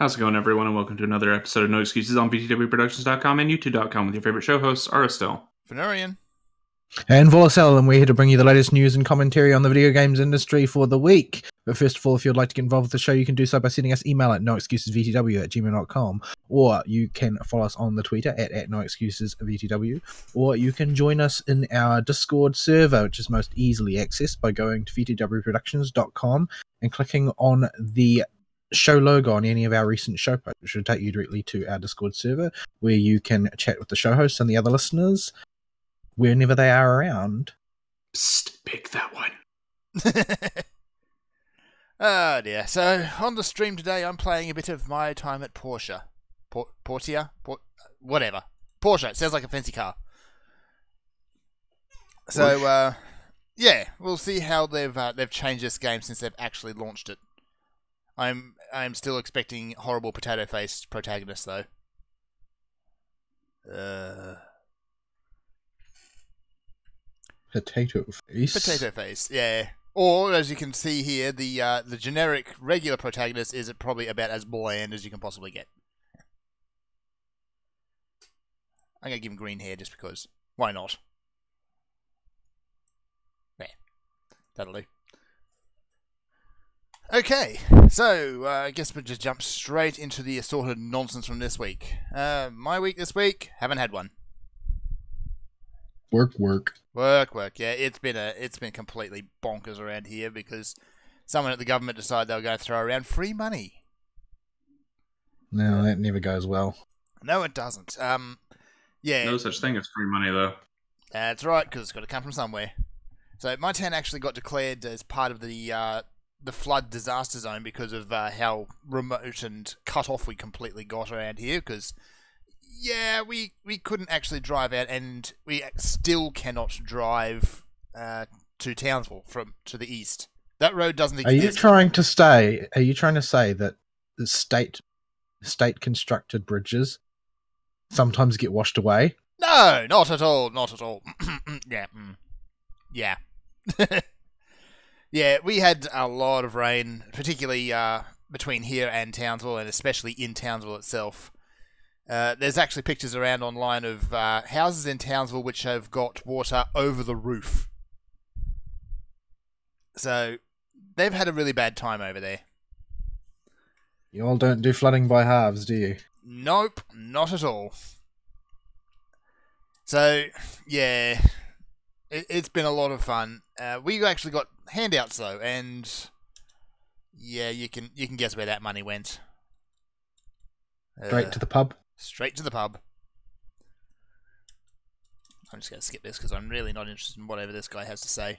How's it going, everyone, and welcome to another episode of No Excuses on VTWProductions.com and YouTube.com with your favorite show hosts, Aristel, Fenurian, and Volacel, and we're here to bring you the latest news and commentary on the video games industry for the week. But first of all, if you'd like to get involved with the show, you can do so by sending us email at noexcusesvtw@gmail.com, or you can follow us on the Twitter at noexcusesvtw, or you can join us in our Discord server, which is most easily accessed by going to vtwproductions.com and clicking on the show logo on any of our recent show posts, which will take you directly to our Discord server, where you can chat with the show hosts and the other listeners whenever they are around. Psst, pick that one. Oh dear. So, on the stream today, I'm playing a bit of My Time at Porsche. Whatever. Porsche, it sounds like a fancy car. So, yeah, we'll see how they've changed this game since they've actually launched it. I'm still expecting horrible potato-faced protagonists, though. Potato face. Potato face, yeah. Or, as you can see here, the generic regular protagonist is probably about as bland as you can possibly get. I'm going to give him green hair just because. Why not? There. That'll do. Okay, so I guess we'll just jump straight into the assorted nonsense from this week. My week this week, haven't had one. Work. Yeah, it's been completely bonkers around here because someone at the government decided they were going to throw around free money. No, that never goes well. No, it doesn't. Yeah. No such thing as free money, though. That's right, because it's got to come from somewhere. So my town actually got declared as part of the flood disaster zone because of how remote and cut off we completely got around here. Because yeah, we couldn't actually drive out, and we still cannot drive to Townsville to the east. That road doesn't exist. Are you trying to say that the state constructed bridges sometimes get washed away? No, not at all. Not at all. Yeah. Yeah. Yeah, we had a lot of rain, particularly between here and Townsville, and especially in Townsville itself. There's actually pictures around online of houses in Townsville which have got water over the roof. So, they've had a really bad time over there. You all don't do flooding by halves, do you? Nope, not at all. So, yeah, it's been a lot of fun. We actually got handouts though, and yeah, you can guess where that money went. Straight to the pub. Straight to the pub. I'm just going to skip this because I'm really not interested in whatever this guy has to say.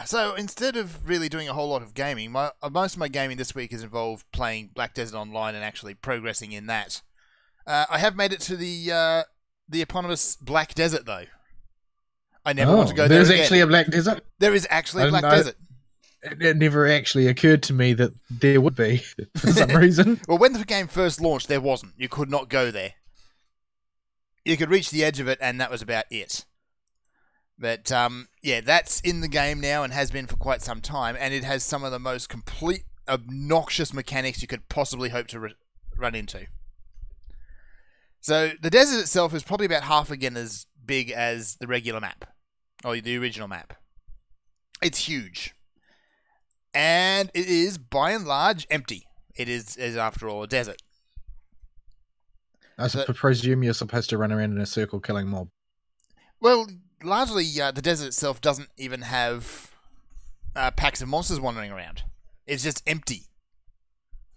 So instead of really doing a whole lot of gaming, most of my gaming this week has involved playing Black Desert Online and actually progressing in that. I have made it to the eponymous Black Desert, though. I never want to go there again. There's actually a Black Desert? There is actually a Black Desert. It never actually occurred to me that there would be, for some reason. Well, when the game first launched, there wasn't. You could not go there. You could reach the edge of it, and that was about it. But, yeah, that's in the game now and has been for quite some time, and it has some of the most complete, obnoxious mechanics you could possibly hope to run into. So, the desert itself is probably about half again as big as the regular map, or the original map. It's huge. And it is, by and large, empty. It is after all, a desert. I presume you're supposed to run around in a circle killing mob. Well, largely, the desert itself doesn't even have packs of monsters wandering around. It's just empty.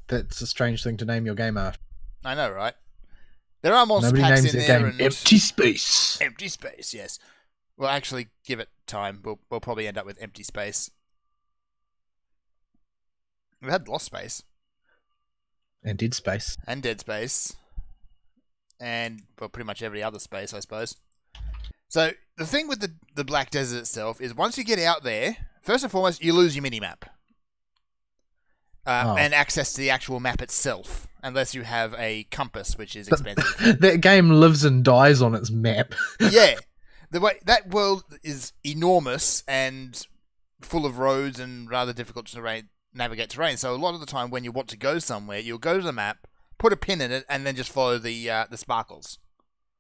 That's a strange thing to name your game after. I know, right? There are monster Nobody packs names in their there. game Empty Space. Empty space, yes. We'll actually give it time. We'll probably end up with empty space. We've had Lost Space. And Dead Space. And Dead Space. And, well, pretty much every other space, I suppose. So, the thing with the Black Desert itself is once you get out there, first and foremost, you lose your minimap. And access to the actual map itself. Unless you have a compass, which is expensive. That game lives and dies on its map. Yeah. That world is enormous and full of roads and rather difficult terrain navigate terrain. So a lot of the time when you want to go somewhere, you'll go to the map, put a pin in it, and then just follow the sparkles.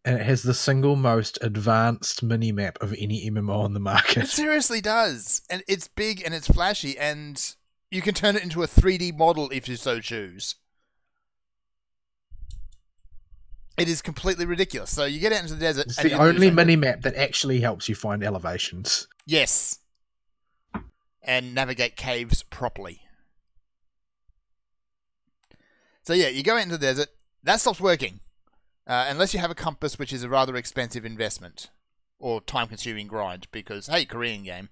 And it has the single most advanced mini-map of any MMO on the It market. seriously does. And it's big and it's flashy, and you can turn it into a 3D model if you so choose. It is completely ridiculous. So you get out into the desert. It's and the you lose only it. mini-map that actually helps you find elevations. Yes. And navigate caves properly. So yeah, you go out into the desert. That stops working. Unless you have a compass, which is a rather expensive investment. Or time-consuming grind. Because, hey, Korean game.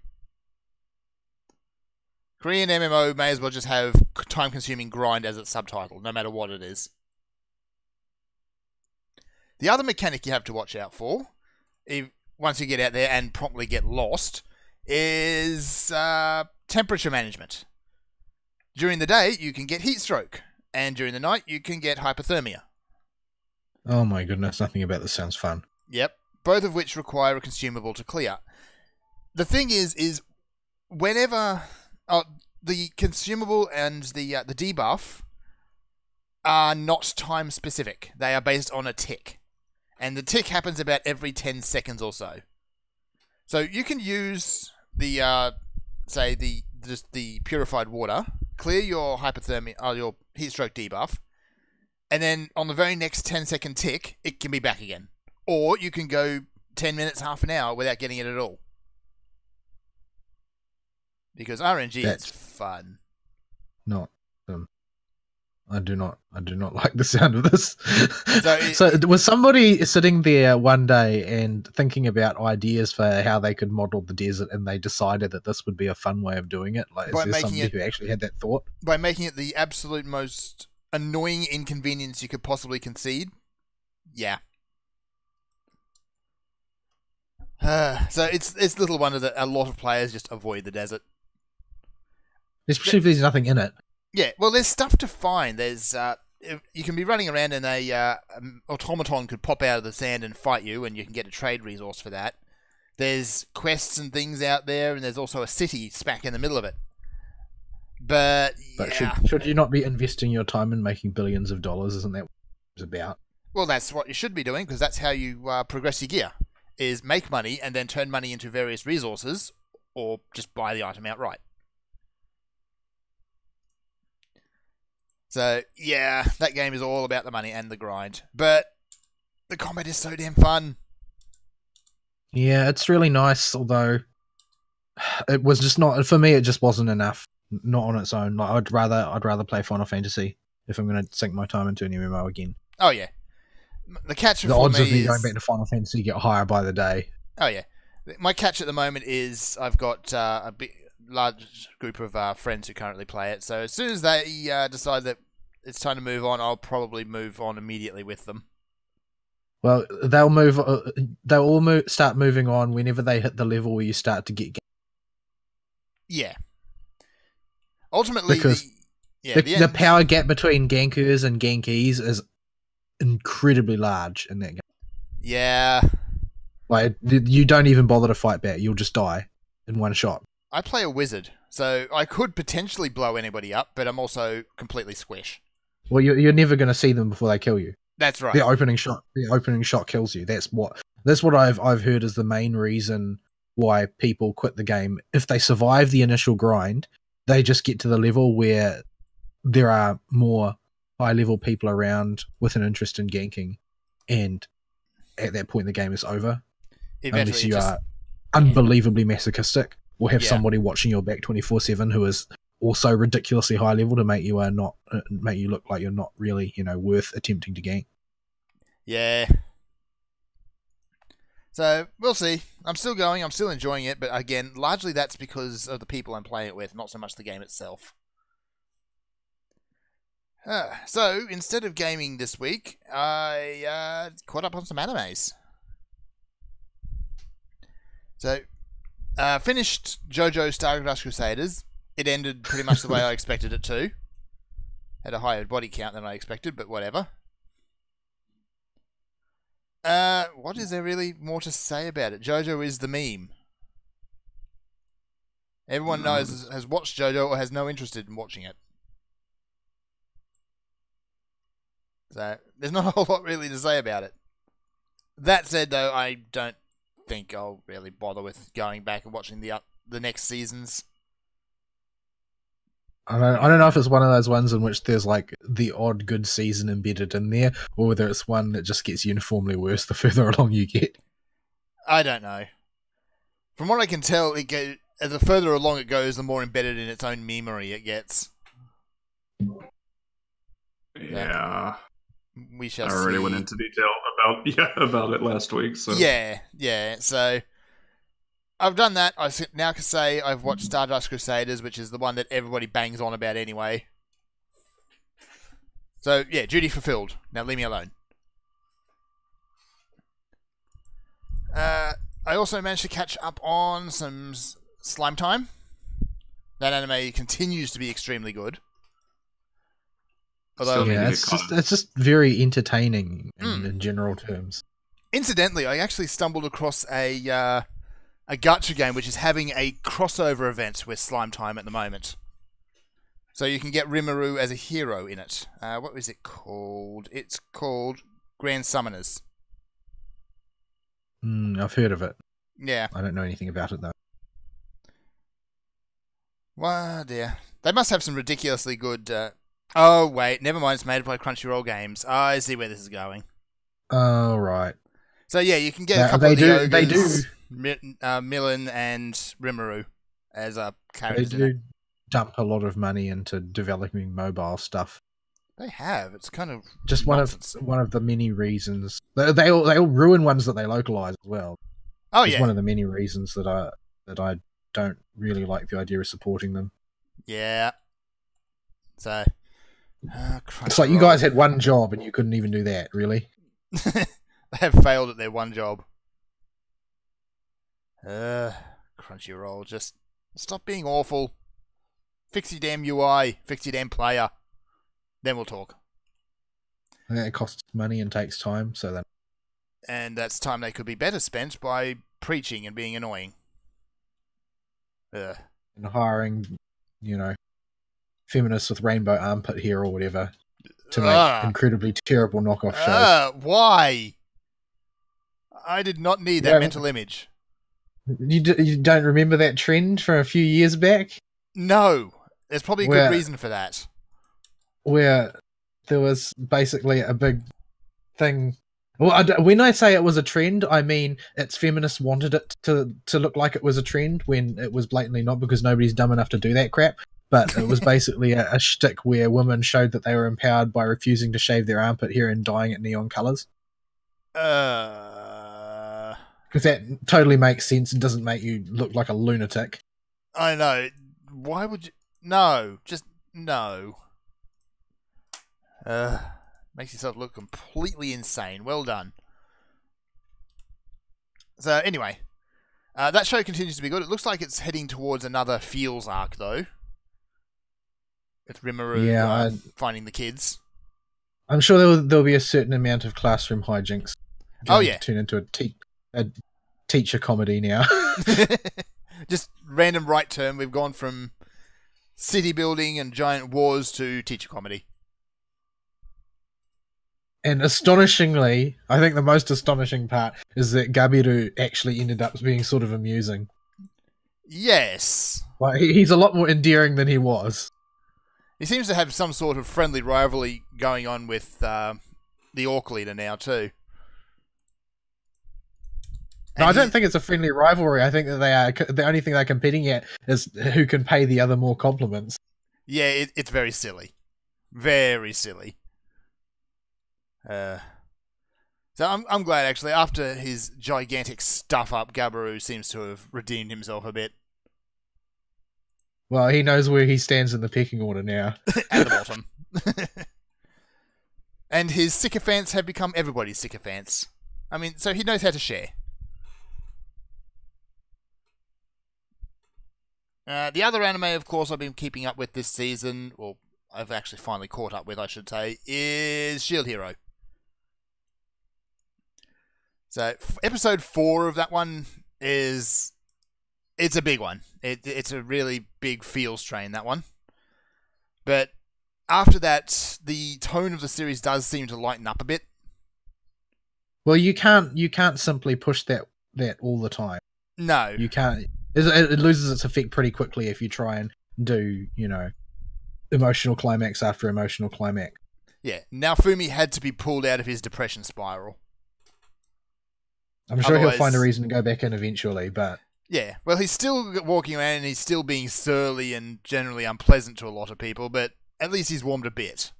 Korean MMO may as well just have time-consuming grind as its subtitle, no matter what it is. The other mechanic you have to watch out for, once you get out there and promptly get lost, is temperature management. During the day, you can get heat stroke, and during the night, you can get hypothermia. Oh my goodness, nothing about this sounds fun. Yep, both of which require a consumable to clear. The thing is whenever the consumable and the debuff are not time specific, they are based on a tick, and the tick happens about every 10 seconds or so. So you can use the the purified water, clear your hypothermia or your heat stroke debuff, and then on the very next 10-second tick, it can be back again. Or you can go 10 minutes, half an hour without getting it at all. Because RNG is fun. Not I do not like the sound of this. So was somebody sitting there one day and thinking about ideas for how they could model the desert, and they decided that this would be a fun way of doing it? Like, is there somebody who actually had that thought? By making it the absolute most annoying inconvenience you could possibly concede? Yeah. So it's little wonder that a lot of players just avoid the desert. Especially if there's nothing in it. Yeah, well, there's stuff to find. There's you can be running around and an automaton could pop out of the sand and fight you, and you can get a trade resource for that. There's quests and things out there, and there's also a city smack in the middle of it. But yeah. Should you not be investing your time in making billions of dollars? Isn't that what it's about? Well, that's what you should be doing, because that's how you progress your gear, is make money and then turn money into various resources, or just buy the item outright. So, yeah, that game is all about the money and the grind. But the combat is so damn fun. Yeah, it's really nice, although it was just not, for me, it just wasn't enough. Not on its own. Like, I'd rather play Final Fantasy if I'm going to sink my time into an MMO again. Oh, yeah. The catch the odds of me going back to Final Fantasy get higher by the day. Oh, yeah. My catch at the moment is I've got a large group of friends who currently play it. So as soon as they decide that it's time to move on, I'll probably move on immediately with them. Well, they'll move. They'll all start moving on whenever they hit the level where you start to get. Yeah. Ultimately, because the power gap between gankers and gankies is incredibly large in that game. Yeah. Like, you don't even bother to fight back. You'll just die in one shot. I play a wizard, so I could potentially blow anybody up, but I'm also completely squish. Well, you're never going to see them before they kill you. That's right. The opening shot kills you. That's what I've heard is the main reason why people quit the game. If they survive the initial grind, they just get to the level where there are more high-level people around with an interest in ganking, and at that point the game is over. Unless you are unbelievably masochistic, or have somebody watching your back 24/7 who is also ridiculously high level to make you look like you're not really, worth attempting to gank. Yeah. So we'll see. I'm still going. I'm still enjoying it, but again, largely that's because of the people I'm playing it with, not so much the game itself. So instead of gaming this week, I caught up on some animes. So, finished JoJo Stardust Crusaders. It ended pretty much the way I expected it to. Had a higher body count than I expected, but whatever. What is there really more to say about it? JoJo is the meme. Everyone No, knows has watched JoJo or has no interest in watching it. So there's not a whole lot really to say about it. That said, though, I don't think I'll really bother with going back and watching the next seasons. I don't know if it's one of those ones in which there's like the odd good season embedded in there, or whether it's one that just gets uniformly worse the further along you get. I don't know. From what I can tell, the further along it goes, the more embedded in its own memory it gets. Yeah. We shall I already see. went into detail about it last week. So Yeah. So I've done that. I now can say I've watched Stardust Crusaders, which is the one that everybody bangs on about anyway. So yeah, duty fulfilled. Now leave me alone. I also managed to catch up on some Slime Time. That anime continues to be extremely good. Although, Still need to Yeah, get it's just very entertaining in general terms. incidentally, I actually stumbled across a gacha game which is having a crossover event with Slime Time at the moment. So you can get Rimuru as a hero in it. What is it called? It's called Grand Summoners. I've heard of it. Yeah. I don't know anything about it though. Well, dear. They must have some ridiculously good... Oh, wait. Never mind. It's made by Crunchyroll Games. I see where this is going. Oh, right. So, yeah, you can get Yeah, a couple they of do- the they ogres, Millen and Rimuru as They characters in do it. dump a lot of money into developing mobile stuff. They have. It's kind of Just nonsense. one of the many reasons they all ruin ones that they localize as well. Oh, It's yeah. one of the many reasons that I don't really like the idea of supporting them. Yeah. So... It's like you guys had one job and you couldn't even do that, really. They have failed at their one job. Crunchyroll, just stop being awful. Fix your damn UI. Fix your damn player. Then we'll talk. It costs money and takes time, so then And that's time they could be better spent by preaching and being annoying. Ugh. and hiring, feminists with rainbow armpit hair or whatever to make incredibly terrible knockoff shows. Why? I did not need that Yeah. mental image. You don't remember that trend from a few years back No. There's probably a good reason for that. where there was basically a big thing. Well, when I say it was a trend, I mean its feminists wanted it to look like it was a trend when it was blatantly not, because nobody's dumb enough to do that crap. But it was basically a shtick where women showed that they were empowered by refusing to shave their armpit hair and dyeing it neon colours. Because that totally makes sense and doesn't make you look like a lunatic. I know. Why would you... No. Just... No. Makes yourself look completely insane. Well done. So, anyway. That show continues to be good. It looks like it's heading towards another Feels arc, though. With Rimuru finding the kids. I'm sure there'll be a certain amount of classroom hijinks. Yeah. Turn into a teacher comedy now. Just random right turn. We've gone from city building and giant wars to teacher comedy. And astonishingly, I think the most astonishing part is that Gabiru actually ended up being sort of amusing. Yes. Like he's a lot more endearing than he was. He seems to have some sort of friendly rivalry going on with the Orc leader now, too. No, I don't think it's a friendly rivalry. I think that the only thing they're competing at is who can pay the other more compliments. Yeah, it's very silly. Very silly. So I'm glad, actually, after his gigantic stuff-up, Gabiru seems to have redeemed himself a bit. Well, he knows where he stands in the pecking order now. At the bottom. And his sycophants have become everybody's sycophants. I mean, so he knows how to share. The other anime, of course, I've been keeping up with this season, or I've actually finally caught up with, I should say, is Shield Hero. So, episode 4 of that one is It's a big one. It's a really big feels train, that one. But after that, the tone of the series does seem to lighten up a bit. Well, you can't simply push that all the time. No. You can't. It loses its effect pretty quickly if you try and do, emotional climax after emotional climax. Yeah. Naofumi had to be pulled out of his depression spiral. I'm sure Otherwise- he'll find a reason to go back in eventually, but Yeah. Well, he's still walking around and he's still being surly and generally unpleasant to a lot of people, but at least he's warmed a bit.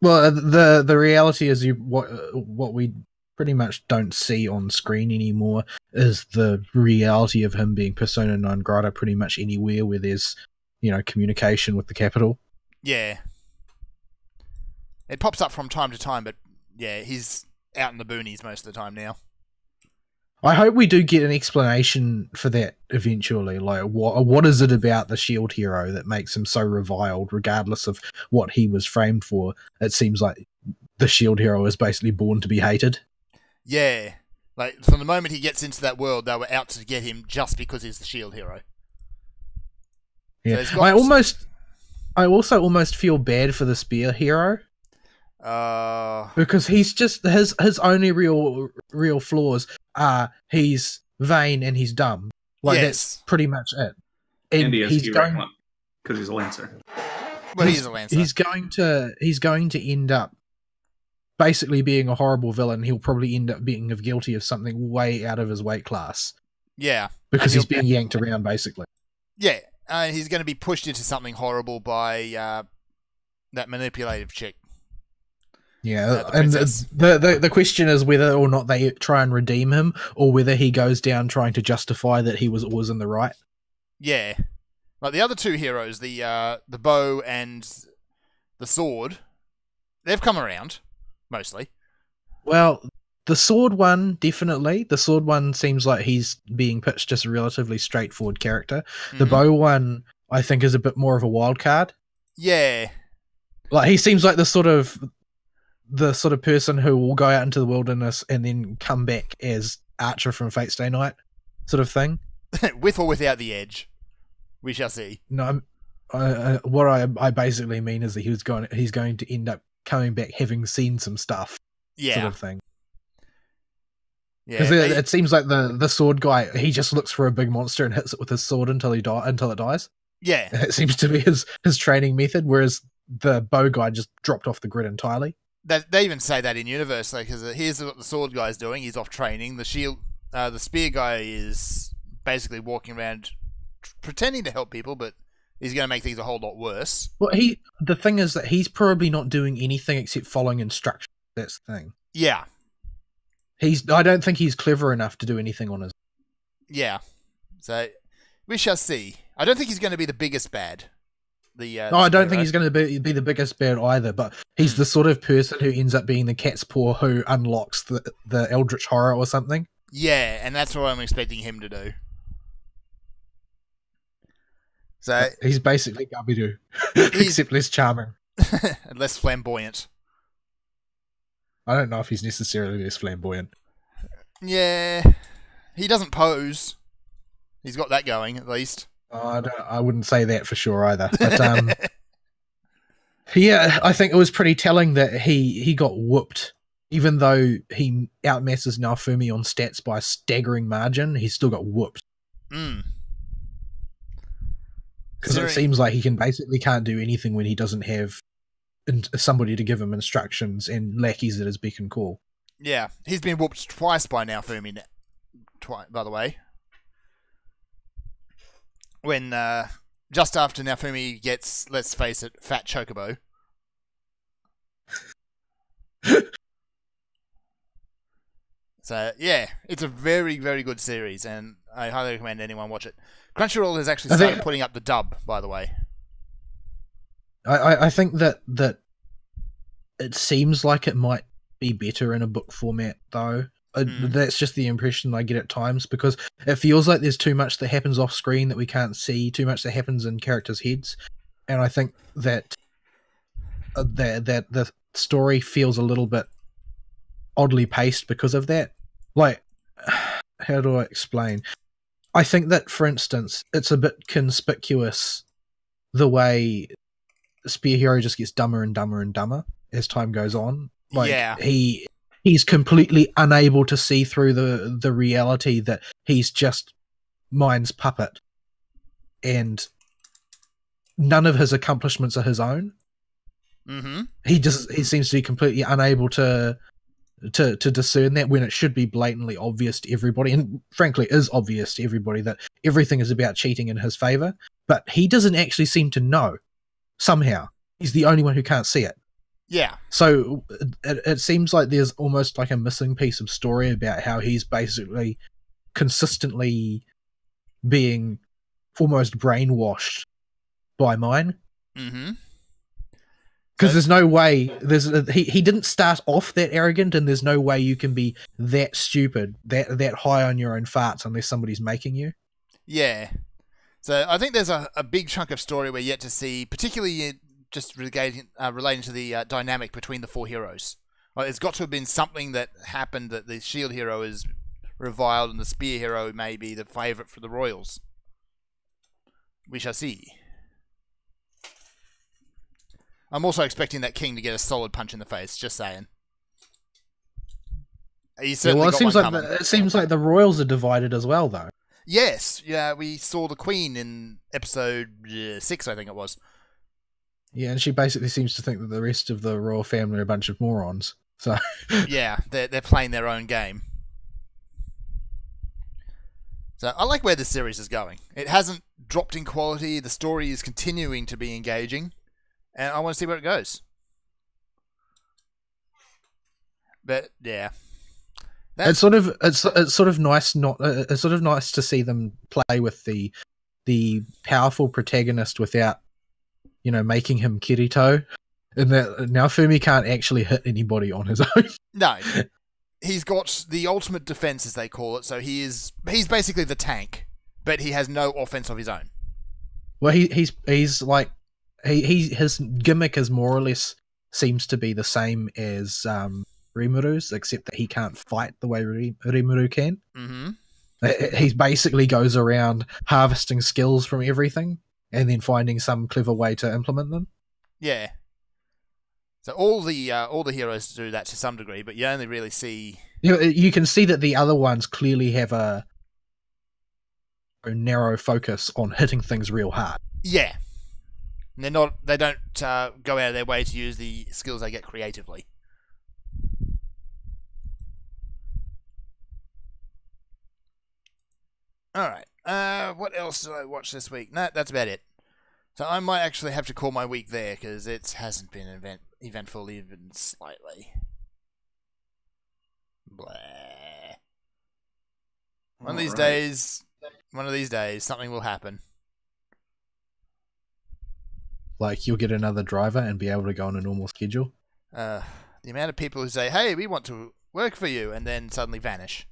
well, the reality is what we pretty much don't see on screen anymore is the reality of him being persona non grata pretty much anywhere where there's communication with the capital. Yeah. It pops up from time to time, but yeah, he's out in the boonies most of the time now. I hope we do get an explanation for that eventually. Like, what is it about the Shield hero that makes him so reviled, regardless of what he was framed for? It seems like the Shield hero is basically born to be hated. Yeah. Like, from the moment he gets into that world, they were out to get him just because he's the Shield hero. Yeah, he's got- I also almost feel bad for the Spear hero because he's just his only real flaws are he's vain and he's dumb. Like Yes. that's pretty much it. And he has he's Hugh going. Ranklin because he's a Lancer. Well, he's a Lancer. He's going to end up basically being a horrible villain. He'll probably end up being guilty of something way out of his weight class Yeah. because And he's being yanked around basically. Yeah. He's going to be pushed into something horrible by that manipulative chick. Yeah, The and princess. the question is whether or not they try and redeem him, or whether he goes down trying to justify that he was always in the right. Yeah. Like the other two heroes, the bow and the sword, they've come around, mostly. Well, the sword one, definitely. The sword one seems like he's being pitched as a relatively straightforward character. The Mhm. bow one, I think, is a bit more of a wild card. Yeah. Like he seems like the sort of person who will go out into the wilderness and then come back as Archer from Fate Stay Night, sort of thing. With or without the edge. We shall see. No, what I basically mean is that he's going to end up coming back having seen some stuff, Yeah. sort of thing. Yeah. Because it seems like the sword guy, he just looks for a big monster and hits it with his sword until it dies. Yeah. It seems to be his training method, whereas the bow guy just dropped off the grid entirely. They even say that in universe, because here's what the sword guy's doing. He's off training. The spear guy is basically walking around pretending to help people, but he's going to make things a whole lot worse. Well, the thing is that he's probably not doing anything except following instructions. That's the thing. Yeah. I don't think he's clever enough to do anything on his. Yeah. So we shall see. I don't think he's going to be the biggest bad. No, I don't think he's going to be the biggest bad either, but he's the sort of person who ends up being the cat's paw who unlocks the Eldritch Horror or something. Yeah, and that's what I'm expecting him to do. So He's basically Gabidoo, He's- except less charming. less flamboyant. I don't know if he's necessarily less flamboyant. Yeah, he doesn't pose. He's got that going at least. I wouldn't say that for sure either. But yeah, I think it was pretty telling that he got whooped. Even though he outmasses Naofumi on stats by a staggering margin, he still got whooped. Mm. Because it seems like he can't do anything when he doesn't have somebody to give him instructions and lackeys at his beck and call. Yeah, he's been whooped twice by Naofumi. By the way, when just after Naofumi gets, let's face it, Fat Chocobo. So yeah, it's a very, very good series, and I highly recommend anyone watch it. Crunchyroll has actually started putting up the dub, by the way. I think that it seems like it might be better in a book format, though. That's just the impression I get at times, because it feels like there's too much that happens off screen that we can't see, too much that happens in characters' heads, and I think that that the story feels a little bit oddly paced because of that. Like, how do I explain? I think that, for instance, it's a bit conspicuous the way Spear Hero just gets dumber and dumber and dumber as time goes on. Like, yeah. he's completely unable to see through the reality that he's just Mind's puppet, and none of his accomplishments are his own. Mm-hmm. He seems to be completely unable to discern that, when it should be blatantly obvious to everybody, and frankly is obvious to everybody, that everything is about cheating in his favor. But he doesn't actually seem to know. Somehow he's the only one who can't see it. Yeah. So it seems like there's almost like a missing piece of story about how he's basically consistently being almost brainwashed by mine. Mm-hmm. Because there's no way he didn't start off that arrogant, and there's no way you can be that stupid, that high on your own farts, unless somebody's making you. Yeah. So I think there's a big chunk of story we're yet to see, particularly just relating to the dynamic between the four heroes. There's got to have been something that happened that the shield hero is reviled and the spear hero may be the favourite for the royals. We shall see. I'm also expecting that king to get a solid punch in the face. Just saying. He's certainly got one coming. It seems like the royals are divided as well, though. Yes, yeah, we saw the queen in episode 6, I think it was. Yeah, and she basically seems to think that the rest of the royal family are a bunch of morons. So yeah, they're playing their own game. So I like where this series is going. It hasn't dropped in quality. The story is continuing to be engaging, and I want to see where it goes. But yeah, it's sort of nice it's sort of nice to see them play with the powerful protagonist without, making him Kirito. And that now Fumi can't actually hit anybody on his own. No. He's got the ultimate defense, as they call it, so he's basically the tank, but he has no offense of his own. Well, he's like his gimmick is more or less seems to be the same as Rimuru's, except that he can't fight the way Rimuru can. Mm-hmm. He basically goes around harvesting skills from everything and then finding some clever way to implement them. Yeah. So all the heroes do that to some degree, but you only really see... You can see that the other ones clearly have a narrow focus on hitting things real hard. Yeah. And they don't go out of their way to use the skills they get creatively. Alright. What else did I watch this week? No, that's about it. So I might actually have to call my week there, because it hasn't been eventful even slightly. Blah. One of these days, something will happen. Like, you'll get another driver and be able to go on a normal schedule. The amount of people who say, hey, we want to work for you, and then suddenly vanish.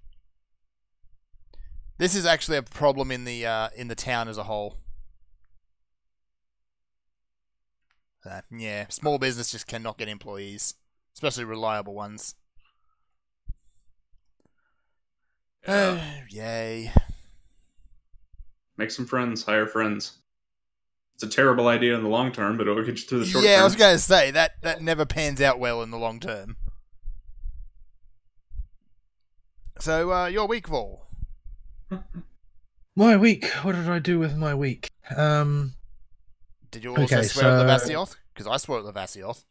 This is actually a problem in the town as a whole. Yeah, small business just cannot get employees, especially reliable ones. Yay. Make some friends, hire friends. It's a terrible idea in the long term, but it'll get you through the short term. Yeah, I was going to say, that never pans out well in the long term. So, your week, Vol? My week? What did I do with my week? Did you also swear at Levasioth? Because I swore at Levasioth.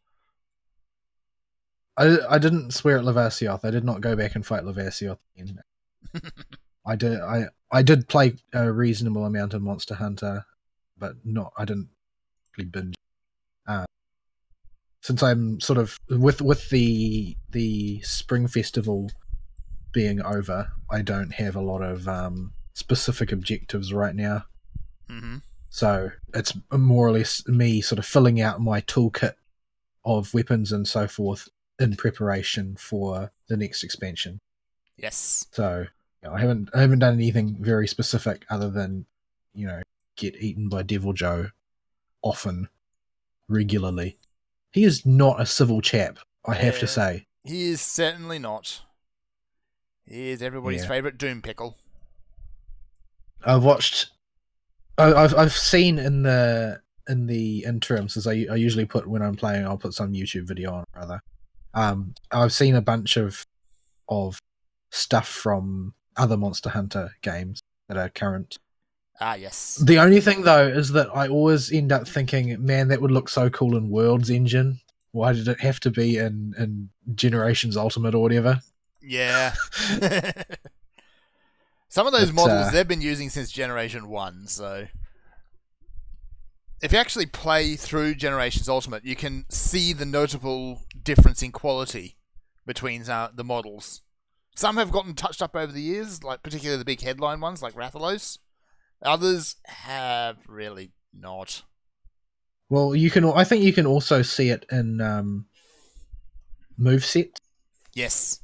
I didn't swear at Levasioth. I did not go back and fight Levasioth again. I did play a reasonable amount of Monster Hunter, but I didn't really binge. Since I'm sort of with the Spring Festival being over, I don't have a lot of specific objectives right now. Mm-hmm. So it's more or less me sort of filling out my toolkit of weapons and so forth in preparation for the next expansion. Yes. So I haven't done anything very specific other than, get eaten by Devil Joe often, regularly. He is not a civil chap, I have to say. He is certainly not. He is everybody's favourite Doom Pickle. I've watched. I've seen in the interim, since I usually put when I'm playing, I'll put some YouTube video on rather. I've seen a bunch of stuff from other Monster Hunter games that are current. Ah, yes. The only thing though is that I always end up thinking, man, that would look so cool in World's Engine. Why did it have to be in Generations Ultimate or whatever? Yeah. Some of those But, models they've been using since Generation 1, so if you actually play through Generations Ultimate, you can see the notable difference in quality between the models. Some have gotten touched up over the years, like particularly the big headline ones like Rathalos. Others have really not. Well, I think you can also see it in moveset. Yes.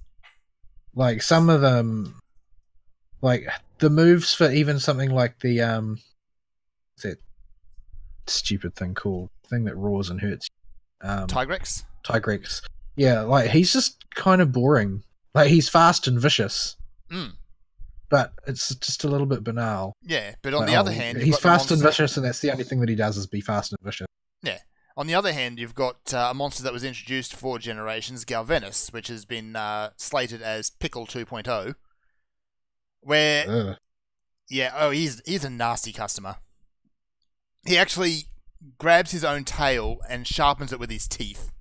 Like some of them, like the moves for even something like the what's that stupid thing called? Thing that roars and hurts. Tigrex? Tigrex. Yeah, like he's just kind of boring. Like he's fast and vicious. But it's just a little bit banal. Yeah, but on the other hand, he's fast and vicious, and that's the only thing that he does is be fast and vicious. Yeah. On the other hand, you've got a monster that was introduced for Generations, Galvanus, which has been slated as Pickle 2.0. Where, he's a nasty customer. He actually grabs his own tail and sharpens it with his teeth.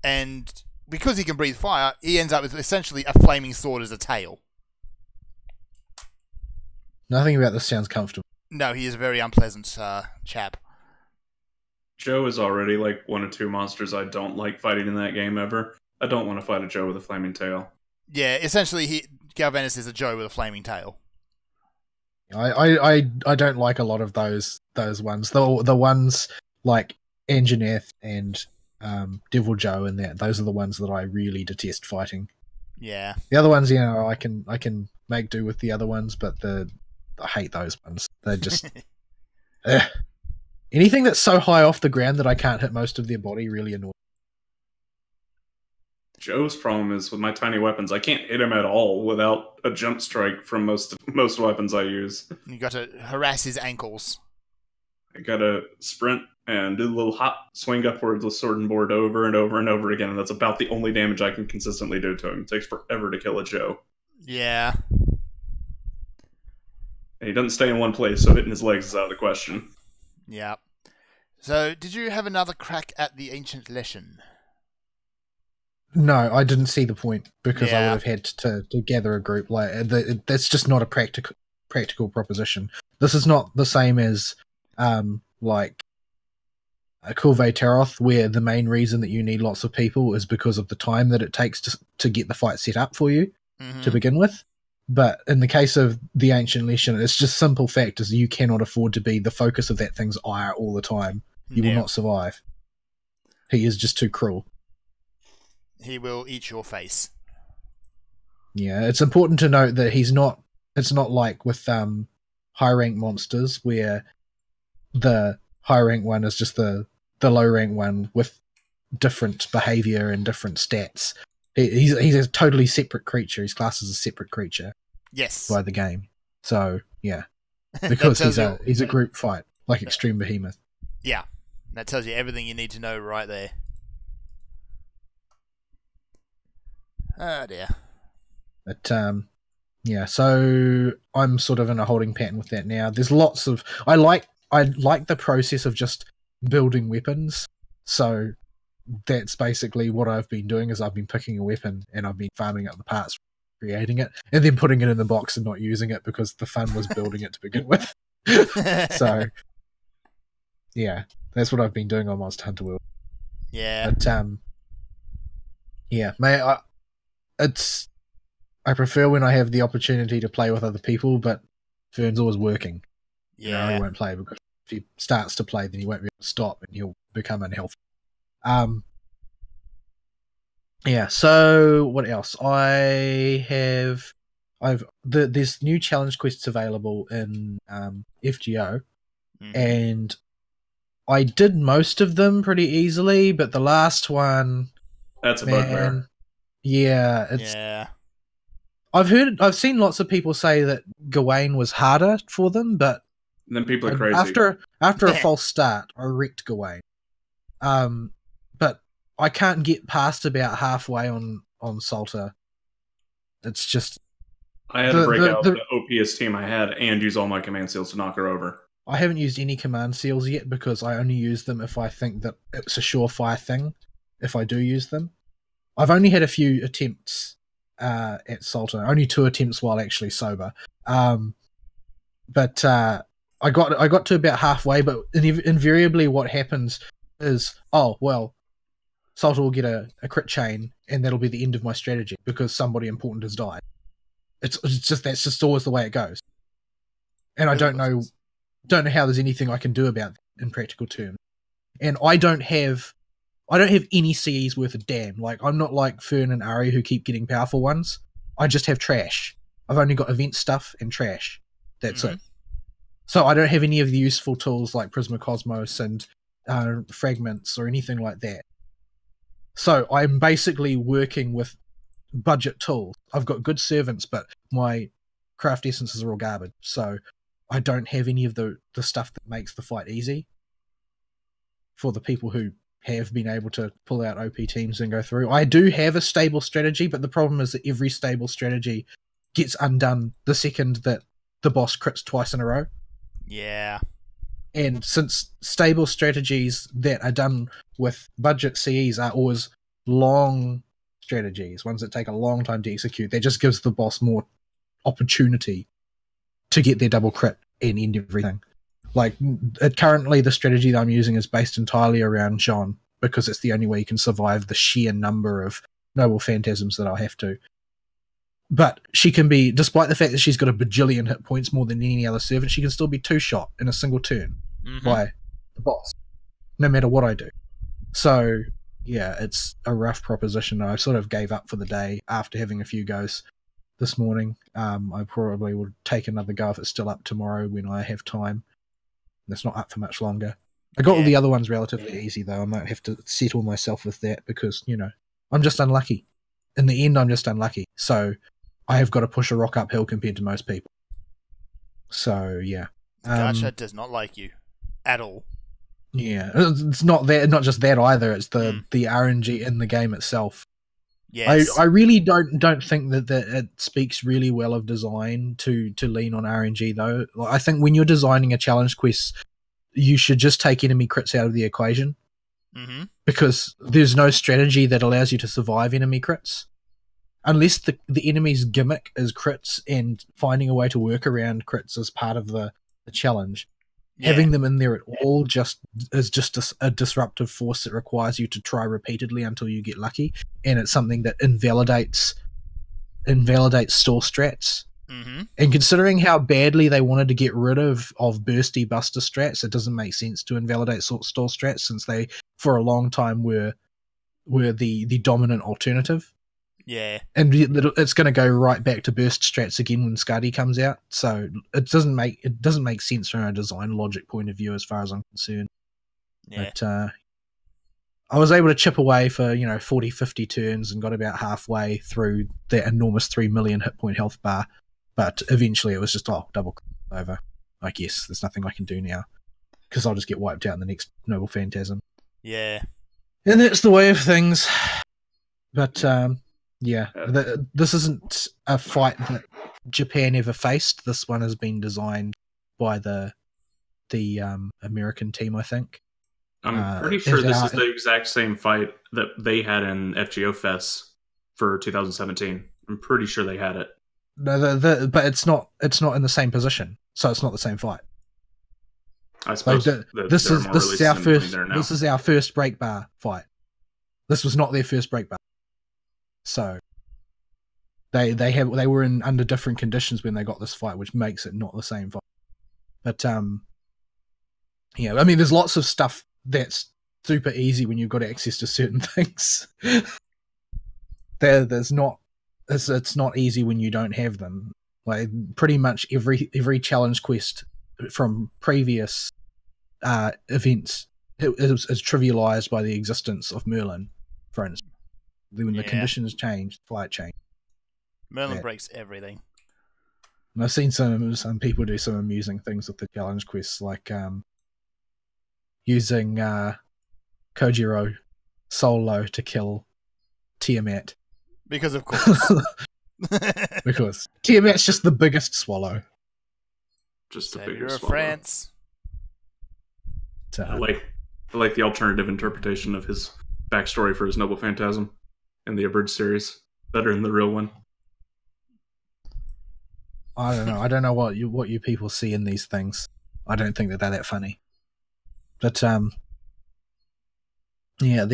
And because he can breathe fire, he ends up with essentially a flaming sword as a tail. Nothing about this sounds comfortable. No, he is a very unpleasant chap. Joe is already like one of two monsters I don't like fighting in that game ever. I don't want to fight a Joe with a flaming tail. Yeah, essentially, Galvanus is a Joe with a flaming tail. I don't like a lot of those ones. The ones like Anjanath and Devil Joe and that. Those are the ones that I really detest fighting. Yeah. The other ones, I can make do with the other ones, but I hate those ones. They're just anything that's so high off the ground that I can't hit most of their body really annoys. Joe's problem is with my tiny weapons, I can't hit him at all without a jump strike from most weapons I use. You got to harass his ankles. I gotta sprint and do a little hop, swing upwards with sword and board over and over and over again, and that's about the only damage I can consistently do to him. It takes forever to kill a Joe. Yeah. And he doesn't stay in one place, so hitting his legs is out of the question. Yeah. So, did you have another crack at the Ancient Lesson? No, I didn't see the point because I would have had to gather a group. Like that's just not a practical proposition. This is not the same as like a Kulve Taroth, where the main reason that you need lots of people is because of the time that it takes to get the fight set up for you to begin with. But in the case of the Ancient Lesson, it's just simple fact is you cannot afford to be the focus of that thing's ire all the time. You will not survive. He is just too cruel. He will eat your face. Yeah, it's important to note that it's not like with high rank monsters where the high rank one is just the low rank one with different behavior and different stats. He's a totally separate creature. He's classed as a separate creature. Yes. By the game. So yeah, because he's a group fight like Extreme Behemoth. Yeah, that tells you everything you need to know right there. Oh dear. But yeah, so I'm sort of in a holding pattern with that now. There's lots of I like the process of just building weapons. So that's basically what I've been doing is I've been picking a weapon and I've been farming up the parts, creating it, and then putting it in the box and not using it because the fun was building it to begin with. So yeah, that's what I've been doing on Monster Hunter World. Yeah. But yeah, I prefer when I have the opportunity to play with other people, but Fern's always working. Yeah. He won't play because if he starts to play, then he won't be able to stop and he'll become unhealthy. Yeah, so what else? There's new challenge quests available in FGO, and I did most of them pretty easily, but the last one, that's a bugbear. Yeah, I've seen lots of people say that Gawain was harder for them, but And then people are crazy. After a false start, I wrecked Gawain. But I can't get past about halfway on Salter. It's just I had to break out the OPS team I had and use all my command seals to knock her over. I haven't used any command seals yet because I only use them if I think that it's a surefire thing. If I do use them, I've only had a few attempts at Salter. Only 2 attempts while actually sober. But I got to about halfway. But invariably, what happens is, oh well, Salter will get a crit chain, and that'll be the end of my strategy because somebody important has died. It's just that's just always the way it goes, and I don't know how there's anything I can do about that in practical terms. And I don't have any CEs worth a damn. Like, I'm not like Fern and Ari who keep getting powerful ones. I just have trash. I've only got event stuff and trash. That's it. So I don't have any of the useful tools like Prisma Cosmos and fragments or anything like that. So I'm basically working with budget tools. I've got good servants, but my craft essences are all garbage. So I don't have any of the stuff that makes the fight easy for the people who have been able to pull out OP teams and go through. I do have a stable strategy, but the problem is that every stable strategy gets undone the second that the boss crits twice in a row. Yeah. And since stable strategies that are done with budget CEs are always long strategies, ones that take a long time to execute, that just gives the boss more opportunity to get their double crit and end everything. Like, currently the strategy that I'm using is based entirely around Jean, because it's the only way you can survive the sheer number of noble phantasms that I'll have to. But she can be, despite the fact that she's got a bajillion hit points more than any other servant, she can still be 2-shot in a single turn by the boss, no matter what I do. So, yeah, it's a rough proposition. I sort of gave up for the day after having a few goes this morning. I probably will take another go if it's still up tomorrow when I have time. It's not up for much longer. I got all the other ones relatively easy, though. I might have to settle myself with that because, I'm just unlucky. In the end, I'm just unlucky. So I have got to push a rock uphill compared to most people. So, yeah. Gacha does not like you at all. Yeah. It's not just that either. It's the RNG in the game itself. Yes. I really don't think that it speaks really well of design to lean on RNG, though. I think when you're designing a challenge quest, you should just take enemy crits out of the equation. Because there's no strategy that allows you to survive enemy crits. Unless the enemy's gimmick is crits and finding a way to work around crits as part of the challenge. Having them in there at all is just a disruptive force that requires you to try repeatedly until you get lucky, and it's something that invalidates stall strats. And considering how badly they wanted to get rid of bursty buster strats, it doesn't make sense to invalidate stall strats, since they for a long time were the dominant alternative. Yeah. And it's going to go right back to burst strats again when Skadi comes out. So it doesn't make sense from a design logic point of view as far as I'm concerned. Yeah. But I was able to chip away for 40, 50 turns and got about halfway through that enormous 3 million hit point health bar. But eventually it was just double over. I guess there's nothing I can do now because I'll just get wiped out in the next Noble Phantasm. Yeah. And that's the way of things. But yeah, this isn't a fight that Japan ever faced. This one has been designed by the American team, I think. I'm pretty sure this is the exact same fight that they had in FGO Fest for 2017. I'm pretty sure they had it. No, but it's not in the same position, so it's not the same fight. I suppose this is our first break bar fight. This was not their first break bar. So they were under different conditions when they got this fight, which makes it not the same fight. But yeah, I mean, there's lots of stuff that's super easy when you've got access to certain things. There's not. It's not easy when you don't have them. Like pretty much every challenge quest from previous events is trivialized by the existence of Merlin, for instance. When the conditions change, the fight change. Merlin that. breaks everything. And I've seen some people do some amusing things with the challenge quests, like using Kojiro solo to kill Tiamat. Because of course. Because Tiamat's just the biggest swallow. Just a Savior bigger of swallow. France. So, I like the alternative interpretation of his backstory for his Noble Phantasm in the Abridged series better than the real one. I don't know. I don't know what you people see in these things. I don't think that they're that funny. But yeah.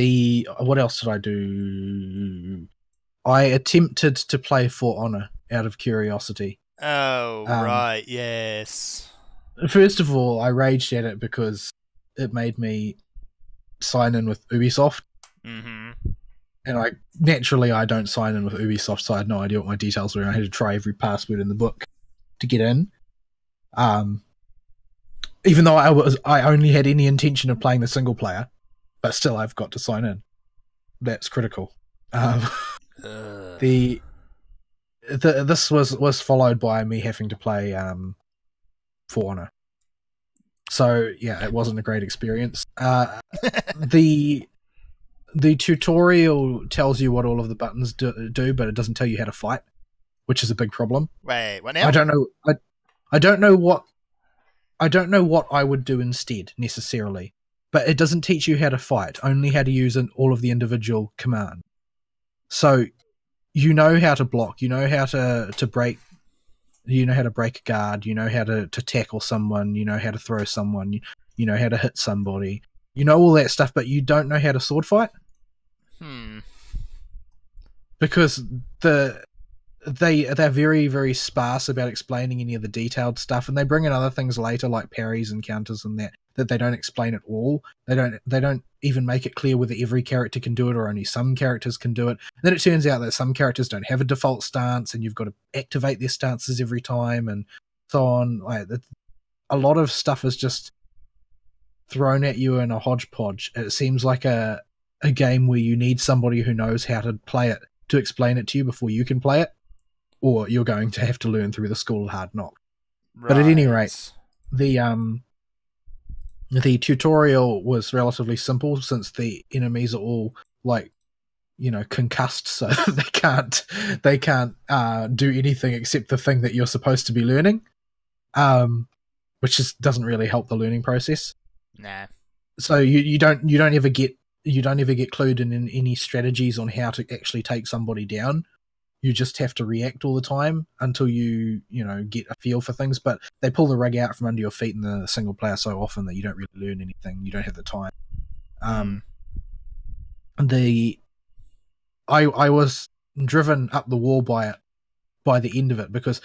What else did I do? I attempted to play For Honor out of curiosity. Oh, right, yes. First of all, I raged at it because it made me sign in with Ubisoft. Mm-hmm. And I don't sign in with Ubisoft, so I had no idea what my details were. And I had to try every password in the book to get in. Even though I only had any intention of playing the single player, but still I've got to sign in. That's critical. This was followed by me having to play For Honor. So yeah, it wasn't a great experience. The tutorial tells you what all of the buttons do, but it doesn't tell you how to fight, which is a big problem. Wait, what now? I don't know. I don't know what I would do instead necessarily, but it doesn't teach you how to fight. Only how to use all of the individual commands. So you know how to block. You know how to break. You know how to break a guard. You know how to tackle someone. You know how to throw someone. You know how to hit somebody. You know all that stuff, but you don't know how to sword fight. Because they're very, very sparse about explaining any of the detailed stuff, and they bring in other things later like parries and counters and that they don't explain at all. They don't even make it clear whether every character can do it or only some characters can do it. And then it turns out that some characters don't have a default stance, and you've got to activate their stances every time, and so on. A lot of stuff is just thrown at you in a hodgepodge. It seems like a game where you need somebody who knows how to play it to explain it to you before you can play it, or you're going to have to learn through the School of Hard Knock. Right. But at any rate, the tutorial was relatively simple since the enemies are all concussed, so they can't do anything except the thing that you're supposed to be learning, which doesn't really help the learning process. Nah. So you don't ever get clued in any strategies on how to actually take somebody down. You just have to react all the time until you get a feel for things. But they pull the rug out from under your feet in the single player so often that you don't really learn anything. You don't have the time. I was driven up the wall by the end of it because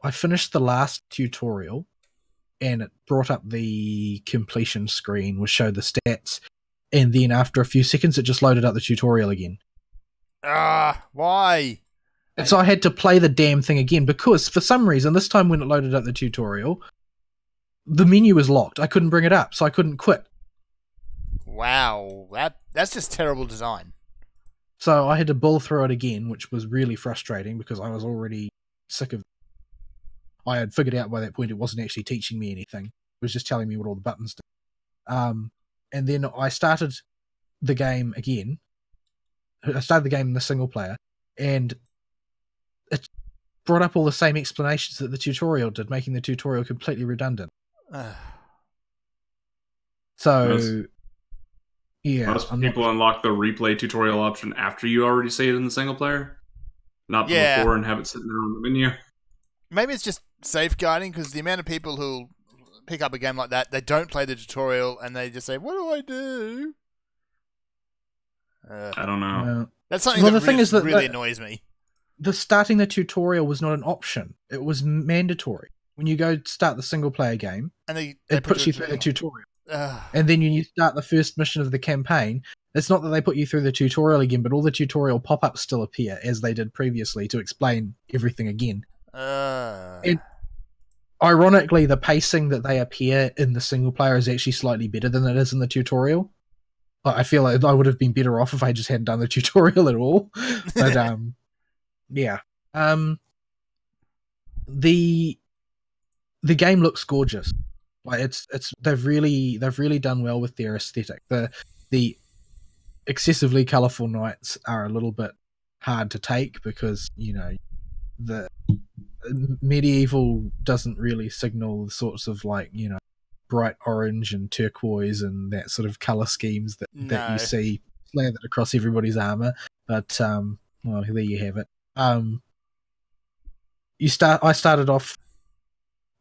I finished the last tutorial. And it brought up the completion screen, which showed the stats. And then after a few seconds, it just loaded up the tutorial again. Why? And so I had to play the damn thing again because for some reason, this time when it loaded up the tutorial, the menu was locked. I couldn't bring it up, so I couldn't quit. Wow. That's just terrible design. So I had to bull through it again, which was really frustrating because I was already sick of it. I had figured out by that point it wasn't actually teaching me anything. It was just telling me what all the buttons did. And then I started the game again. I started the game in the single player, and it brought up all the same explanations that the tutorial did, making the tutorial completely redundant. Most people unlock the replay tutorial option after you already say it in the single player, not before and have it sitting there on the menu. Maybe it's just safeguarding, because the amount of people who pick up a game like that, they don't play the tutorial and they just say, "What do I do?" I don't know. That's something that really annoys me. The starting the tutorial was not an option; it was mandatory. When you go start the single player game, and it puts you through the tutorial. And then when you start the first mission of the campaign, it's not that they put you through the tutorial again, but all the tutorial pop-ups still appear as they did previously to explain everything again. And ironically, the pacing that they appear in the single player is actually slightly better than it is in the tutorial. I feel like I would have been better off if I just hadn't done the tutorial at all. But Yeah. The game looks gorgeous. Like they've really done well with their aesthetic. The excessively colorful knights are a little bit hard to take because, you know, the medieval doesn't really signal the sorts of, like, you know, bright orange and turquoise and that sort of color schemes that No. you see slathered across everybody's armor. But well, there you have it. I started off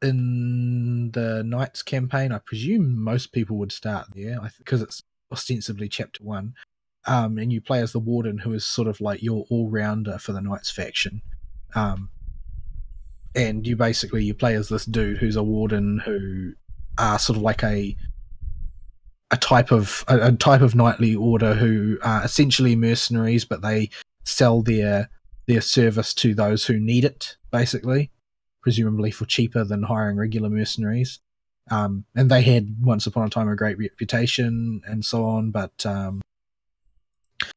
in the Knights campaign. I presume most people would start there because it's ostensibly chapter 1. And you play as the Warden, who is sort of like your all-rounder for the Knights faction. And you play as this dude who's a Warden who are sort of like a type of knightly order who are essentially mercenaries, but they sell their service to those who need it, basically, presumably for cheaper than hiring regular mercenaries. And they had once upon a time a great reputation and so on, but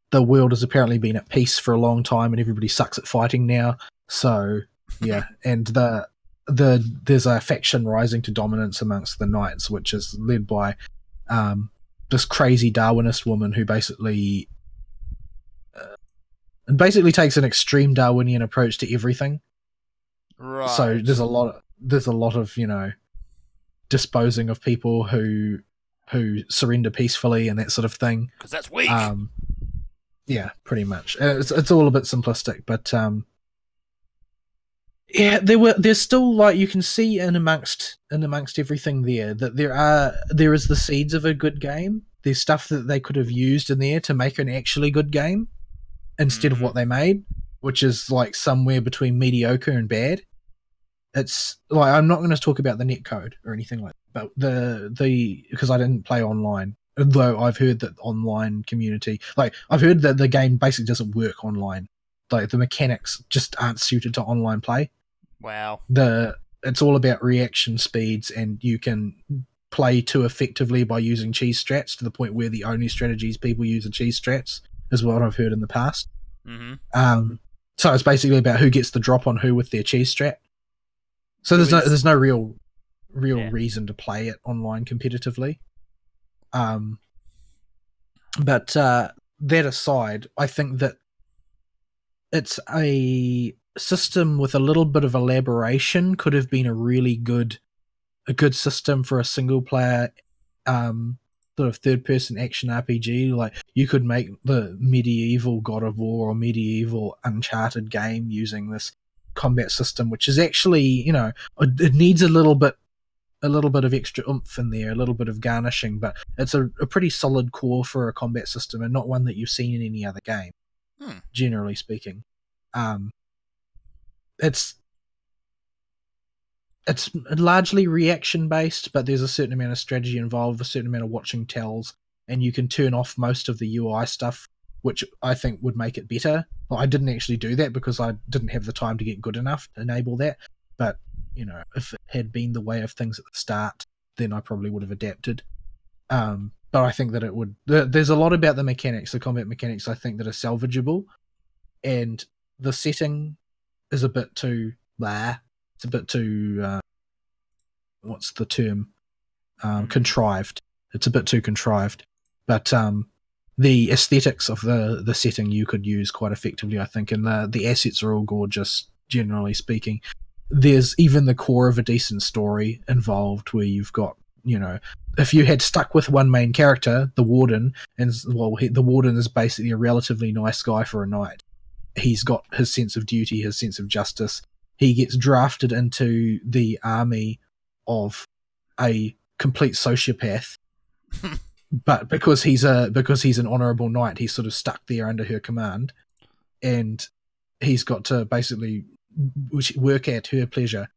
the world has apparently been at peace for a long time, and everybody sucks at fighting now. So yeah, and there's a faction rising to dominance amongst the knights, which is led by this crazy Darwinist woman who basically takes an extreme Darwinian approach to everything. Right. So there's a lot of, you know, disposing of people who surrender peacefully and that sort of thing. Because that's weak. Yeah, pretty much. It's all a bit simplistic, but yeah, there's still, like, you can see in amongst everything there that there is the seeds of a good game. There's stuff that they could have used in there to make an actually good game instead of what they made, which is like somewhere between mediocre and bad. It's like, I'm not going to talk about the netcode or anything like that, but because I didn't play online, though I've heard that online community, like, I've heard that the game basically doesn't work online. Like, the mechanics just aren't suited to online play. Wow. It's all about reaction speeds, and you can play too effectively by using cheese strats to the point where the only strategies people use are cheese strats, is what I've heard in the past. Mm-hmm. So it's basically about who gets the drop on who with their cheese strat. So there's no real reason to play it online competitively. But that aside, I think that it's a system with a little bit of elaboration could have been a really good system for a single player sort of third person action RPG. Like, you could make the medieval God of War or medieval Uncharted game using this combat system, which is actually, you know, it needs a little bit of extra oomph in there, a little bit of garnishing, but it's a pretty solid core for a combat system, and not one that you've seen in any other game, generally speaking. It's largely reaction based, but there's a certain amount of strategy involved, a certain amount of watching tells, and you can turn off most of the UI stuff, which I think would make it better. Well, I didn't actually do that because I didn't have the time to get good enough to enable that, but, you know, if it had been the way of things at the start, then I probably would have adapted. But I think that it would. There's a lot about the mechanics, the combat mechanics, I think, that are salvageable, and the setting is a bit too blah. It's a bit too what's the term? Contrived. It's a bit too contrived. But the aesthetics of the setting you could use quite effectively, I think, and the assets are all gorgeous, generally speaking. There's even the core of a decent story involved, where you've got, you know, if you had stuck with one main character, the Warden, and, well, the Warden is basically a relatively nice guy for a knight. He's got his sense of duty, his sense of justice. He gets drafted into the army of a complete sociopath, but because he's an honourable knight, he's sort of stuck there under her command, and he's got to basically work at her pleasure.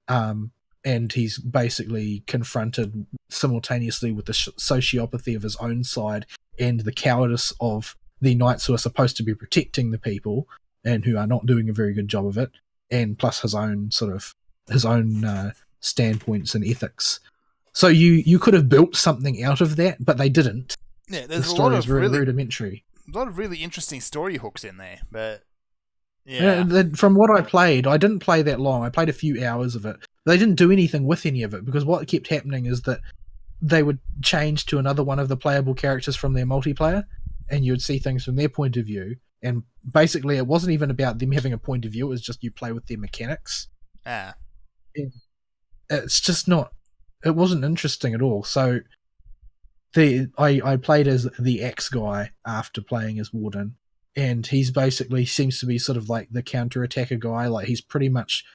And he's basically confronted simultaneously with the sociopathy of his own side and the cowardice of the knights who are supposed to be protecting the people and who are not doing a very good job of it, and plus his own standpoints and ethics. So you could have built something out of that, but they didn't. Yeah, there's the story is really rudimentary. A lot of really interesting story hooks in there, but Yeah. From what I played, I didn't play that long. I played a few hours of it. They didn't do anything with any of it because what kept happening is that they would change to another one of the playable characters from their multiplayer, and you would see things from their point of view. And basically, it wasn't even about them having a point of view. It was just you play with their mechanics. Ah. It's just not. It wasn't interesting at all. So, I played as the X guy after playing as Warden, and he's basically seems to be sort of like the counter-attacker guy. Like he's pretty much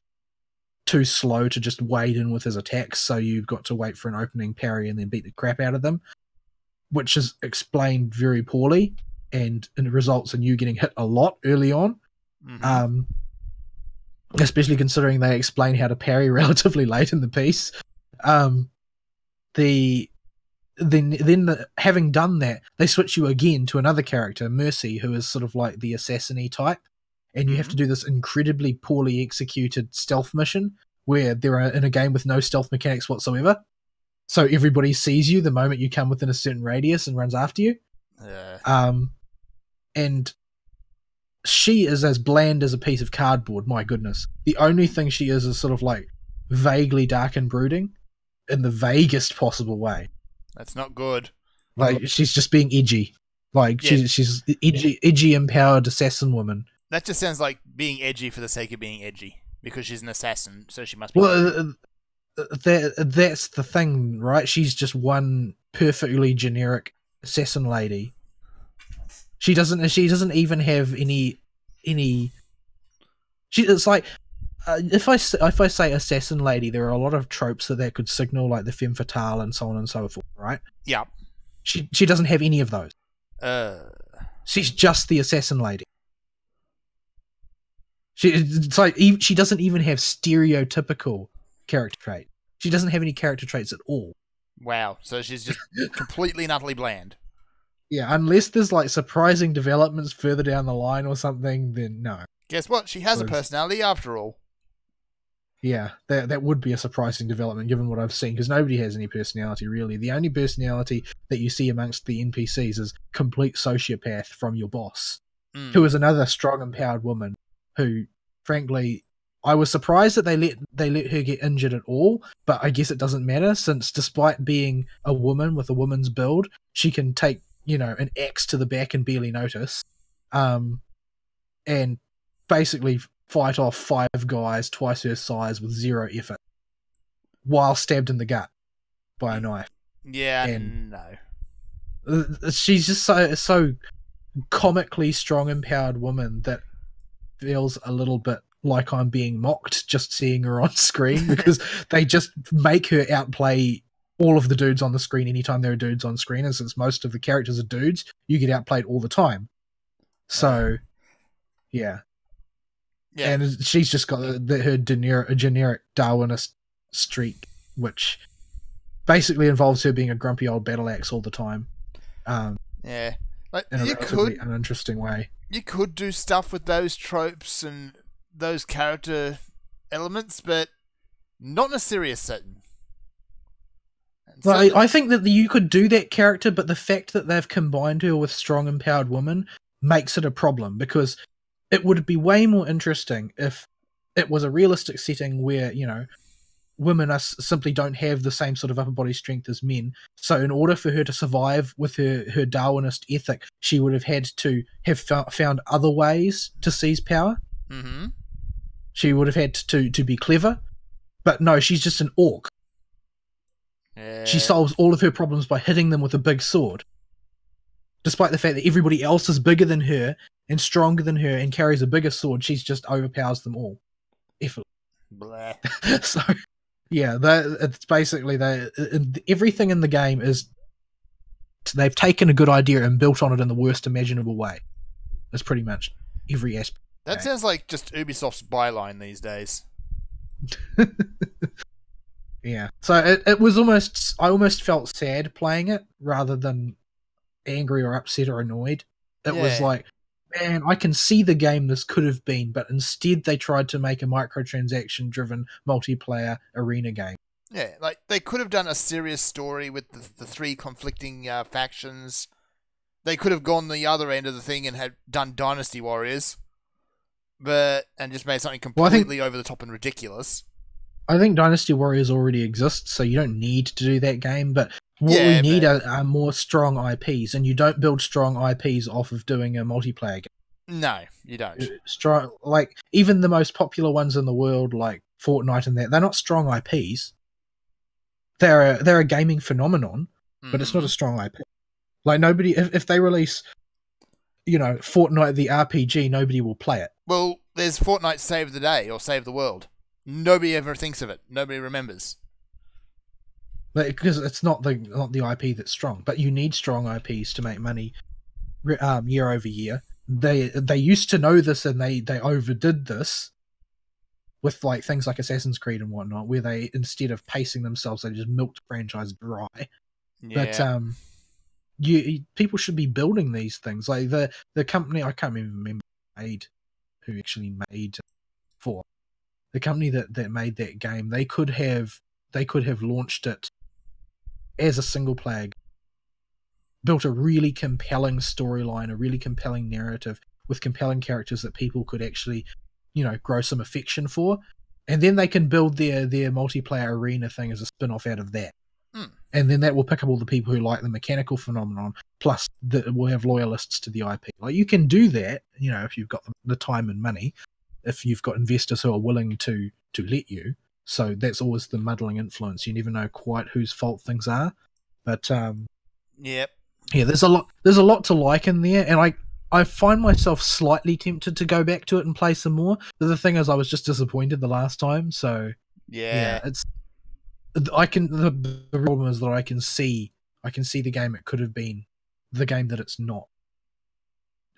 too slow to just wade in with his attacks, so you've got to wait for an opening parry and then beat the crap out of them, which is explained very poorly, and it results in you getting hit a lot early on. Mm-hmm. Especially considering they explain how to parry relatively late in the piece. Having done that, they switch you again to another character, Mercy, who is sort of like the assassin-y type, and you have to do this incredibly poorly executed stealth mission where they're in a game with no stealth mechanics whatsoever. So everybody sees you the moment you come within a certain radius and runs after you. And she is as bland as a piece of cardboard, my goodness. The only thing she is sort of like vaguely dark and brooding in the vaguest possible way. That's not good. Like, she's just being edgy. Like, Yeah. she's edgy, empowered assassin woman. That just sounds like being edgy for the sake of being edgy. Because she's an assassin, so she must be... Well, that's the thing, right? She's just one perfectly generic assassin lady. She doesn't even have any. It's like if I say assassin lady, there are a lot of tropes that could signal like the femme fatale and so on and so forth, right? Yeah. She doesn't have any of those. She's just the assassin lady. It's like she doesn't even have stereotypical character trait. She doesn't have any character traits at all. Wow. So she's just completely and utterly bland. Yeah, unless there's like surprising developments further down the line or something, then no. Guess what? She has a personality after all. Yeah, that would be a surprising development given what I've seen, because nobody has any personality really. The only personality that you see amongst the NPCs is complete sociopath from your boss, who is another strong, empowered woman who, frankly, I was surprised that they let her get injured at all, but I guess it doesn't matter since despite being a woman with a woman's build, she can take, an axe to the back and barely notice, and basically fight off 5 guys twice her size with 0 effort, while stabbed in the gut by a knife. Yeah, and no. She's just so comically strong, empowered woman that feels a little bit like I'm being mocked just seeing her on screen, because they just make her outplay all of the dudes on the screen anytime there are dudes on screen, and since most of the characters are dudes, you get outplayed all the time. So, yeah. And she's just got her generic Darwinist streak, which basically involves her being a grumpy old battle axe all the time. Yeah. Like, in a relatively uninteresting way. You could do stuff with those tropes and those character elements, but not in a serious setting. Well, I think that you could do that character, but the fact that they've combined her with strong, empowered women makes it a problem, because it would be way more interesting if it was a realistic setting where, women simply don't have the same sort of upper body strength as men. So in order for her to survive with her Darwinist ethic, she would have had to have found other ways to seize power. Mm-hmm. She would have had to be clever. But no, she's just an orc. She solves all of her problems by hitting them with a big sword. Despite the fact that everybody else is bigger than her and stronger than her and carries a bigger sword, she's just overpowers them all. So, yeah, it's basically everything in the game is they've taken a good idea and built on it in the worst imaginable way. That's pretty much every aspect. That sounds like just Ubisoft's byline these days. Yeah. So it was I almost felt sad playing it rather than angry or upset or annoyed. It was like, man, I can see the game this could have been, but instead they tried to make a microtransaction-driven multiplayer arena game. Yeah, like they could have done a serious story with the 3 conflicting factions. They could have gone the other end of the thing and had done Dynasty Warriors. and just made something Well, I think- completely over the top and ridiculous. I think Dynasty Warriors already exists, so you don't need to do that game. But what Yeah, we need but- are more strong IPs, and you don't build strong IPs off of doing a multiplayer game. No, you don't. Strong, like even the most popular ones in the world, like Fortnite and that, they're not strong IPs. They're a gaming phenomenon, but it's not a strong IP. Like nobody, if they release, Fortnite the RPG, nobody will play it. Well, there's Fortnite Save the Day or Save the World. Nobody ever thinks of it. Nobody remembers. Because it's not the IP that's strong, but you need strong IPs to make money year over year. They used to know this, and they overdid this with like things like Assassin's Creed and whatnot, where they, instead of pacing themselves, they just milked the franchise dry. Yeah. But people should be building these things. Like the company, I can't even remember who actually made for the company that made that game. They could have launched it as a single player game, built a really compelling storyline, a really compelling narrative with compelling characters that people could actually, grow some affection for, and then they can build their multiplayer arena thing as a spin-off out of that. And then that will pick up all the people who like the mechanical phenomenon, plus will have loyalists to the IP. Like, you can do that, if you've got the time and money, if you've got investors who are willing to let you. So that's always the muddling influence. You never know quite whose fault things are. But Yep. yeah, there's a lot to like in there, and I find myself slightly tempted to go back to it and play some more. But the thing is, I was just disappointed the last time, so Yeah. the problem is that I can see the game it could have been, the game that it's not.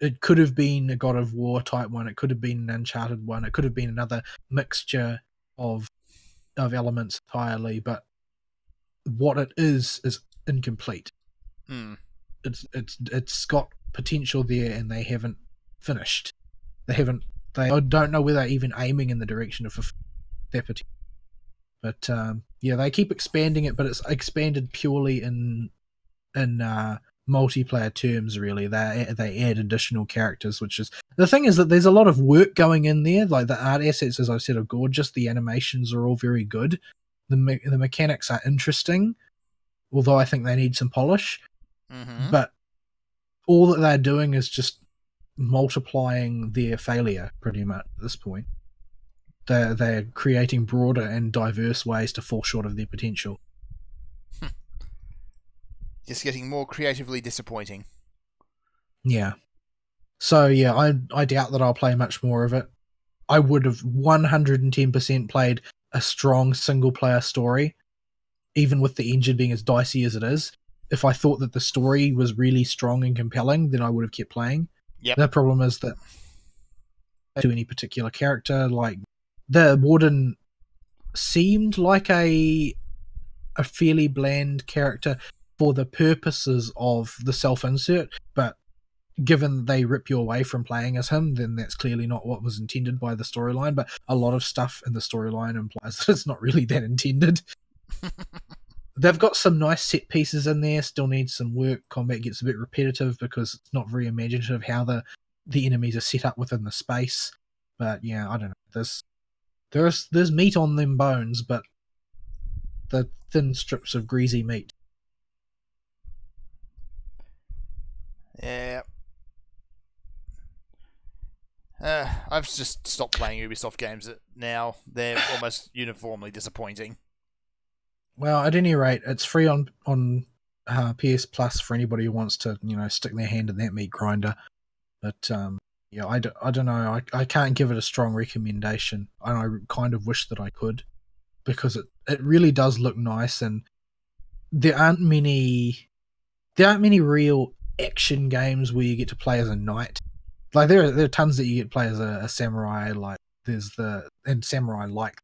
It could have been a God of War type one. It could have been an Uncharted one. It could have been another mixture of elements entirely. But what it is incomplete. It's got potential there, and they haven't finished. They don't know whether they're even aiming in the direction of their potential. But they keep expanding it, but it's expanded purely in multiplayer terms. Really, they add additional characters, which is the thing, is that there's a lot of work going in there. Like, the art assets, as I said, are gorgeous. The animations are all very good. The mechanics are interesting, although I think they need some polish. But all that they're doing is just multiplying their failure, pretty much, at this point. They're creating broader and diverse ways to fall short of their potential. Just getting more creatively disappointing. Yeah. So, yeah, I doubt that I'll play much more of it. I would have 110% played a strong single-player story, even with the engine being as dicey as it is. If I thought that the story was really strong and compelling, then I would have kept playing. Yep. The problem is that to any particular character, like the Warden seemed like a fairly bland character for the purposes of the self-insert, but given they rip you away from playing as him, then that's clearly not what was intended by the storyline. But a lot of stuff in the storyline implies that it's not really that intended. They've got some nice set pieces in there, still needs some work. Combat gets a bit repetitive because it's not very imaginative how the enemies are set up within the space. But yeah, I don't know. There's meat on them bones, but the thin strips of greasy meat. Yeah. I've just stopped playing Ubisoft games now. They're almost uniformly disappointing. Well, at any rate, it's free on PS Plus for anybody who wants to, stick their hand in that meat grinder. But I don't know. I can't give it a strong recommendation, and I kind of wish that I could, because it really does look nice, and there aren't many real action games where you get to play as a knight. Like, there are tons that you get to play as a samurai. Like, and samurai, like,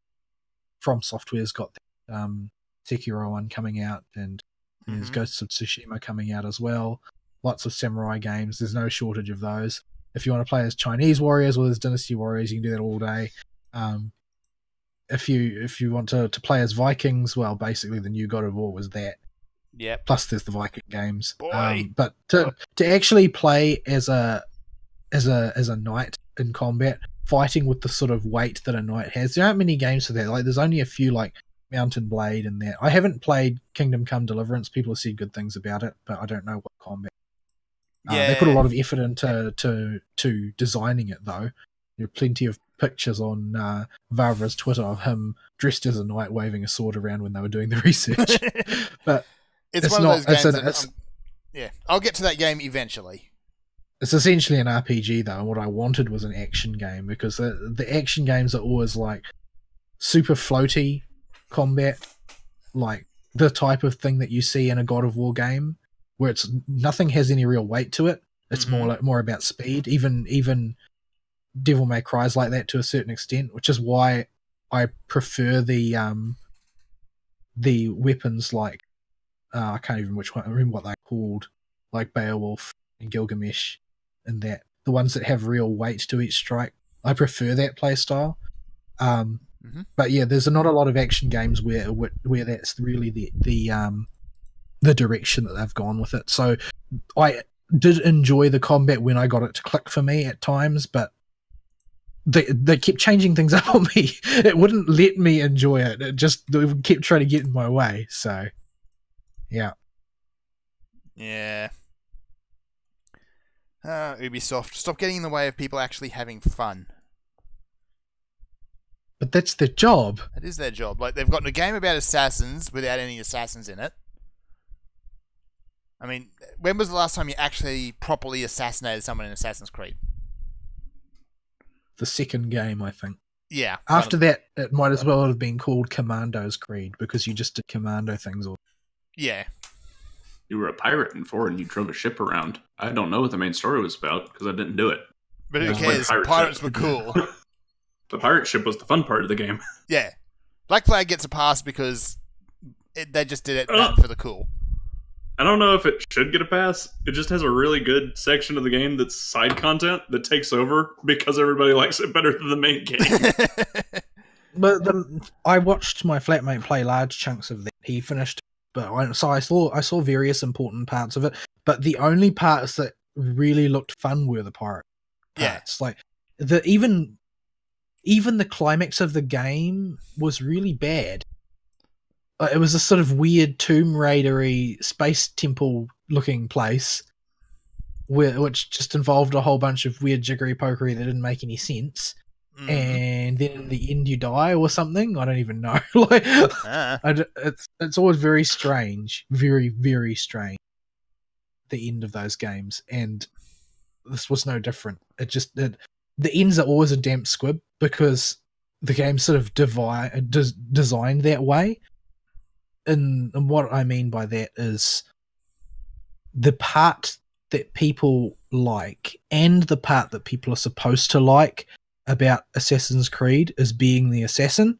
From Software's got Sekiro one coming out, and there's Ghosts of Tsushima coming out as well. Lots of samurai games. There's no shortage of those. If you want to play as Chinese warriors, well, there's Dynasty Warriors. You can do that all day. If you want to play as Vikings, well, basically the new God of War was that. Yep. Plus, there's the Viking games. Boy. But to actually play as a knight in combat fighting with the sort of weight that a knight has. There aren't many games for that. Like, there's only a few, like Mountain Blade and that. I haven't played Kingdom Come Deliverance. People have said good things about it, but I don't know what combat. They put a lot of effort into to designing it, though. There are plenty of pictures on Vavra's Twitter of him dressed as a knight waving a sword around when they were doing the research. But it's one of those games I'll get to that game eventually. It's essentially an RPG, though, and what I wanted was an action game, because the action games are always like super floaty combat, like the type of thing that you see in a God of War game, where it's nothing has any real weight to it. It's more about speed. Even Devil May Cry is like that to a certain extent, which is why I prefer the weapons like I can't even remember what they're called, like Beowulf and Gilgamesh, and that the ones that have real weight to each strike. I prefer that play style. But yeah, there's not a lot of action games where that's really the direction that they've gone with it. So I did enjoy the combat when I got it to click for me at times, but they kept changing things up on me. It wouldn't let me enjoy it. It just kept trying to get in my way. So yeah. Yeah. Ubisoft, stop getting in the way of people actually having fun. But that's their job. It is their job. Like, they've got a game about assassins without any assassins in it. I mean, when was the last time you actually properly assassinated someone in Assassin's Creed? The second game, I think. Yeah. After that, it might as well have been called Commando's Creed, because you just did commando things. Yeah. You were a pirate in 4 and you drove a ship around. I don't know what the main story was about, because I didn't do it. But who cares? Pirates were cool. The pirate ship was the fun part of the game. Yeah. Black Flag gets a pass because they just did it for the cool. I don't know if it should get a pass. It just has a really good section of the game that's side content that takes over because everybody likes it better than the main game. But I watched my flatmate play large chunks of that. He finished, but I saw various important parts of it. But the only parts that really looked fun were the pirate parts. Like even the climax of the game was really bad. It was a sort of weird Tomb Raider-y space temple looking place, which just involved a whole bunch of weird jiggery pokery that didn't make any sense. And then in the end you die or something. I don't even know. It's always very strange, very, very strange. The end of those games, and this was no different. The ends are always a damp squib because the game's sort of designed that way. And what I mean by that is the part that people like and the part that people are supposed to like about Assassin's Creed is being the assassin.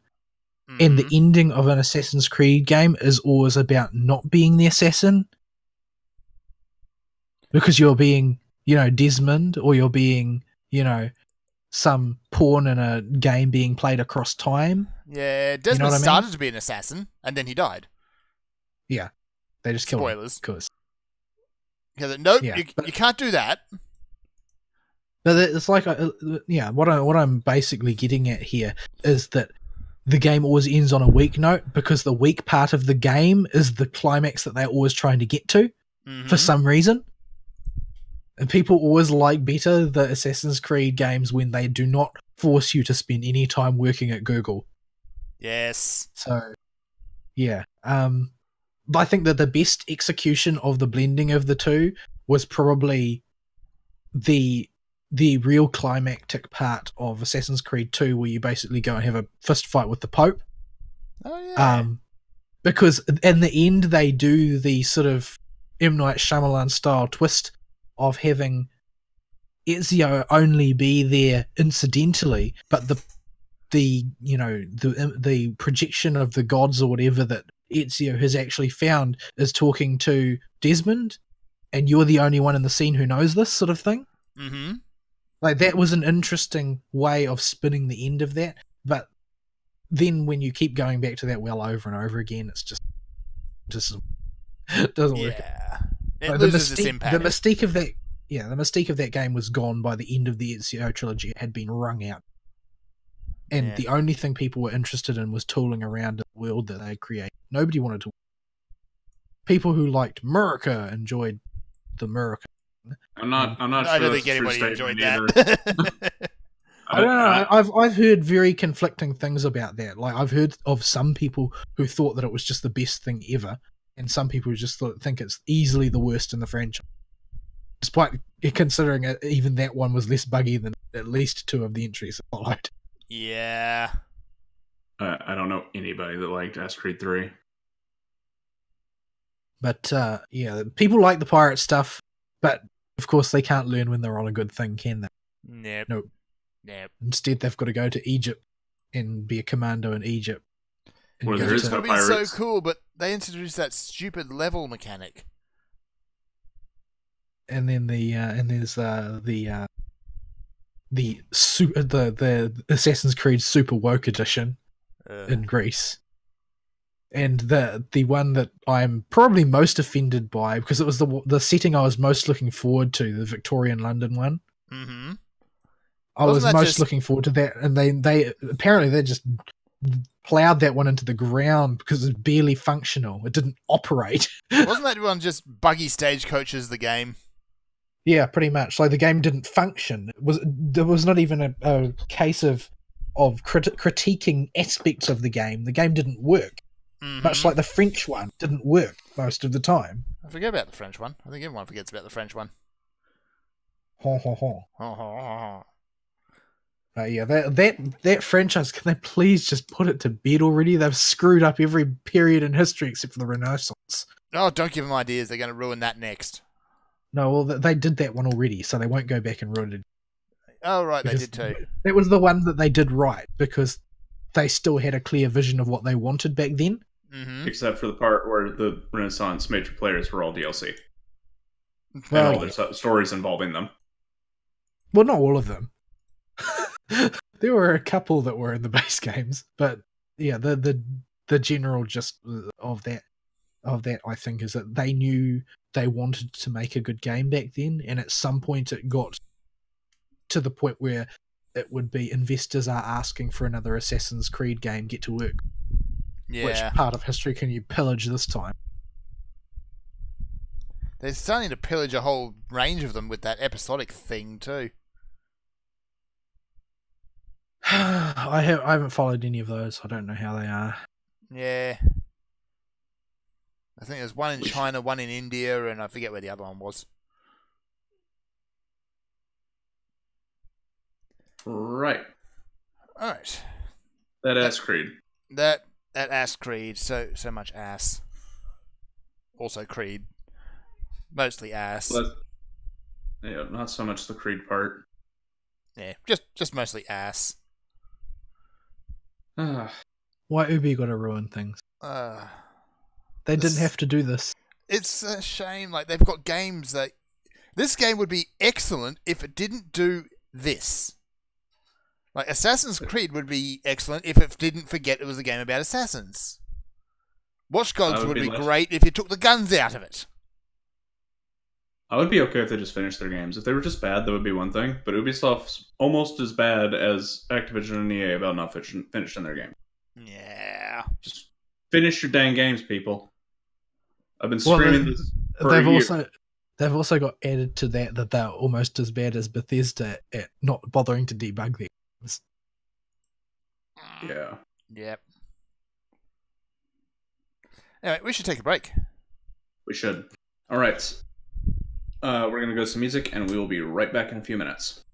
And the ending of an Assassin's Creed game is always about not being the assassin. Because you're being, Desmond, or you're being, some pawn in a game being played across time. Yeah, Desmond started to be an assassin, and then he died. Yeah, they just killed him. Spoilers. Because nope, you can't do that. But it's like, what I'm basically getting at here is that the game always ends on a weak note because the weak part of the game is the climax that they're always trying to get to for some reason. And people always like better the Assassin's Creed games when they do not force you to spend any time working at Google. Yes. So, yeah. I think that the best execution of the blending of the two was probably the real climactic part of Assassin's Creed 2, where you basically go and have a fist fight with the Pope. Oh, yeah. Because in the end, they do the sort of M. Night Shyamalan style twist of having Ezio only be there incidentally, but the projection of the gods or whatever that Ezio has actually found is talking to Desmond, and you're the only one in the scene who knows this sort of thing. Mm-hmm. Like, that was an interesting way of spinning the end of that, but then when you keep going back to that well over and over again, it's just it doesn't work. Yeah, it loses its impact. The mystique of that game was gone by the end of the Ezio trilogy. It had been wrung out. And Yeah. the only thing people were interested in was tooling around the world that they create. Nobody wanted to. People who liked America enjoyed the America. I'm not I sure don't that's think a true anybody enjoyed statement either. that. I don't know. I've heard very conflicting things about that. Like I've heard of some people who thought that it was just the best thing ever, and some people who just think it's easily the worst in the franchise. Despite considering even that one was less buggy than at least 2 of the entries that followed. Yeah. I don't know anybody that liked Assassin's Creed 3. But yeah, people like the pirate stuff, but of course they can't learn when they're on a good thing, can they? Nope. Nope. Nope. Instead, they've got to go to Egypt and be a commando in Egypt. And Where go there is to- It no would have been so pirates. cool, but they introduced that stupid level mechanic. and then and there's the Assassin's Creed Super Woke Edition in Greece. And the one that I'm probably most offended by, because it was the setting I was most looking forward to, the Victorian London one. Mm-hmm. I was Wasn't that most just- looking forward to that, and they apparently they just plowed that one into the ground because it's barely functional. It didn't operate. Wasn't that one just buggy stagecoaches the game? Yeah, pretty much. Like the game didn't function. There was not even a case of critiquing aspects of the game. The game didn't work. Mhm. Much like the French one didn't work most of the time. I forget about the French one. I think everyone forgets about the French one. Ho ho ho. Ho, ho, ho, ho. Yeah, that franchise, can they please just put it to bed already? They've screwed up every period in history except for the Renaissance. Oh, don't give them ideas. They're going to ruin that next. No, well, they did that one already, so they won't go back and ruin it. Oh, right, they Because did too. That was the one that they did right, because they still had a clear vision of what they wanted back then. Mm-hmm. Except for the part where the Renaissance major players were all DLC. Well, and all their stories involving them. Well, not all of them. There were a couple that were in the base games, but yeah, the general gist of that I think is that they knew they wanted to make a good game back then, and at some point it got to the point where it would be investors are asking for another Assassin's Creed game, get to work. Yeah. Which part of history can you pillage this time? They're starting to pillage a whole range of them with that episodic thing too. I haven't followed any of those. I don't know how they are. Yeah. I think there's one in China, one in India, and I forget where the other one was. Right. Alright. That Assassin's Creed. That ass Creed, so much ass. Also Creed. Mostly ass. But, yeah, not so much the Creed part. Yeah, just mostly ass. Ah, Why Ubi got to ruin things? They This- didn't have to do this. It's a shame. Like, they've got games that... This game would be excellent if it didn't do this. Like, Assassin's Creed would be excellent if it didn't forget it was a game about assassins. Watch Dogs That would would be be less- great if you took the guns out of it. I would be okay if they just finished their games. If they were just bad, that would be one thing. But Ubisoft's almost as bad as Activision and EA about not finishing their game. Yeah. Just finish your dang games, people. I've been Well, screaming this for a year. They've also got added to that they're almost as bad as Bethesda at not bothering to debug their games. Yeah. Yep. Anyway, we should take a break. We should. All right. We're going to go to some music, and we will be right back in a few minutes.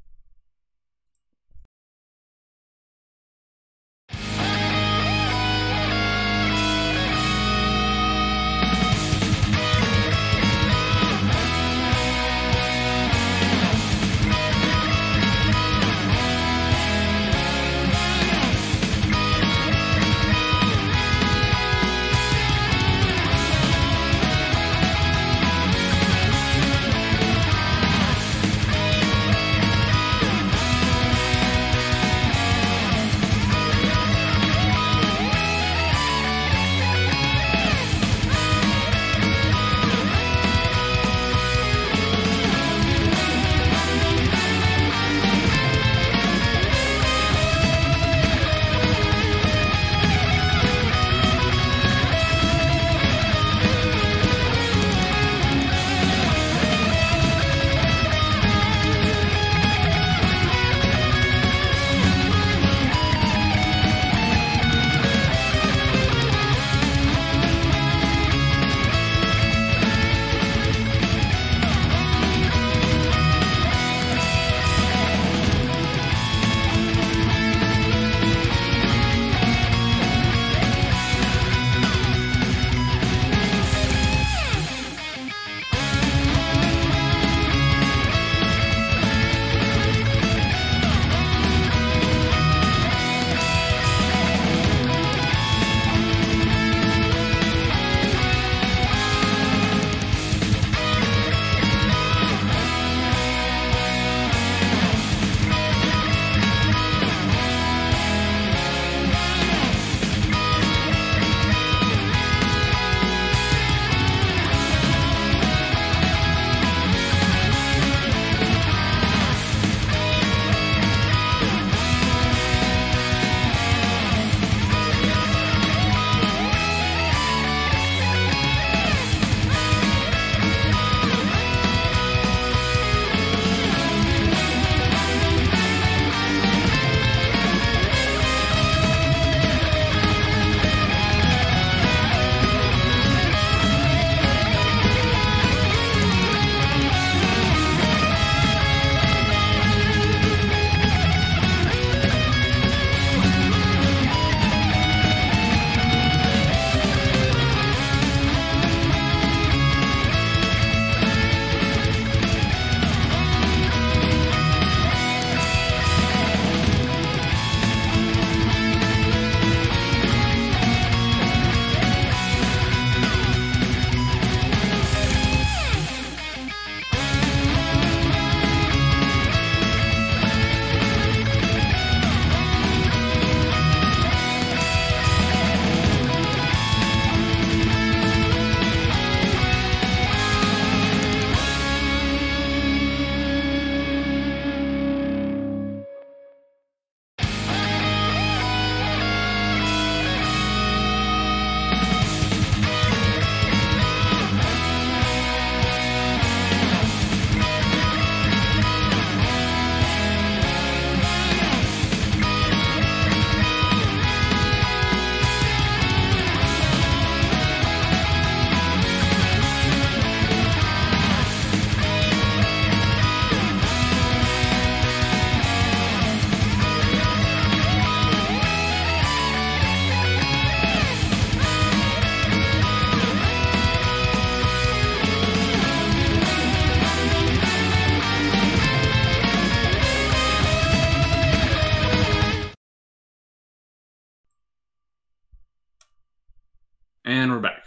And we're back.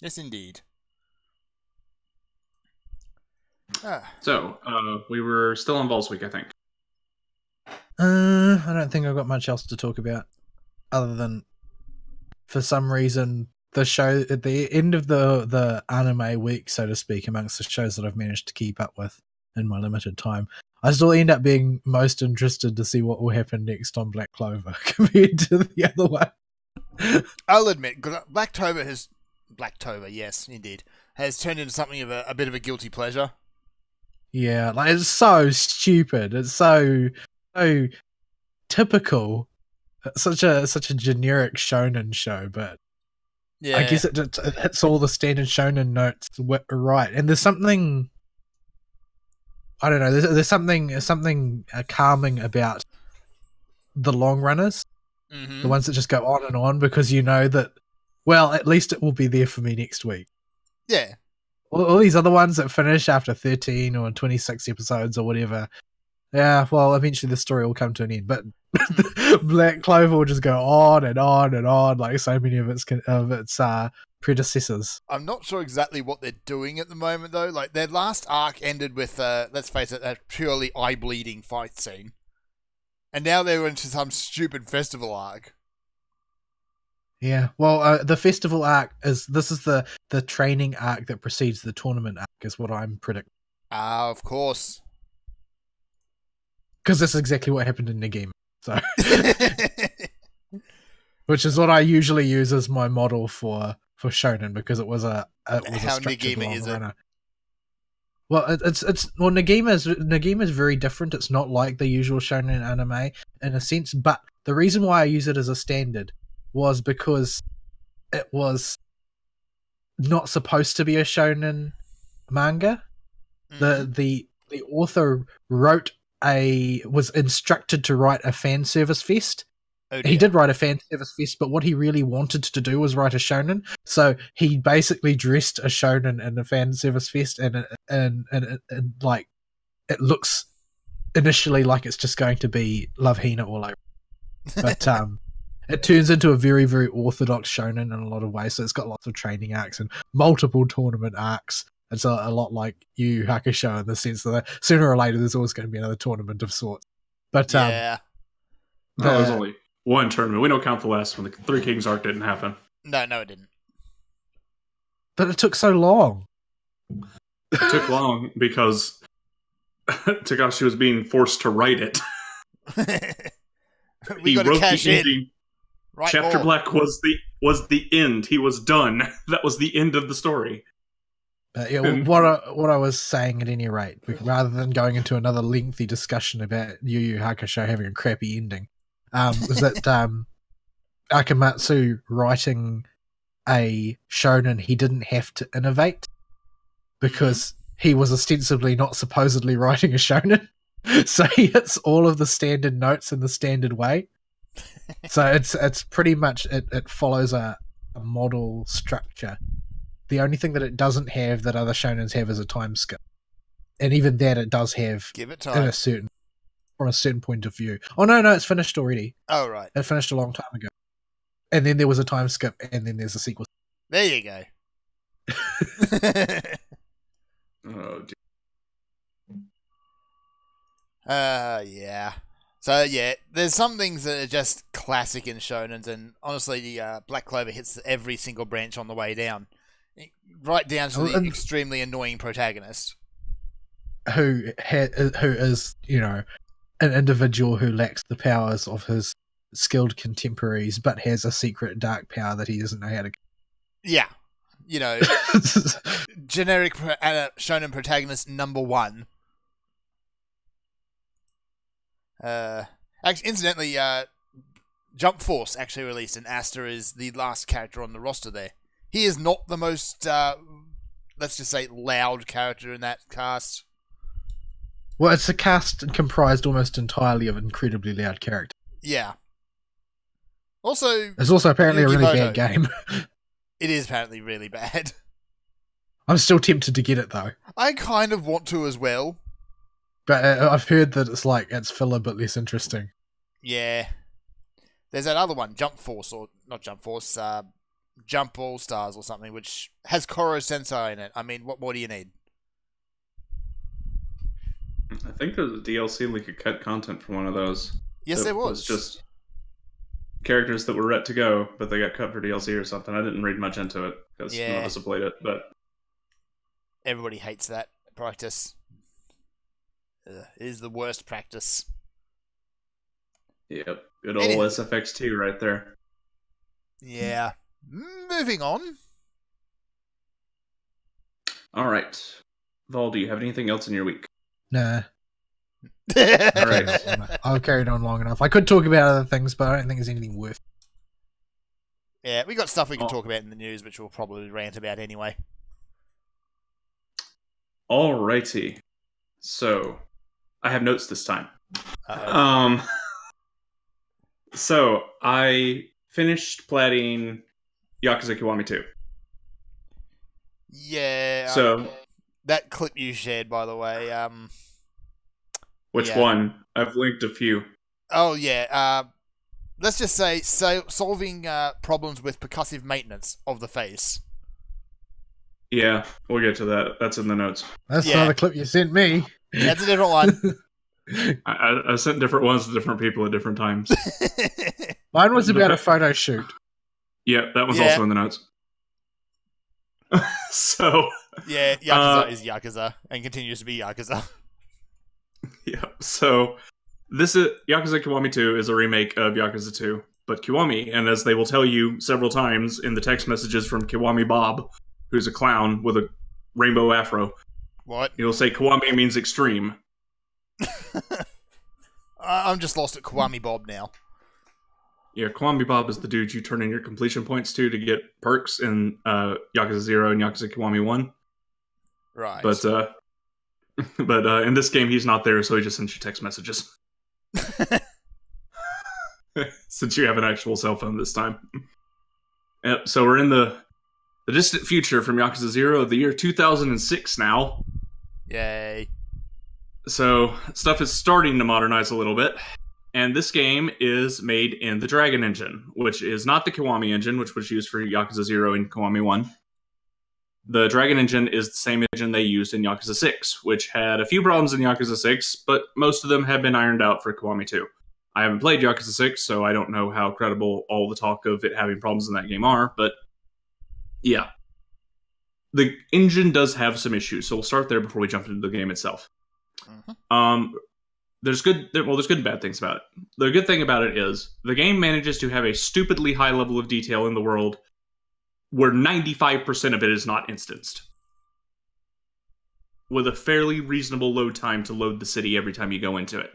Yes, indeed. Ah. So, we were still on Balls Week, I think. I don't think I've got much else to talk about, other than, for some reason, the show at the end of the anime week, so to speak, amongst the shows that I've managed to keep up with in my limited time, I still end up being most interested to see what will happen next on Black Clover compared to the other one. I'll admit, Blacktober, yes, indeed, has turned into something of a bit of a guilty pleasure. Yeah, like it's so stupid. It's so typical. It's such a generic shonen show, but Yeah, I guess it hits all the standard shonen notes right. And there's something, I don't know. There's something calming about the long runners, the ones that just go on and on, because you know that, well, at least it will be there for me next week. Yeah. All these other ones that finish after 13 or 26 episodes or whatever, yeah, well, eventually the story will come to an end. But Black Clover will just go on and on and on, like so many of its predecessors. I'm not sure exactly what they're doing at the moment, though. Like, their last arc ended with, let's face it, a purely eye-bleeding fight scene. And now they're into some stupid festival arc. Yeah, well, the festival arc is the training arc that precedes the tournament arc, is what I'm predicting. Ah, of course. Because that's exactly what happened in Negima. So, which is what I usually use as my model for shonen, because it was a structured long runner. Well, Negima is very different. It's not like the usual shonen anime in a sense, but the reason why I use it as a standard was because it was not supposed to be a shonen manga. Mm-hmm. The author was instructed to write a fan service fest. Oh, he did write a fan service fest, but what he really wanted to do was write a shonen. So he basically dressed a shonen in the fan service fest, and like it looks initially like it's just going to be Love Hina all over, but it turns into a very, very orthodox shonen in a lot of ways. So it's got lots of training arcs and multiple tournament arcs. It's a lot like Yu Yu Hakusho in the sense that sooner or later there's always going to be another tournament of sorts. But yeah, there's only one tournament. We don't count the last one. The Three Kings arc didn't happen. No, it didn't. But it took so long. It took long because Takashi was being forced to write it. He wrote the ending. Right. Chapter Black was the end. He was done. That was the end of the story. Yeah, what I was saying at any rate, rather than going into another lengthy discussion about Yu Yu Hakusho having a crappy ending, was that Akamatsu writing a shonen, he didn't have to innovate because he was ostensibly not supposedly writing a shonen. So he hits all of the standard notes in the standard way. So it's pretty much it follows a model structure. The only thing that it doesn't have that other shonens have is a time skip, and even that it does have. Give it time from a certain point of view. Oh no, it's finished already. Oh right, it finished a long time ago, and then there was a time skip, and then there's a sequel. There you go. Oh dear. Yeah. So yeah, there's some things that are just classic in shonens, and honestly, the Black Clover hits every single branch on the way down, right down to the extremely annoying protagonist, who is, you know, an individual who lacks the powers of his skilled contemporaries, but has a secret dark power that he doesn't know how to. Yeah, you know, generic shonen protagonist number one. Actually, incidentally, Jump Force actually released, and Asta is the last character on the roster there. He is not the most, let's just say, loud character in that cast. Well, it's a cast comprised almost entirely of incredibly loud characters. Yeah. Also, it's also apparently a really bad game. It is apparently really bad. I'm still tempted to get it, though. I kind of want to as well. But I've heard that it's filler but less interesting. Yeah. There's that other one, Jump Force, or not Jump Force, Jump All Stars or something, which has Koro Sensei in it. I mean, what more do you need? I think there's a DLC we could cut content from one of those. Yes, there was. Just characters that were ready to go, but they got cut for DLC or something. I didn't read much into it because none of us have played it. But everybody hates that practice. It is the worst practice. Yep, good old SFX2 right there. Yeah. Moving on. All right, Vol, do you have anything else in your week? Nah. All right. I've carried on long enough. I could talk about other things, but I don't think there's anything worth. Yeah, we got stuff we can talk about in the news, which we'll probably rant about anyway. Alrighty. So, I have notes this time. So, I finished platting Yakuza Kiwami 2. Yeah. So, that clip you shared, by the way. Which one? I've linked a few. Oh, yeah. Let's just say solving problems with percussive maintenance of the face. Yeah, we'll get to that. That's in the notes. That's not the clip you sent me. That's a different one. I sent different ones to different people at different times. Mine was about a photo shoot. Yeah, that was also in the notes. So... Yeah, Yakuza is Yakuza, and continues to be Yakuza. Yeah, so this is Yakuza Kiwami 2 is a remake of Yakuza 2, but Kiwami, and as they will tell you several times in the text messages from Kiwami Bob, who's a clown with a rainbow afro. What? He'll say Kiwami means extreme. I'm just lost at Kiwami Bob now. Yeah, Kiwami Bob is the dude you turn in your completion points to get perks in Yakuza 0 and Yakuza Kiwami 1. Right. But in this game, he's not there, so he just sends you text messages. Since you have an actual cell phone this time. Yep, so we're in the distant future from Yakuza 0 of the year 2006 now. Yay. So, stuff is starting to modernize a little bit. And this game is made in the Dragon Engine, which is not the Kiwami engine, which was used for Yakuza 0 and Kiwami 1. The Dragon Engine is the same engine they used in Yakuza 6, which had a few problems in Yakuza 6, but most of them have been ironed out for Kiwami 2. I haven't played Yakuza 6, so I don't know how credible all the talk of it having problems in that game are, but yeah. The engine does have some issues, so we'll start there before we jump into the game itself. Mm-hmm. There's good and bad things about it. The good thing about it is the game manages to have a stupidly high level of detail in the world where 95% of it is not instanced. With a fairly reasonable load time to load the city every time you go into it.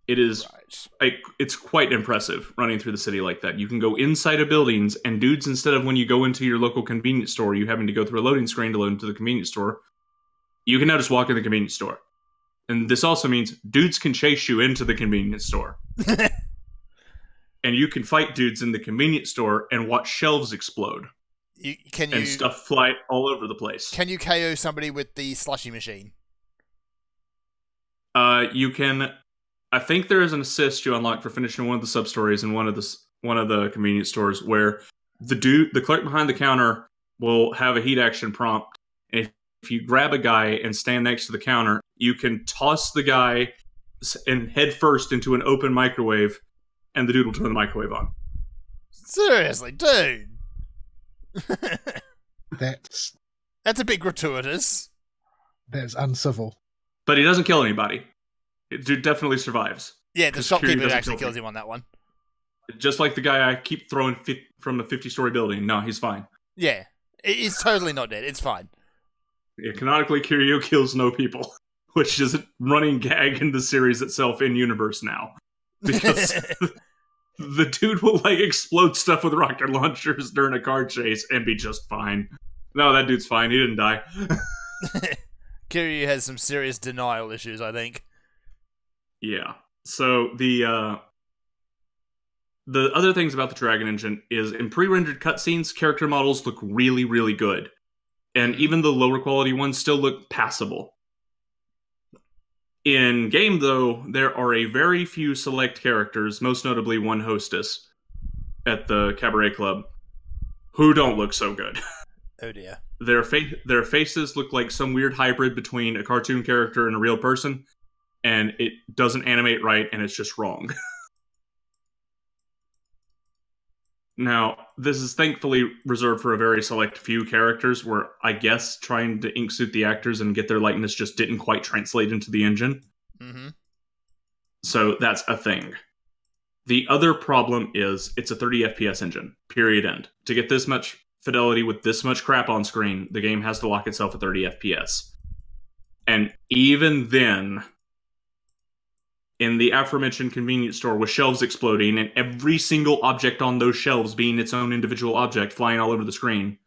It is it's quite impressive running through the city like that. You can go inside of buildings, and dudes, instead of when you go into your local convenience store, you having to go through a loading screen to load into the convenience store, you can now just walk in the convenience store. And this also means dudes can chase you into the convenience store. And you can fight dudes in the convenience store and watch shelves explode. And stuff fly all over the place. Can you KO somebody with the slushy machine? You can... I think there is an assist you unlock for finishing one of the sub-stories in one of the convenience stores where the clerk behind the counter will have a heat action prompt. And if you grab a guy and stand next to the counter, you can toss the guy and head first into an open microwave, and the dude will turn the microwave on. Seriously, dude. That's a bit gratuitous. That's uncivil. But he doesn't kill anybody. Dude definitely survives. Yeah, the shopkeeper actually kills him on that one. Just like the guy I keep throwing from a 50-story building. No, he's fine. Yeah, he's totally not dead. It's fine. Yeah, canonically, Kiryu kills no people, which is a running gag in the series itself in-universe now. Because the dude will, explode stuff with rocket launchers during a car chase and be just fine. No, that dude's fine. He didn't die. Kiryu has some serious denial issues, I think. Yeah. So, the other things about the Dragon Engine is in pre-rendered cutscenes, character models look really, really good. And even the lower quality ones still look passable. In game, though, there are a very few select characters, most notably one hostess, at the Cabaret Club who don't look so good. Oh dear. Their faces look like some weird hybrid between a cartoon character and a real person, and it doesn't animate right, and it's just wrong. Now, this is thankfully reserved for a very select few characters where I guess trying to ink suit the actors and get their likeness just didn't quite translate into the engine. Mm-hmm. So that's a thing. The other problem is it's a 30 FPS engine, period, end. To get this much fidelity with this much crap on screen, the game has to lock itself at 30 FPS. And even then, in the aforementioned convenience store with shelves exploding and every single object on those shelves being its own individual object flying all over the screen,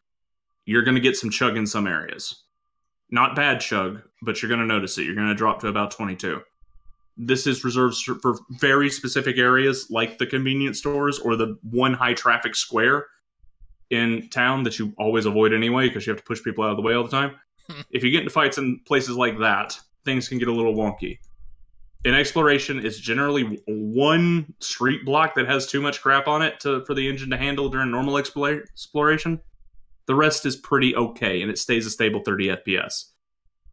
you're going to get some chug in some areas. Not bad chug, but you're going to notice it. You're going to drop to about 22. This is reserved for very specific areas like the convenience stores or the one high traffic square in town that you always avoid anyway because you have to push people out of the way all the time. If you get into fights in places like that, things can get a little wonky. In exploration, it's generally one street block that has too much crap on it for the engine to handle during normal exploration. The rest is pretty okay, and it stays a stable 30 FPS.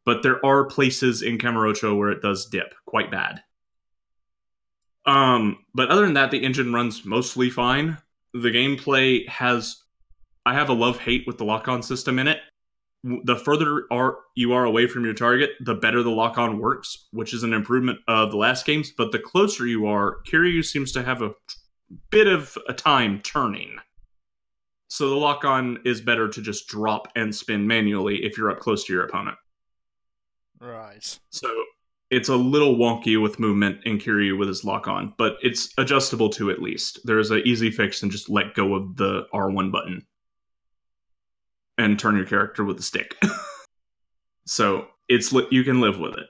But there are places in Kamurocho where it does dip quite bad. But other than that, the engine runs mostly fine. The gameplay has... I have a love-hate with the lock-on system in it. The further you are away from your target, the better the lock-on works, which is an improvement of the last games. But the closer you are, Kiryu seems to have a bit of a time turning. So the lock-on is better to just drop and spin manually if you're up close to your opponent. Right. So it's a little wonky with movement in Kiryu with his lock-on, but it's adjustable to at least. There's an easy fix and just let go of the R1 button and turn your character with the stick. So you can live with it.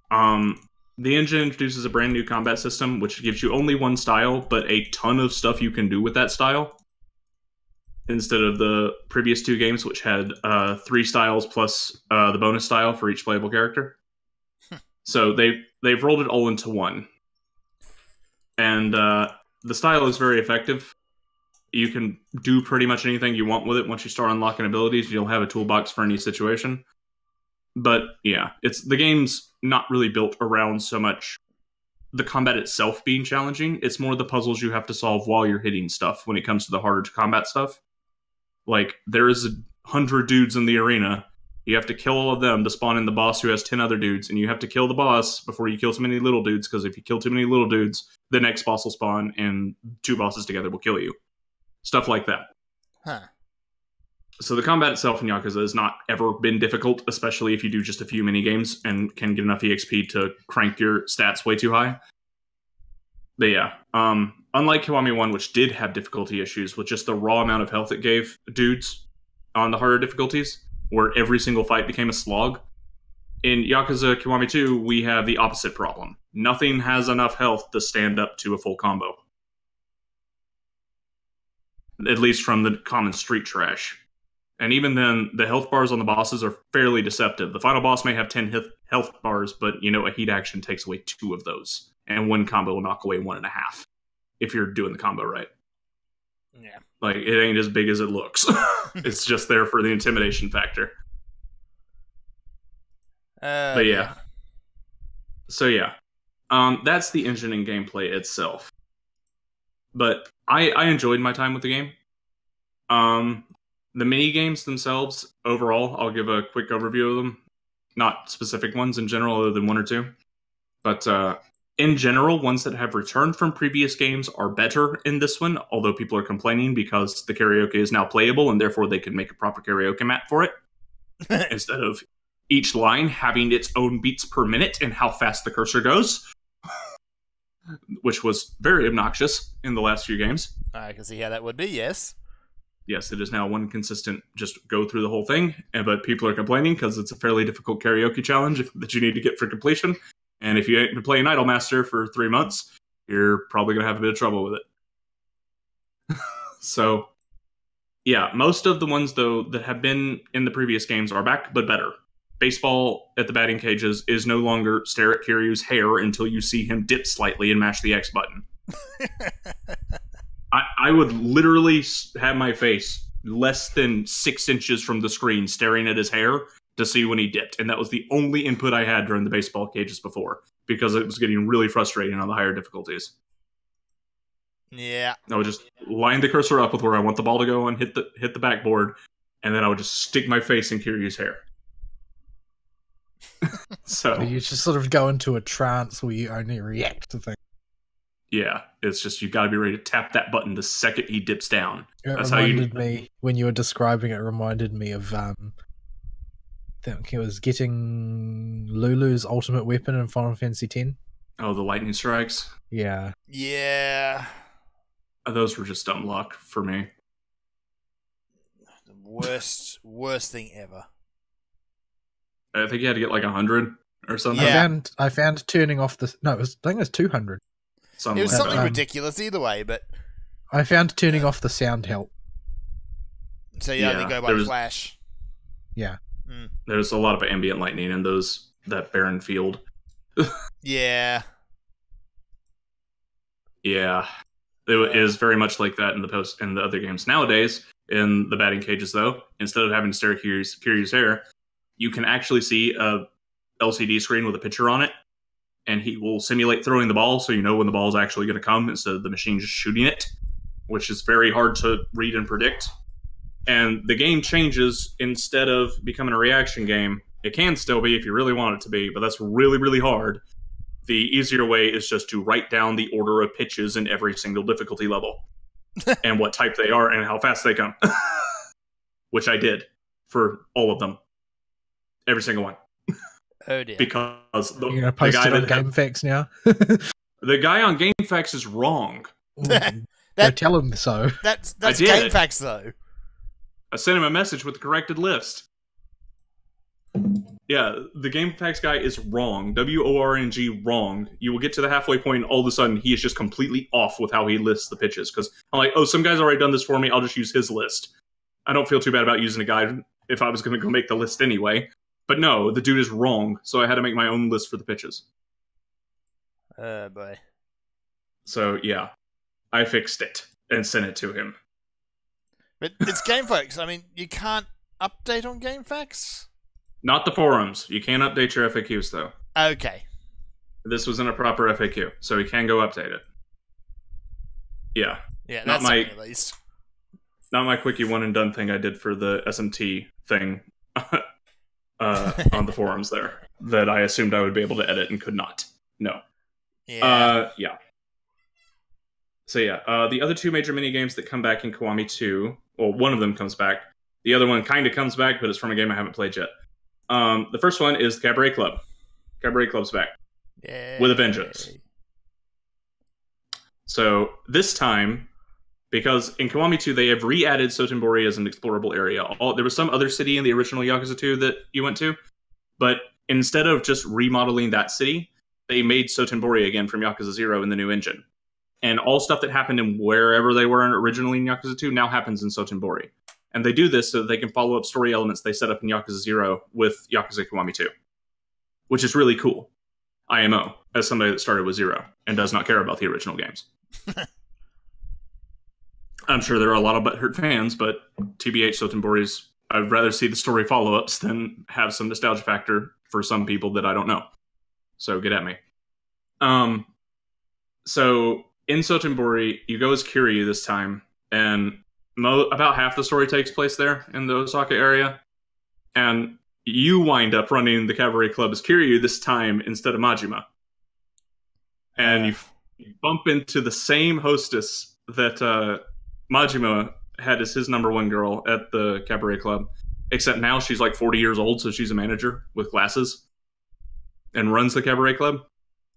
The engine introduces a brand new combat system, which gives you only one style, but a ton of stuff you can do with that style. Instead of the previous two games, which had 3 styles plus the bonus style for each playable character. So they've rolled it all into one. And the style is very effective. You can do pretty much anything you want with it once you start unlocking abilities. You'll have a toolbox for any situation. But yeah, the game's not really built around so much the combat itself being challenging. It's more the puzzles you have to solve while you're hitting stuff when it comes to the harder combat stuff. Like, there is 100 dudes in the arena. You have to kill all of them to spawn in the boss who has 10 other dudes, and you have to kill the boss before you kill so many little dudes, because if you kill too many little dudes, the next boss will spawn, and 2 bosses together will kill you. Stuff like that. Huh. So the combat itself in Yakuza has not ever been difficult, especially if you do just a few mini-games and can get enough EXP to crank your stats way too high. But yeah, unlike Kiwami 1, which did have difficulty issues with just the raw amount of health it gave dudes on the harder difficulties, where every single fight became a slog, in Yakuza Kiwami 2, we have the opposite problem. Nothing has enough health to stand up to a full combo. At least from the common street trash. And even then, the health bars on the bosses are fairly deceptive. The final boss may have 10 health bars, but a heat action takes away 2 of those. And one combo will knock away 1.5 if you're doing the combo right. Yeah. Like, it ain't as big as it looks. It's just there for the intimidation factor. But yeah. So yeah. That's the engine and gameplay itself. But I enjoyed my time with the game. The mini games themselves, overall, I'll give a quick overview of them. Not specific ones in general, other than 1 or 2. But in general, ones that have returned from previous games are better in this one, although people are complaining because the karaoke is now playable and therefore they can make a proper karaoke map for it. Instead of each line having its own beats per minute and how fast the cursor goes. Which was very obnoxious in the last few games. I can see how that would be, yes. Yes, it is now one consistent, just go through the whole thing, but people are complaining because it's a fairly difficult karaoke challenge that you need to get for completion. And if you ain't been playing Idolmaster for 3 months, you're probably going to have a bit of trouble with it. So, yeah, most of the ones, though, that have been in the previous games are back, but better. Baseball at the batting cages is no longer stare at Kiryu's hair until you see him dip slightly and mash the X button. I would literally have my face less than 6 inches from the screen staring at his hair to see when he dipped. And that was the only input I had during the baseball cages before, because it was getting really frustrating on the higher difficulties. Yeah. I would just line the cursor up with where I want the ball to go and hit the backboard, and then I would just stick my face in Kiryu's hair. So You just sort of go into a trance where you only react to things. yeah, it's just you got to be ready to tap that button the second he dips down. It That's how you reminded me, when you were describing it, reminded me of I think it was getting Lulu's ultimate weapon in Final Fantasy X. Oh, the lightning strikes. Yeah. Yeah. Those were just dumb luck for me. The worst thing ever. I think you had to get like 100 or something. Yeah. I found turning off the I think it was 200. Something It was like something that. ridiculous either way, but I found turning off the sound help. so you Yeah, only go by there was- flash. Yeah. There's a lot of ambient lightning in that barren field. Yeah. Yeah, it is very much like that in the other games nowadays. In the batting cages, though, instead of having to stare at Kiryu's hair, you can actually see a LCD screen with a picture on it, and he will simulate throwing the ball, so you know when the ball is actually going to come instead of the machine just shooting it, which is very hard to read and predict. And the game changes. Instead of becoming a reaction game, it can still be if you really want it to be, but that's really, really hard. The easier way is just to write down the order of pitches in every single difficulty level and what type they are and how fast they come, which I did for all of them, every single one. Oh dear. Because You're going to post guy it on that had- GameFAQs now? the guy on GameFAQs is wrong. Go tell him so. That's I did. GameFAQs though. I sent him a message with the corrected list. Yeah, the GameFAQs guy is wrong. WORNG wrong. You will get to the halfway point, and all of a sudden, he is just completely off with how he lists the pitches. Because I'm like, oh, some guy's already done this for me. I'll just use his list. I don't feel too bad about using a guide if I was going to go make the list anyway. But no, the dude is wrong. So I had to make my own list for the pitches. Oh boy. So yeah, I fixed it and sent it to him. But it's GameFAQs. I mean, you can't update on GameFAQs? Not the forums. You can update your FAQs, though. Okay. This was in a proper FAQ, so we can go update it. Yeah. Yeah, Not that's my- something at least. Not my quickie one and done thing I did for the SMT thing on the forums there that I assumed I would be able to edit and could not. No. Yeah. Yeah. So yeah, the other two major mini games that come back in Kiwami 2, well, one of them comes back. The other one kind of comes back, but it's from a game I haven't played yet. The first one is the Cabaret Club. Cabaret Club's back with a vengeance. So this time, because in Kiwami 2 they have re-added Sotenbori as an explorable area. There was some other city in the original Yakuza 2 that you went to, but instead of just remodeling that city, they made Sotenbori again from Yakuza 0 in the new engine. And all stuff that happened in wherever they were originally in Yakuza 2 now happens in Sotenbori. And they do this so that they can follow up story elements they set up in Yakuza 0 with Yakuza Kiwami 2, which is really cool. IMO, as somebody that started with 0 and does not care about the original games. I'm sure there are a lot of butthurt fans, but TBH Sotenbori's, I'd rather see the story follow-ups than have some nostalgia factor for some people that I don't know. So get at me. So in Sotenbori, you go as Kiryu this time, and about half the story takes place there in the Osaka area. And you wind up running the Cabaret Club as Kiryu this time instead of Majima. And you bump into the same hostess that Majima had as his number one girl at the Cabaret Club. Except now she's like 40 years old, so she's a manager with glasses and runs the Cabaret Club.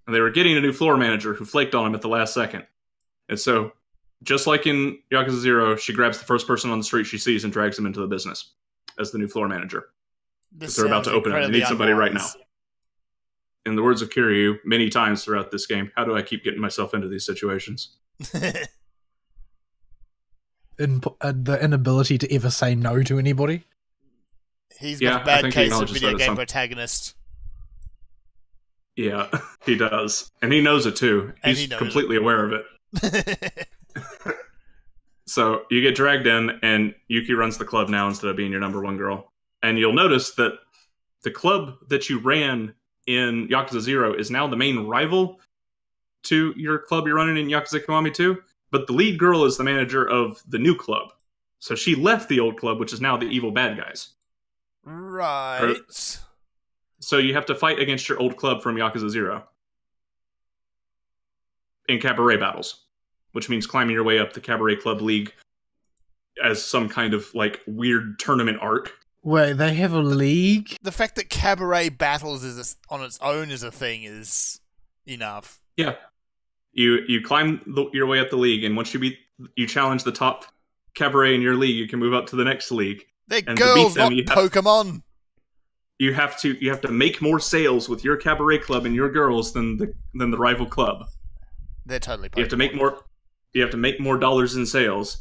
And they were getting a new floor manager who flaked on him at the last second. And so, just like in Yakuza 0, she grabs the first person on the street she sees and drags them into the business as the new floor manager. Because they're about to open it. They need somebody right now. In the words of Kiryu, many times throughout this game, how do I keep getting myself into these situations? The inability to ever say no to anybody. He's Yeah, got a I bad think he case of acknowledges video that at game some- protagonist. Yeah, he does. And he knows it too. And He's he knows completely aware of it. So you get dragged in, and Yuki runs the club now instead of being your number one girl. And you'll notice that the club that you ran in Yakuza 0 is now the main rival to your club you're running in Yakuza Kiwami 2. But the lead girl is the manager of the new club. So she left the old club, which is now the evil bad guys. Right. So you have to fight against your old club from Yakuza 0 in cabaret battles, which means climbing your way up the cabaret club league as some kind of like weird tournament arc. Wait, they have a league? The fact that cabaret battles on its own is a thing is enough. Yeah. You climb your way up the league, and once you challenge the top cabaret in your league, you can move up to the next league. They're girls, not Pokemon. You have to make more sales with your cabaret club and your girls than the rival club. They're totally Pokemon. You have to make more dollars in sales.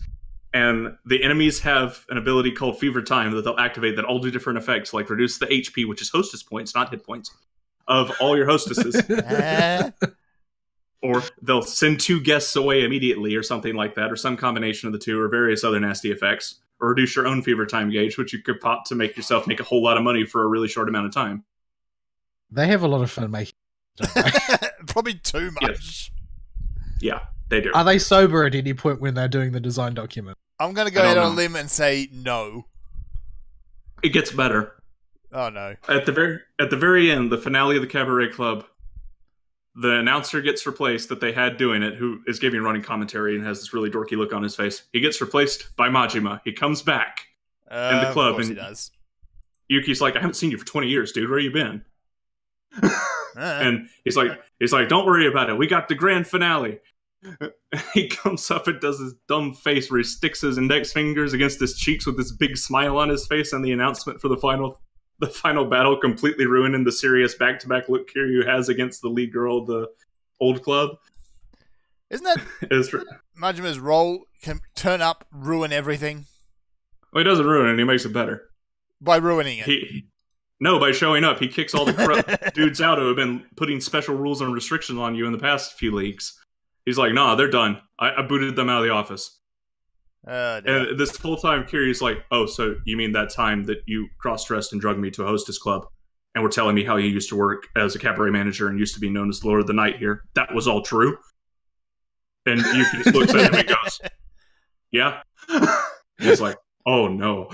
And the enemies have an ability called Fever Time that they'll activate that all do different effects, like reduce the HP, which is hostess points, not hit points, of all your hostesses. Or they'll send 2 guests away immediately or something like that, or some combination of the two, or various other nasty effects. Or reduce your own Fever Time gauge, which you could pop to make yourself make a whole lot of money for a really short amount of time. They have a lot of fun making it, don't they? Probably too much. Yeah, they do. Are they sober at any point when they're doing the design document? I'm going to go out on a limb and say no. It gets better. Oh, no. At the very end, the finale of the Cabaret Club, the announcer gets replaced that they had doing it, who is giving running commentary and has this really dorky look on his face. He gets replaced by Majima. He comes back in the club, and he does. Yuki's like, I haven't seen you for 20 years, dude. Where you been? And he's like, don't worry about it. We got the grand finale. He comes up and does this dumb face where he sticks his index fingers against his cheeks with this big smile on his face, and the announcement for the final battle, completely ruining the serious back-to-back look Kiryu has against the lead girl of the old club. Isn't that Majima's role? Can turn up, ruin everything? Well, he doesn't ruin it, he makes it better. By ruining it? No, by showing up. He kicks all the corrupt dudes out who have been putting special rules and restrictions on you in the past few leagues. He's like, nah, they're done. I booted them out of the office. And this whole time, Kiryu's like, oh, so you mean that time that you cross-dressed and drugged me to a hostess club and were telling me how you used to work as a cabaret manager and used to be known as Lord of the Night here? That was all true? And Yuki just looks at him and goes, yeah? He's like, oh, no.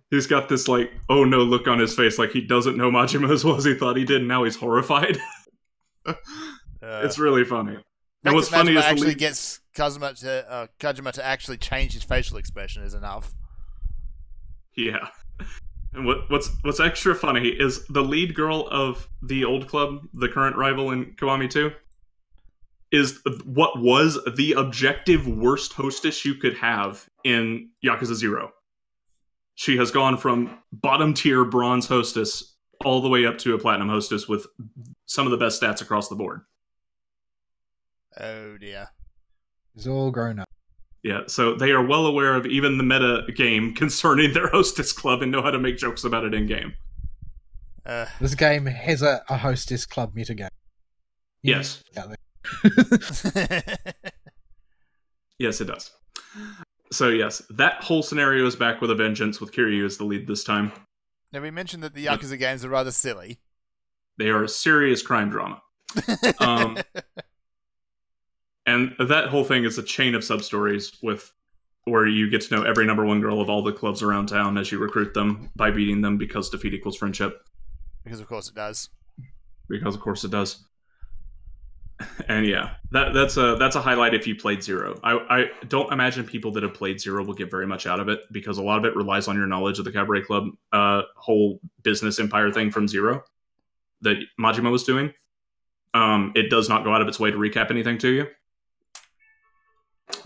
He's got this, like, oh, no look on his face, like he doesn't know Majima as well as he thought he did, and now he's horrified. It's really funny. And what's funny is actually gets Kazuma to actually change his facial expression is enough. Yeah. And what's extra funny is the lead girl of the old club, the current rival in Kiwami 2, is what was the objective worst hostess you could have in Yakuza 0. She has gone from bottom tier bronze hostess all the way up to a platinum hostess with some of the best stats across the board. Oh dear. It's all grown up. Yeah, so they are well aware of even the meta game concerning their hostess club and know how to make jokes about it in game. This game has a hostess club meta game. Yes. Yes, it does. So yes, that whole scenario is back with a vengeance, with Kiryu as the lead this time. Now we mentioned that the Yakuza games are rather silly. They are a serious crime drama. And that whole thing is a chain of sub-stories where you get to know every number one girl of all the clubs around town as you recruit them by beating them, because defeat equals friendship. Because of course it does. Because of course it does. And yeah, that's a highlight if you played Zero. I don't imagine people that have played Zero will get very much out of it, because a lot of it relies on your knowledge of the Cabaret Club whole business empire thing from Zero that Majima was doing. It does not go out of its way to recap anything to you.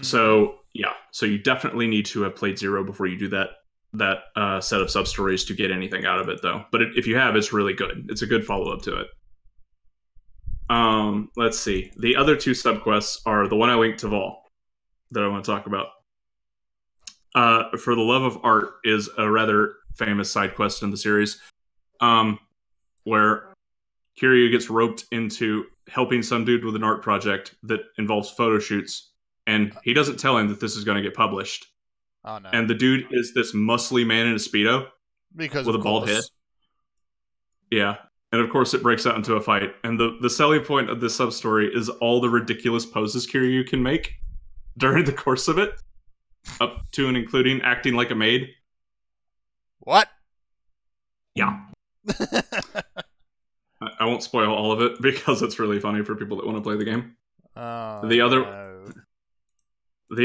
So yeah, so you definitely need to have played Zero before you do that set of sub-stories to get anything out of it, though. But if you have, it's really good. It's a good follow-up to it. Let's see. The other two subquests are the one I linked to Vol that I want to talk about. For the Love of Art is a rather famous side quest in the series, where Kiryu gets roped into helping some dude with an art project that involves photo shoots, and he doesn't tell him that this is going to get published. Oh no! And the dude is this muscly man in a Speedo Because with a bald head. Yeah. And of course it breaks out into a fight. And the selling point of this sub-story is all the ridiculous poses Kiryu can make during the course of it, up to and including acting like a maid. What? Yeah. I won't spoil all of it because it's really funny for people that want to play the game. Oh, The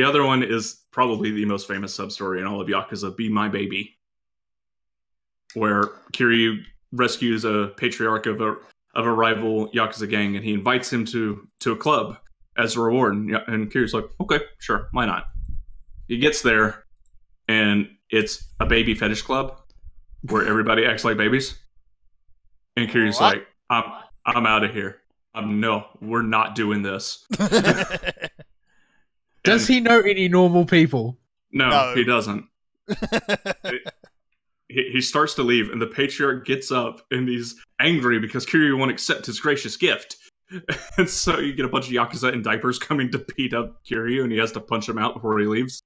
other one is probably the most famous sub-story in all of Yakuza, Be My Baby, where Kiryu rescues a patriarch of a rival Yakuza gang, and he invites him to a club as a reward. And Kiryu's like, okay, sure, why not? He gets there, and it's a baby fetish club where everybody acts like babies. And Kiryu's like, I'm out of here. No, we're not doing this. Does he know any normal people? No, he doesn't. He starts to leave, and the patriarch gets up, and he's angry because Kiryu won't accept his gracious gift. And so you get a bunch of Yakuza in diapers coming to beat up Kiryu, and he has to punch him out before he leaves.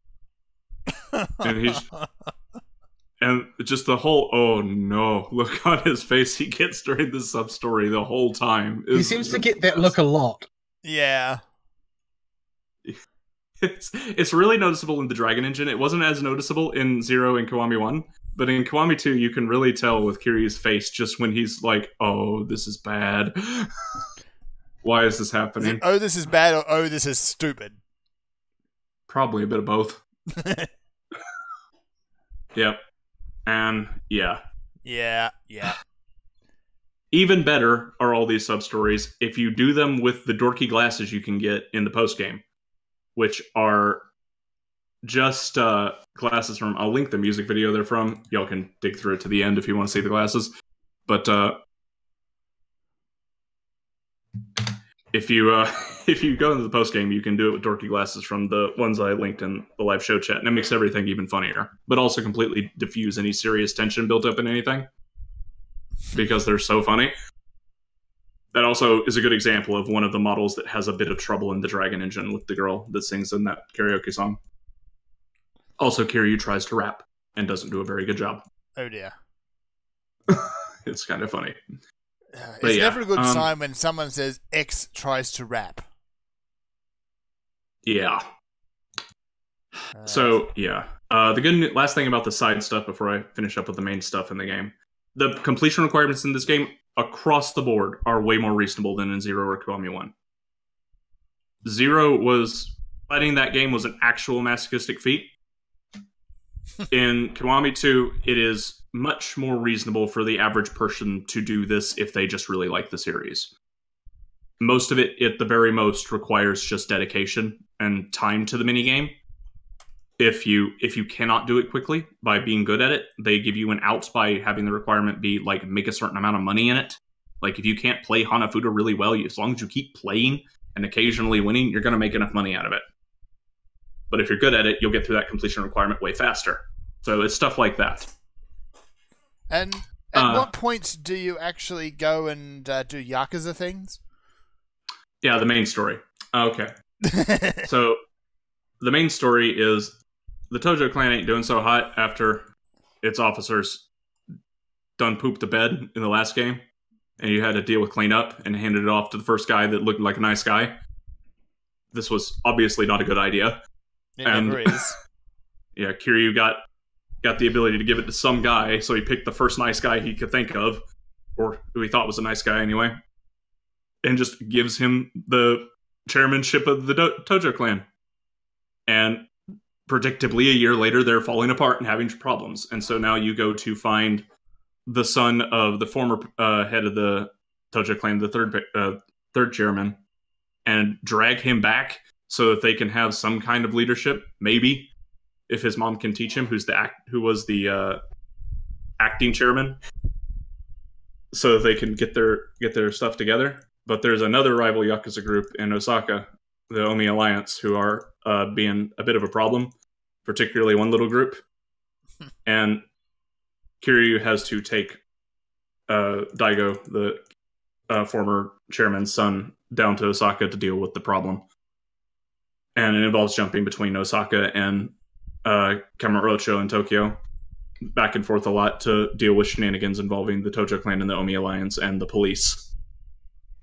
And just the whole, oh no, look on his face he gets during the sub-story the whole time. He seems to get that look a lot. Yeah. It's really noticeable in the Dragon Engine. It wasn't as noticeable in 0 and Kiwami 1, but in Kiwami 2 you can really tell with Kiryu's face just when he's like, oh, this is bad. Why is this happening? Oh, this is bad, or oh, this is stupid? Probably a bit of both. Yep. And yeah. Yeah. Even better are all these sub-stories if you do them with the dorky glasses you can get in the post-game, which are just glasses from... I'll link the music video they're from. Y'all can dig through it to the end if you want to see the glasses. But if you go into the post-game, you can do it with dorky glasses from the ones I linked in the live show chat, and it makes everything even funnier, but also completely diffuse any serious tension built up in anything, because they're so funny. That also is a good example of one of the models that has a bit of trouble in the Dragon Engine with the girl that sings in that karaoke song. Also, Kiryu tries to rap and doesn't do a very good job. Oh dear. It's kind of funny. It's never a good sign when someone says X tries to rap. Yeah. So, yeah. The last thing about the side stuff before I finish up with the main stuff in the game. The completion requirements in this game across the board are way more reasonable than in 0 or Kiwami 1. 0 was... Playing that game was an actual masochistic feat. In Kiwami 2, it is much more reasonable for the average person to do this if they just really like the series. Most of it, at the very most, requires just dedication and time to the minigame. If you cannot do it quickly by being good at it, they give you an out by having the requirement be, like, make a certain amount of money in it. Like, if you can't play Hanafuda really well, as long as you keep playing and occasionally winning, you're going to make enough money out of it. But if you're good at it, you'll get through that completion requirement way faster. So it's stuff like that. And at what point do you actually go and do Yakuza things? Yeah, the main story. Okay. So the main story is the Tojo clan ain't doing so hot after its officers done pooped the bed in the last game. And you had to deal with cleanup and handed it off to the first guy that looked like a nice guy. This was obviously not a good idea. It never is. Yeah, Kiryu got the ability to give it to some guy, so he picked the first nice guy he could think of, or who he thought was a nice guy anyway, and just gives him the chairmanship of the Tojo clan. And predictably, a year later, they're falling apart and having problems. And so now you go to find the son of the former head of the Tojo clan, the third chairman, and drag him back so that they can have some kind of leadership, maybe. If his mom can teach him, who was the acting chairman, so that they can get their stuff together. But there's another rival Yakuza group in Osaka, the Omi Alliance, who are being a bit of a problem, particularly one little group. And Kiryu has to take Daigo, the former chairman's son down to Osaka to deal with the problem. And it involves jumping between Osaka and Kamurocho in Tokyo, back and forth a lot to deal with shenanigans involving the Tojo clan and the Omi Alliance and the police.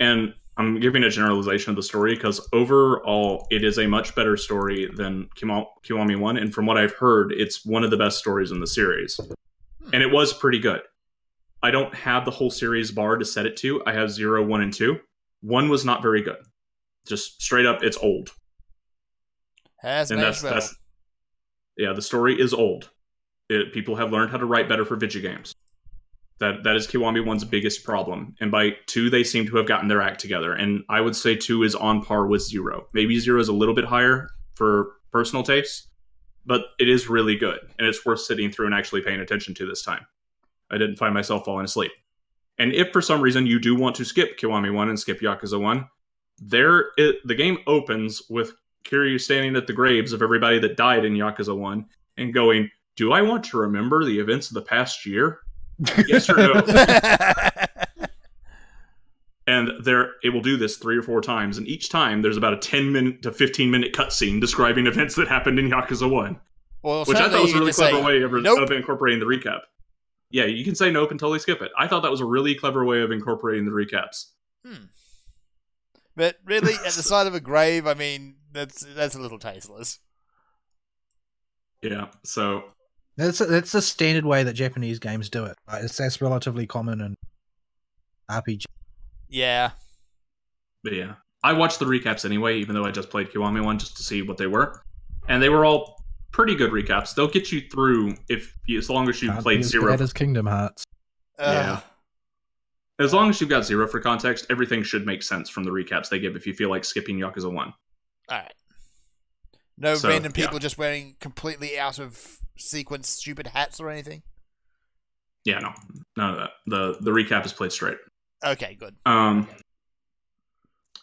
And I'm giving a generalization of the story because overall it is a much better story than Kiwami 1, and from what I've heard, it's one of the best stories in the series. And it was pretty good. I don't have the whole series bar to set it to. I have 0, 1, and 2. 1 was not very good. Just straight up, it's old. That's yeah, the story is old. People have learned how to write better for video games. That is Kiwami 1's biggest problem. And by 2, they seem to have gotten their act together. And I would say 2 is on par with 0. Maybe 0 is a little bit higher for personal taste, but it is really good. And it's worth sitting through and actually paying attention to this time. I didn't find myself falling asleep. And if for some reason you do want to skip Kiwami 1 and skip Yakuza 1, the game opens with Kiryu standing at the graves of everybody that died in Yakuza 1 and going, do I want to remember the events of the past year? Yes or no? And it will do this 3 or 4 times, and each time there's about a 10-minute to 15-minute cutscene describing events that happened in Yakuza 1. Well, which I thought was a really clever way of incorporating the recap. Yeah, you can say nope and totally skip it. I thought that was a really clever way of incorporating the recaps. But really, at the side of a grave, I mean, that's a little tasteless. Yeah, so that's the standard way that Japanese games do it. That's relatively common in RPG. Yeah. But yeah, I watched the recaps anyway, even though I just played Kiwami 1 just to see what they were, and they were all pretty good recaps. They'll get you through as long as you've played 0. That is Kingdom Hearts. Yeah. As long as you've got 0 for context, everything should make sense from the recaps they give if you feel like skipping Yakuza 1. Alright. No random people just wearing completely out of sequence stupid hats or anything? Yeah, no. None of that. The recap is played straight. Okay, good.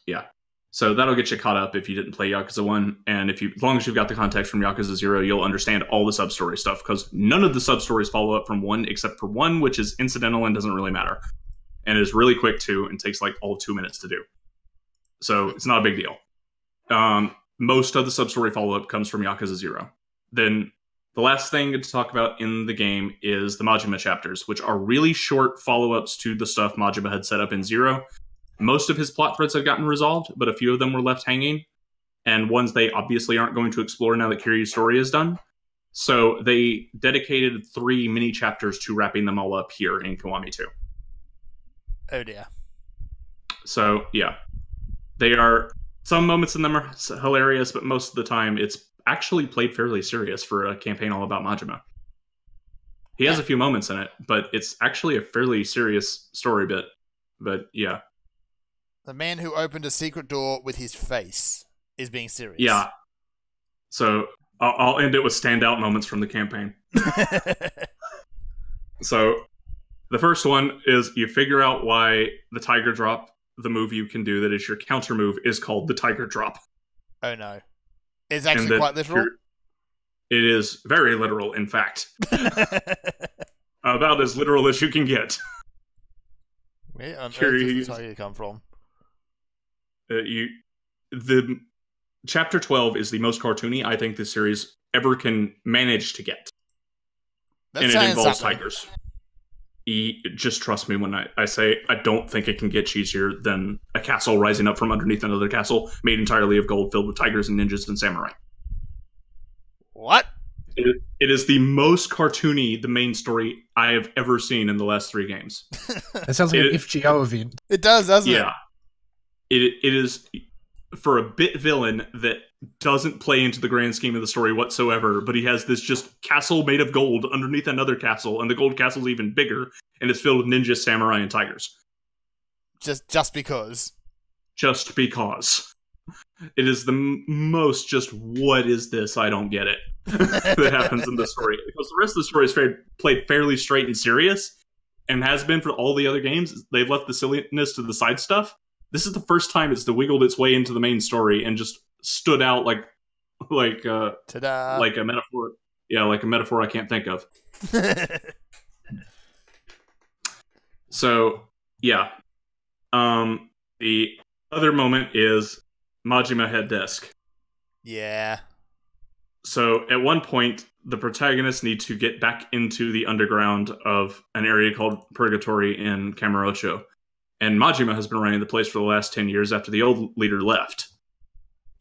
Yeah. So that'll get you caught up if you didn't play Yakuza 1, and as long as you've got the context from Yakuza 0, you'll understand all the sub-story stuff, because none of the sub-stories follow up from 1, except for 1, which is incidental and doesn't really matter. And is really quick, too, and takes like all 2 minutes to do. So it's not a big deal. Most of the sub-story follow-up comes from Yakuza 0. Then the last thing to talk about in the game is the Majima chapters, which are really short follow-ups to the stuff Majima had set up in 0. Most of his plot threads have gotten resolved, but a few of them were left hanging, and ones they obviously aren't going to explore now that Kiryu's story is done. So they dedicated 3 mini chapters to wrapping them all up here in Kiwami 2. Oh dear. So, yeah. Some moments in them are hilarious, but most of the time it's actually played fairly serious for a campaign all about Majima. He has a few moments in it, but it's actually a fairly serious story bit. But, yeah. The man who opened a secret door with his face is being serious. Yeah. So, I'll end it with standout moments from the campaign. So, the first one is you figure out why the Tiger Drop, the move you can do that is your counter move, is called the Tiger Drop. Oh no. It's actually quite literal? It is very literal, in fact. About as literal as you can get. Where on earth does the tiger come from? The Chapter 12 is the most cartoony I think this series ever can manage to get. And it involves tigers. Just trust me when I say I don't think it can get cheesier than a castle rising up from underneath another castle made entirely of gold filled with tigers and ninjas and samurai. What? It is the most cartoony the main story I have ever seen in the last 3 games. It sounds like an FGO event. It does, doesn't it? Yeah. It is for a bit villain that doesn't play into the grand scheme of the story whatsoever, but he has this just castle made of gold underneath another castle, and the gold castle's even bigger, and it's filled with ninjas, samurai, and tigers. Just because. Just because. It is the most just, what is this? I don't get it. that happens in the story. Because the rest of the story is played fairly straight and serious, and has been for all the other games. They've left the silliness to the side stuff. This is the first time it's wiggled its way into the main story and just stood out like ta-da. Like a metaphor. Yeah, like a metaphor I can't think of. So, yeah. The other moment is Majima head desk. Yeah. So at one point, the protagonists need to get back into the underground of an area called Purgatory in Kamurocho. And Majima has been running the place for the last 10 years after the old leader left.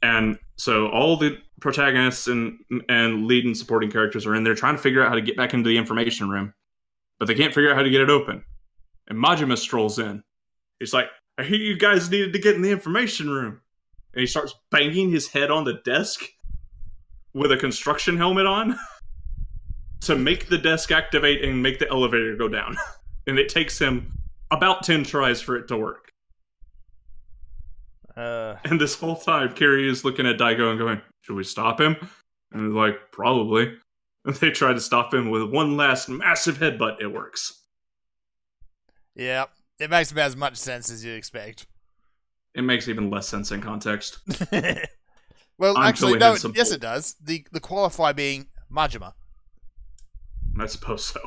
And so all the protagonists and lead and supporting characters are in there trying to figure out how to get back into the information room. But they can't figure out how to get it open. And Majima strolls in. He's like, I hear you guys needed to get in the information room. And he starts banging his head on the desk with a construction helmet on to make the desk activate and make the elevator go down. And it takes him about 10 tries for it to work. And this whole time, Kiryu is looking at Daigo and going, should we stop him? And he's like, probably. And they try to stop him with one last massive headbutt. It works. Yeah, it makes about as much sense as you'd expect. It makes even less sense in context. Well, I'm actually, totally no, invincible. yes it does. The qualifier being Majima. I suppose so.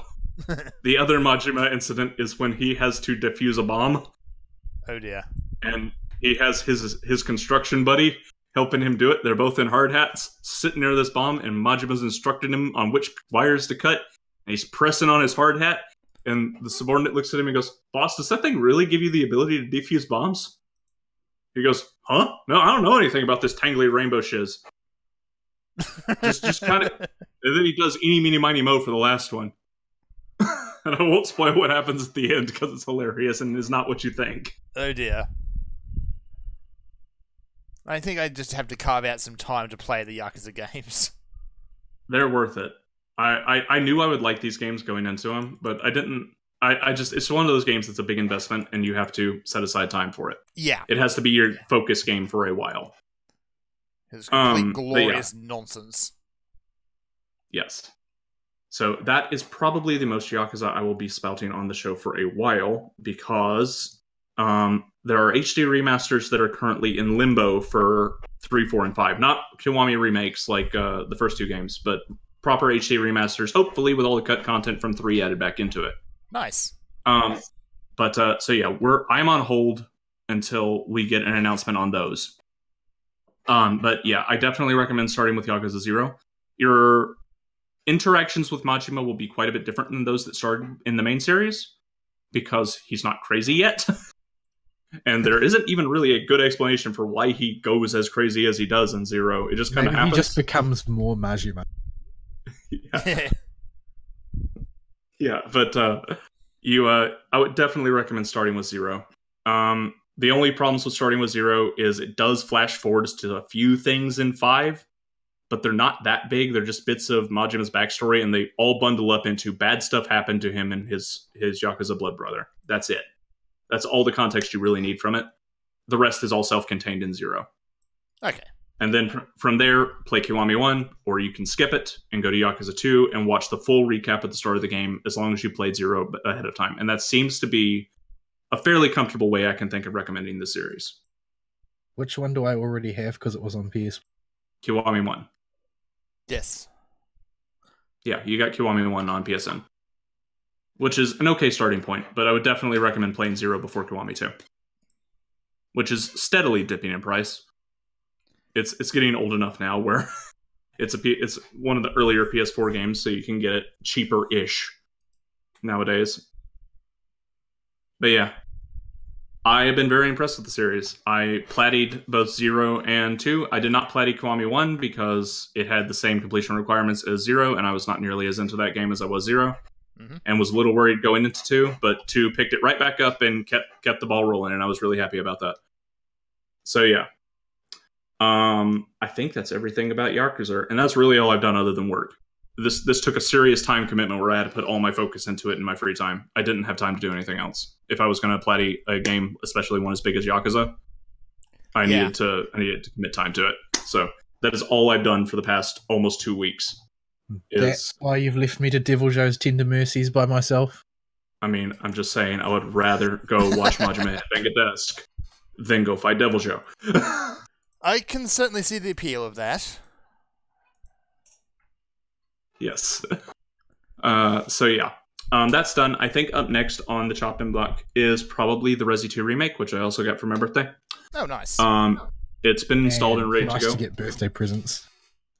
The other Majima incident is when he has to defuse a bomb. Oh dear. And he has his construction buddy helping him do it. They're both in hard hats, sitting near this bomb, and Majima's instructing him on which wires to cut. And he's pressing on his hard hat, and the subordinate looks at him and goes, "Boss, does that thing really give you the ability to defuse bombs?" He goes, "Huh? No, I don't know anything about this tangly rainbow shiz." just kind of... And then he does eeny, meeny, miny, mo for the last one. And I won't spoil what happens at the end because it's hilarious and is not what you think. Oh dear. I think I just have to carve out some time to play the Yakuza games. They're worth it. I knew I would like these games going into them, but I didn't. I just, it's one of those games that's a big investment and you have to set aside time for it. Yeah. It has to be your focus game for a while. It's complete glorious nonsense. Yes. So that is probably the most Yakuza I will be spouting on the show for a while, because there are HD remasters that are currently in limbo for 3, 4, and 5. Not Kiwami remakes like the first two games, but proper HD remasters, hopefully with all the cut content from 3 added back into it. Nice. So yeah, I'm on hold until we get an announcement on those. But yeah, I definitely recommend starting with Yakuza 0. Your interactions with Majima will be quite a bit different than those that started in the main series, because he's not crazy yet. And there isn't even really a good explanation for why he goes as crazy as he does in 0. It just kind of happens. He just becomes more Majima. Yeah. Yeah, but I would definitely recommend starting with 0. The only problems with starting with 0 is it does flash forwards to a few things in 5, but they're not that big. They're just bits of Majima's backstory, and they all bundle up into bad stuff happened to him and his Yakuza blood brother. That's it. That's all the context you really need from it. The rest is all self-contained in 0. Okay. And then from there, play Kiwami 1, or you can skip it and go to Yakuza 2 and watch the full recap at the start of the game, as long as you played 0 ahead of time. And that seems to be a fairly comfortable way I can think of recommending the series. Which one do I already have because it was on PS? Kiwami 1. Yes. Yeah, you got Kiwami 1 on PSN. Which is an okay starting point, but I would definitely recommend playing 0 before Kiwami 2. Which is steadily dipping in price. It's getting old enough now where it's one of the earlier PS4 games, so you can get it cheaper-ish nowadays. But yeah, I have been very impressed with the series. I plattied both 0 and 2. I did not platy Kiwami 1 because it had the same completion requirements as 0, and I was not nearly as into that game as I was 0. Mm-hmm. And was a little worried going into 2, but 2 picked it right back up and kept the ball rolling, and I was really happy about that. So yeah. I think that's everything about Yakuza, and that's really all I've done other than work. This took a serious time commitment where I had to put all my focus into it in my free time. I didn't have time to do anything else. If I was going to platy a game, especially one as big as Yakuza, I needed to commit time to it. So that is all I've done for the past almost 2 weeks. That's why you've left me to Devil Joe's Tender Mercies by myself. I mean, I'm just saying, I would rather go watch Majima bang a desk than go fight Devil Joe. I can certainly see the appeal of that. Yes. So yeah. That's done. I think up next on the chopping block is probably the Resi 2 remake, which I also got for my birthday. Oh, nice. It's been installed and ready nice to go. To get birthday presents.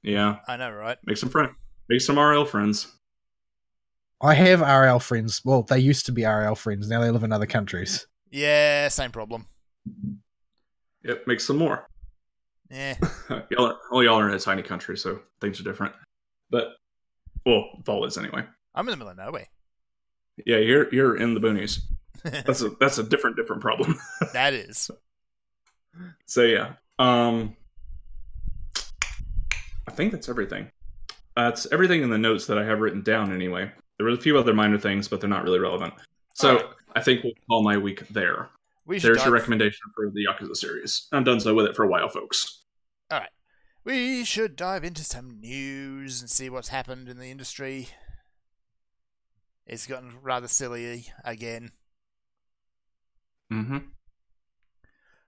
Yeah, I know, right? make some RL friends. I have RL friends. Well, they used to be RL friends. Now they live in other countries. Yeah, same problem. Yep, make some more. Yeah. y'all are in a tiny country, so things are different. But, well, Vol is anyway. I'm in the middle of nowhere. Yeah, you're in the boonies. That's a different problem. That is. So yeah, I think that's everything. That's everything in the notes that I have written down. Anyway, there were a few other minor things, but they're not really relevant. So right. I think we'll call my week there. There's your recommendation for the Yakuza series. I'm done so with it for a while, folks. All right, we should dive into some news and see what's happened in the industry. It's gotten rather silly again. Mm-hmm.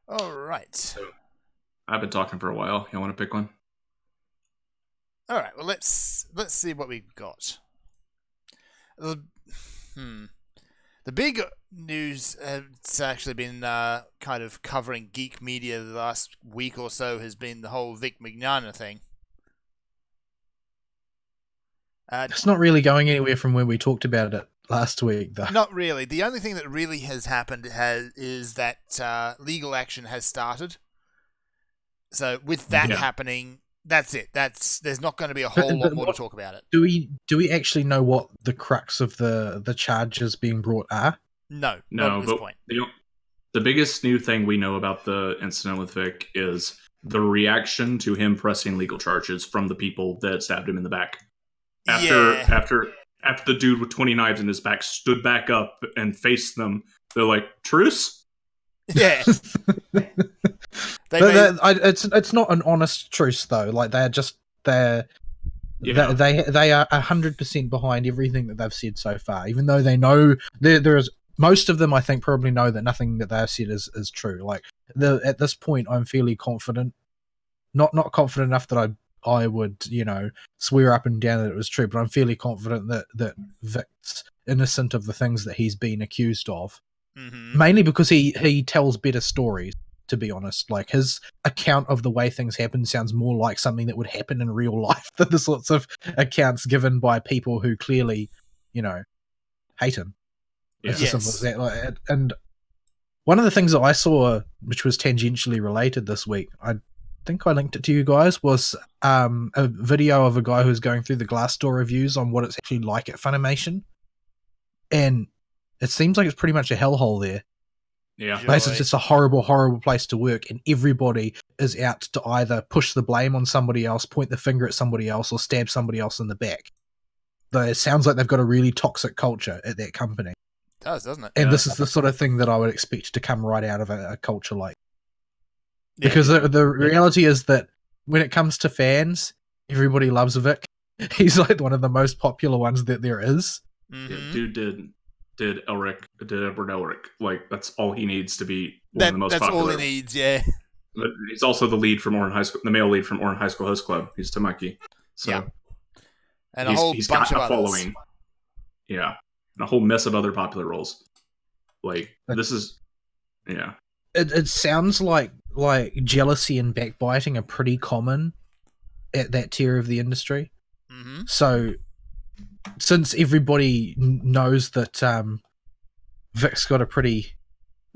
All right. So, I've been talking for a while. You want to pick one? All right. Well, let's see what we've got. The big news it's actually been kind of covering geek media the last week or so has been the whole Vic Mignogna thing. It's not really going anywhere from when we talked about it last week, though. Not really. The only thing that really has happened is that legal action has started. So with that happening, that's it. There's not going to be a whole lot more to talk about it. Do we actually know what the crux of the charges being brought are? No, not at this point. The biggest new thing we know about the incident with Vic is the reaction to him pressing legal charges from the people that stabbed him in the back. After the dude with 20 knives in his back stood back up and faced them, they're like, truce? Yeah. It's not an honest truce, though. Like, they are 100% behind everything that they've said so far, even though they know there is most of them, I think, probably know that nothing that they've said is true. Like, at this point, I'm fairly confident. Not confident enough that I would, swear up and down that it was true, but I'm fairly confident that Vic's innocent of the things that he's been accused of. Mm-hmm. Mainly because he tells better stories, to be honest. Like, his account of the way things happen sounds more like something that would happen in real life than the sorts of accounts given by people who clearly, hate him. It's as simple as that. Like, and one of the things that I saw, which was tangentially related this week, I think I linked it to you guys, was a video of a guy who's going through the Glassdoor reviews on what it's actually like at Funimation, and it seems like it's pretty much a hellhole there. Yeah, basically just a horrible, horrible place to work, and everybody is out to either push the blame on somebody else, point the finger at somebody else, or stab somebody else in the back. Though it sounds like they've got a really toxic culture at that company. It does, doesn't it? And this is the sort of thing that I would expect to come right out of a culture like. Because the reality is that when it comes to fans, everybody loves Vic. He's like one of the most popular ones that there is. Mm-hmm. Yeah, dude did Edward Elric. Like, that's all he needs to be one of the most popular. That's all he needs, yeah. But he's also the lead from Ouran High School, the male lead from Ouran High School Host Club. He's Tamaki. So yeah. And he's bunch got of a following. Yeah. And a whole mess of other popular roles. Like, this is, yeah. It sounds like jealousy and backbiting are pretty common at that tier of the industry. Mm-hmm. So, since everybody knows that Vic's got a pretty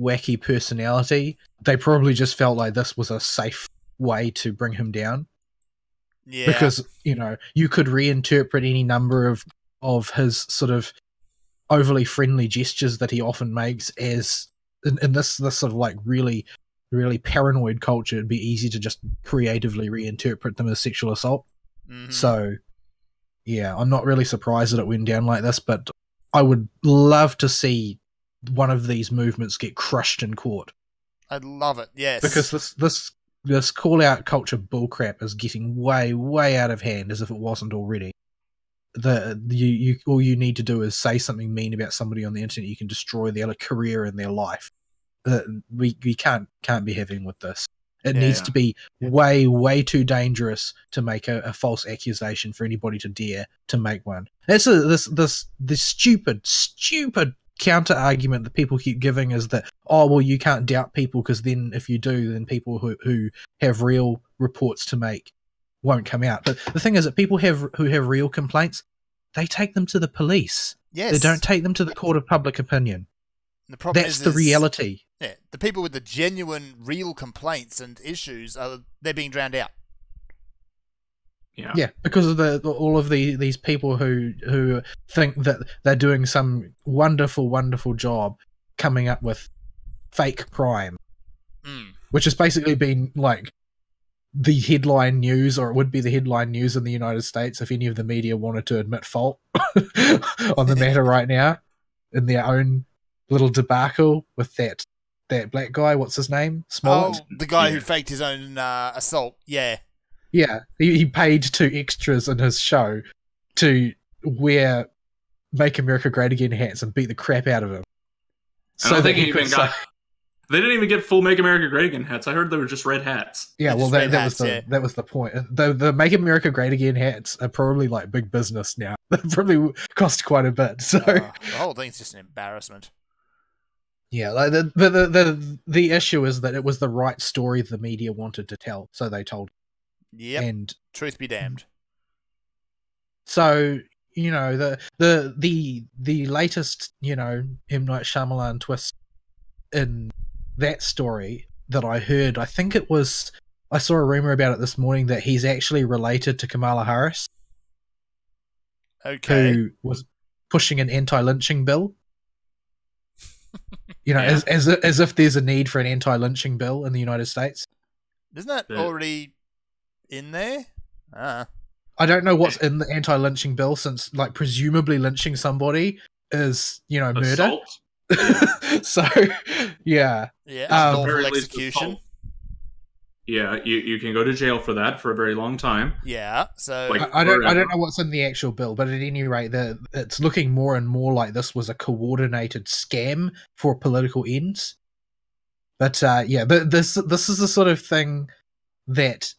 wacky personality, they probably just felt like this was a safe way to bring him down. Yeah. Because, you could reinterpret any number of his sort of overly friendly gestures that he often makes as, in this sort of like really, really paranoid culture, it'd be easy to just creatively reinterpret them as sexual assault. Mm-hmm. So, yeah, I'm not really surprised that it went down like this, but I would love to see one of these movements get crushed in court. I'd love it, yes. Because this call-out culture bullcrap is getting way, way out of hand, as if it wasn't already. All you need to do is say something mean about somebody on the internet, you can destroy their career and their life. We can't be having with this. It needs to be way, way too dangerous to make a false accusation for anybody to dare to make one. That's this stupid counter argument that people keep giving is that, oh, well, you can't doubt people because then if you do, then people who have real reports to make won't come out. But the thing is that people who have real complaints, they take them to the police. Yes. They don't take them to the court of public opinion. The problem That's the reality. Yeah, the people with the genuine, real complaints and issues they're being drowned out. Yeah, because of all of these people who think that they're doing some wonderful, wonderful job coming up with fake crime, which has basically been like the headline news, or it would be the headline news in the United States if any of the media wanted to admit fault on the matter right now in their own little debacle with that black guy. What's his name? Smollett? Oh, the guy who faked his own assault. Yeah. Yeah, he paid 2 extras in his show to wear Make America Great Again hats and beat the crap out of him. So they didn't even get full Make America Great Again hats. I heard they were just red hats. Yeah, well, that was the point. The Make America Great Again hats are probably like big business now. They probably cost quite a bit. So the whole thing's just an embarrassment. Yeah, like the issue is that it was the right story the media wanted to tell, so they told. Yep. And truth be damned. So, you know, the latest, you know, M. Night Shyamalan twist in that story that I heard, I think it was, I saw a rumor about it this morning that he's actually related to Kamala Harris. Okay. Who was pushing an anti-lynching bill. You know, as if there's a need for an anti-lynching bill in the United States. Isn't that already in there? I don't know what's in the anti-lynching bill, since, like, presumably lynching somebody is, you know, murder. So, yeah. Yeah, lawful execution. Yeah, you can go to jail for that for a very long time. Yeah, so like, I don't know what's in the actual bill, but at any rate, it's looking more and more like this was a coordinated scam for political ends. But yeah, this is the sort of thing that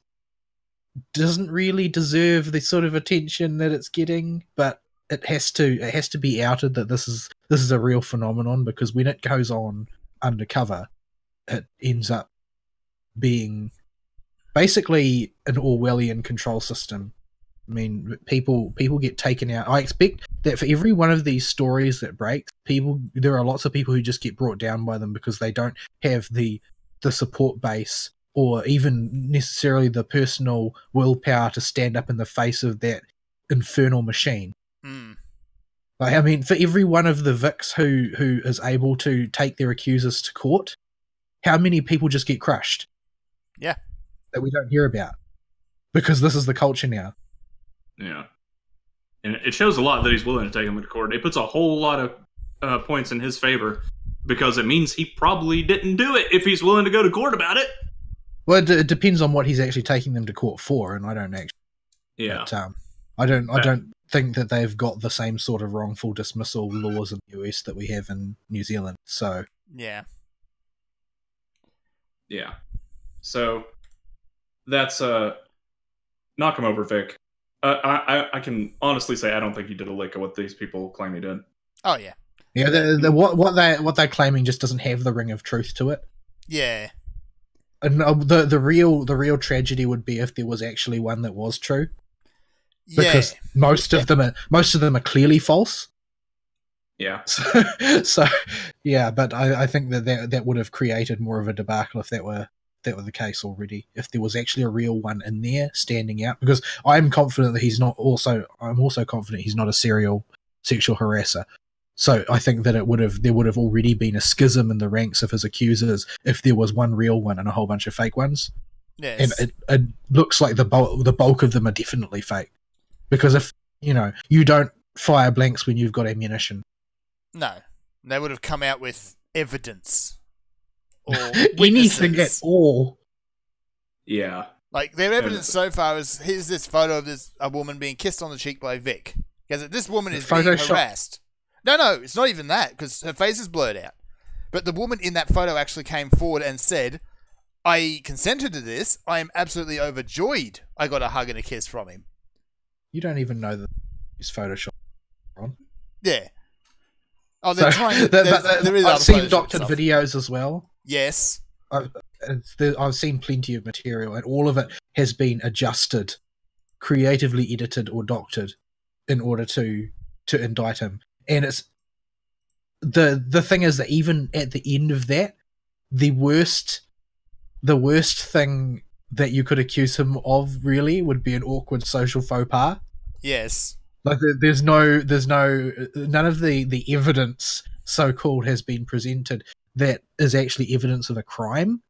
doesn't really deserve the sort of attention that it's getting, but it has to be outed that this is a real phenomenon, because when it goes on undercover, it ends up being basically an Orwellian control system. I mean, people get taken out. I expect that for every one of these stories that breaks, there are lots of people who just get brought down by them because they don't have the support base or even necessarily the personal willpower to stand up in the face of that infernal machine. Like, I mean, for every one of the Vics who is able to take their accusers to court, how many people just get crushed? Yeah. That we don't hear about. Because this is the culture now. Yeah. And it shows a lot that he's willing to take him to court. It puts a whole lot of points in his favor, because it means he probably didn't do it if he's willing to go to court about it. Well, it depends on what he's actually taking them to court for, and I don't actually. Yeah. But, I don't think that they've got the same sort of wrongful dismissal laws in the US that we have in New Zealand. So. Yeah. Yeah. So that's knock him over, Vic. I can honestly say I don't think he did a lick of what these people claim he did. Oh yeah. Yeah, what they're claiming just doesn't have the ring of truth to it. Yeah. And the real tragedy would be if there was actually one that was true. Because most of them are clearly false. Yeah. So yeah, but I think that would have created more of a debacle if that were the case already. If there was actually a real one in there standing out, because I'm confident that he's not. I'm also confident he's not a serial sexual harasser. So I think that there would have already been a schism in the ranks of his accusers if there was one real one and a whole bunch of fake ones. Yes. And it looks like the bulk of them are definitely fake, because if you don't fire blanks when you've got ammunition. No, they would have come out with evidence or anything at all. Yeah, like their evidence so far is here's this photo of a woman being kissed on the cheek by Vic, because this woman is being harassed. No, it's not even that, because her face is blurred out. But the woman in that photo actually came forward and said, I consented to this. I am absolutely overjoyed. I got a hug and a kiss from him. You don't even know that it's Photoshop. Ron. Yeah. Oh, they're So, trying to. There is I've other seen Photoshop doctored stuff. videos as well. Yes. I've seen plenty of material, and all of it has been adjusted, creatively edited or doctored, in order to indict him. And it's the thing is that even at the end of that, the worst thing that you could accuse him of really would be an awkward social faux pas. Yes. Like there's none of the evidence so called has been presented that is actually evidence of a crime.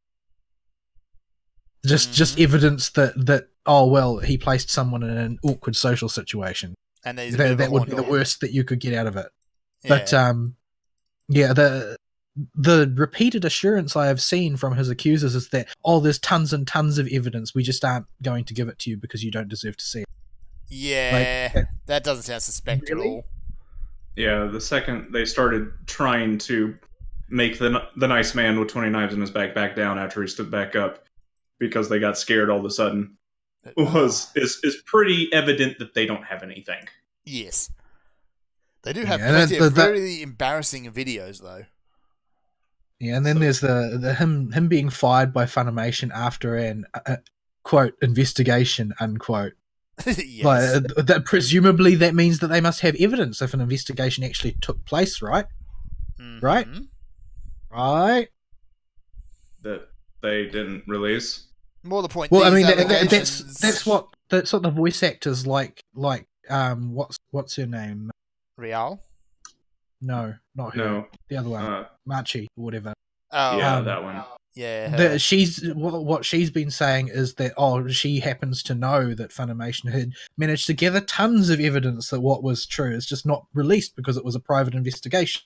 Just evidence that oh well, he placed someone in an awkward social situation. And there's That would be the worst that you could get out of it. Yeah. But yeah, the repeated assurance I have seen from his accusers is that oh, there's tons and tons of evidence. We just aren't going to give it to you because you don't deserve to see it. Yeah, Like, that doesn't sound suspect at Really? all. Yeah, the second they started trying to make the nice man with 20 knives in his back down after he stood back up because they got scared all of a sudden is pretty evident that they don't have anything. Yes. They do have Yeah, plenty that- of very embarrassing videos, though. Yeah, and then there's the him being fired by Funimation after an quote investigation unquote. Yes. Like that presumably that means that they must have evidence if an investigation actually took place, right? right? Mhm. Right? That they didn't release. More the point. Well, I these mean allegations- that's what the voice actors like what's her name? Real. No, not her. No. The other one, Machi or whatever. Oh, Yeah, Um, that one. yeah. her. What she's been saying is that she happens to know that Funimation had managed to gather tons of evidence that what was true. It's just not released because it was a private investigation.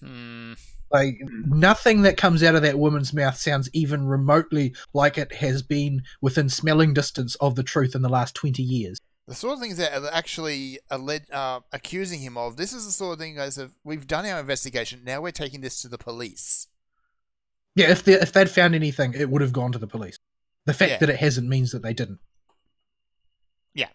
Hmm. Like nothing that comes out of that woman's mouth sounds even remotely like it has been within smelling distance of the truth in the last 20 years. The sort of things that are actually accusing him of. This is the sort of thing, guys. We've done our investigation. Now we're taking this to the police. Yeah, if they'd found anything, it would have gone to the police. The fact Yeah. that it hasn't means that they didn't. Yeah.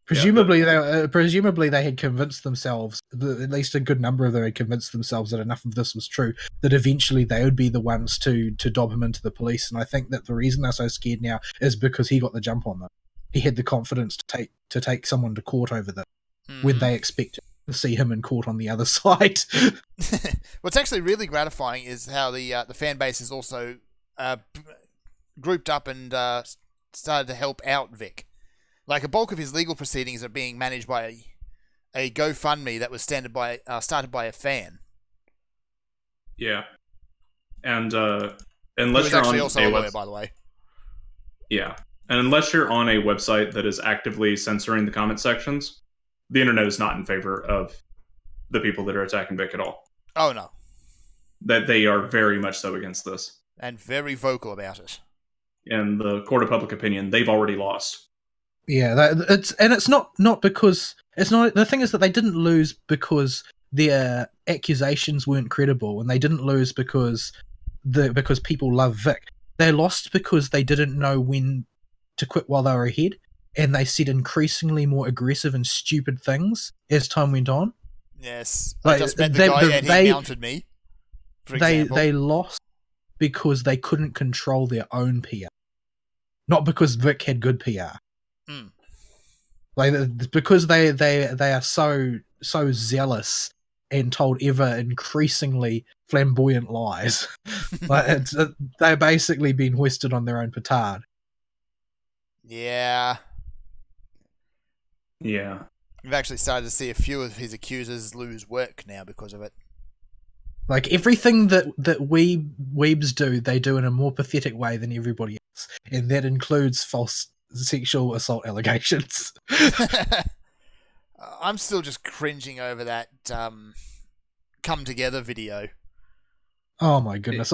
Presumably, they had convinced themselves, at least a good number of them had convinced themselves that enough of this was true, that eventually they would be the ones to dob him into the police. And I think that the reason they're so scared now is because he got the jump on them. He had the confidence to take someone to court over them when they expect to see him in court on the other side. What's actually really gratifying is how the fan base is also grouped up and started to help out Vic. Like a bulk of his legal proceedings are being managed by a GoFundMe that was started by a fan. Yeah. And Who unless was you're actually on also a lawyer, by the way. Yeah. And unless you're on a website that is actively censoring the comment sections, the internet is not in favor of the people that are attacking Vic at all. Oh no, That they are very much so against this. and very vocal about it. In the court of public opinion, they've already lost. Yeah, it's not because it's not. The thing is that they didn't lose because their accusations weren't credible, and they didn't lose because people love Vic. They lost because they didn't know when to quit while they were ahead, and they said increasingly more aggressive and stupid things as time went on. Yes, Like, I just met the they- guy and they- he mounted me. For They example. lost because they couldn't control their own PR, not because Vic had good PR. Mm. Like because they are so zealous and told ever increasingly flamboyant lies. Like they're basically being hoisted on their own petard. Yeah, Yeah. we've actually started to see a few of his accusers lose work now because of it. Like everything that weebs do, they do in a more pathetic way than everybody else, and that includes false sexual assault allegations. I'm still just cringing over that come together video. Oh my goodness!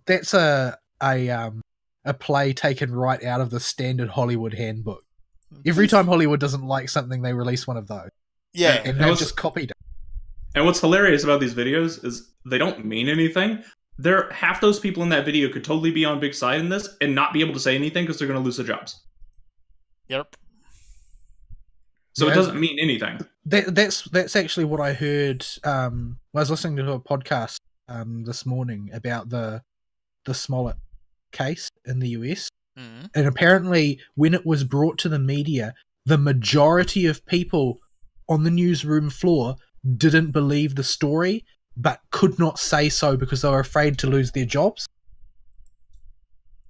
That's a play taken right out of the standard Hollywood handbook. Every time Hollywood doesn't like something, they release one of those, Yeah, and It they've was- just copied it. And what's hilarious about these videos is they don't mean anything, half those people in that video could totally be on Vic's side in this and not be able to say anything because they're going to lose their jobs. Yep. So it doesn't mean anything. That's actually what I heard. I was listening to a podcast this morning about the Smollett case in the US, and apparently when it was brought to the media, the majority of people on the newsroom floor didn't believe the story, but could not say so because they were afraid to lose their jobs.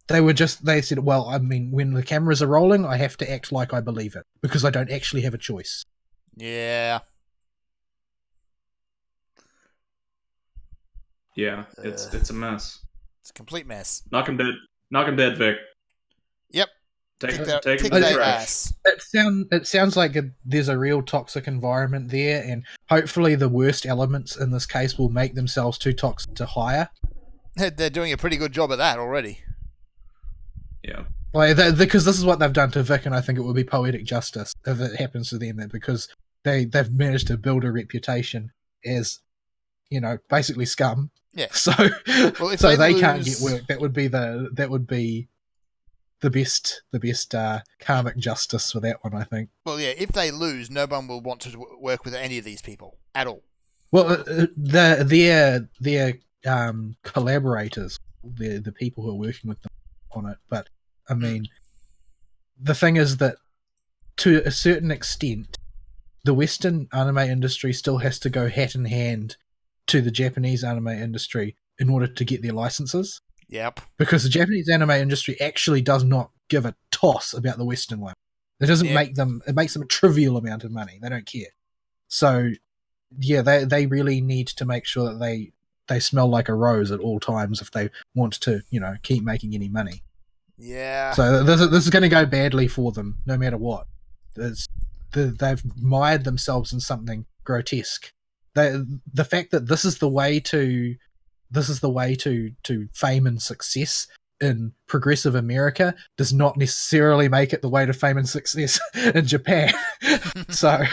They said, well, I mean, when the cameras are rolling, I have to act like I believe it because I don't actually have a choice. Yeah. Yeah, it's a mess. It's a complete mess. Knock him dead, Vic. Yep. Take him their to the trash. ass. It sounds like there's a real toxic environment there, and hopefully the worst elements in this case will make themselves too toxic to hire. They're doing a pretty good job at that already. Yeah. Because this is what they've done to Vic, and I think it would be poetic justice if it happens to them, because they've managed to build a reputation as, basically scum. Yeah. So, if they can't get work. That would be the best karmic justice for that one, I think. Well, yeah. If they lose, no one will want to work with any of these people at all. Well, their collaborators, the people who are working with them on it. But I mean, the thing is that to a certain extent, the Western anime industry still has to go hat in hand to the Japanese anime industry in order to get their licenses. Yep. Because the Japanese anime industry actually does not give a toss about the Western one. It doesn't make them. It makes them a trivial amount of money. They don't care. So, yeah, they really need to make sure that they smell like a rose at all times if they want to, keep making any money. Yeah. So this is going to go badly for them, no matter what. They've mired themselves in something grotesque. The fact that this is the way to fame and success in progressive America does not necessarily make it the way to fame and success in Japan. So,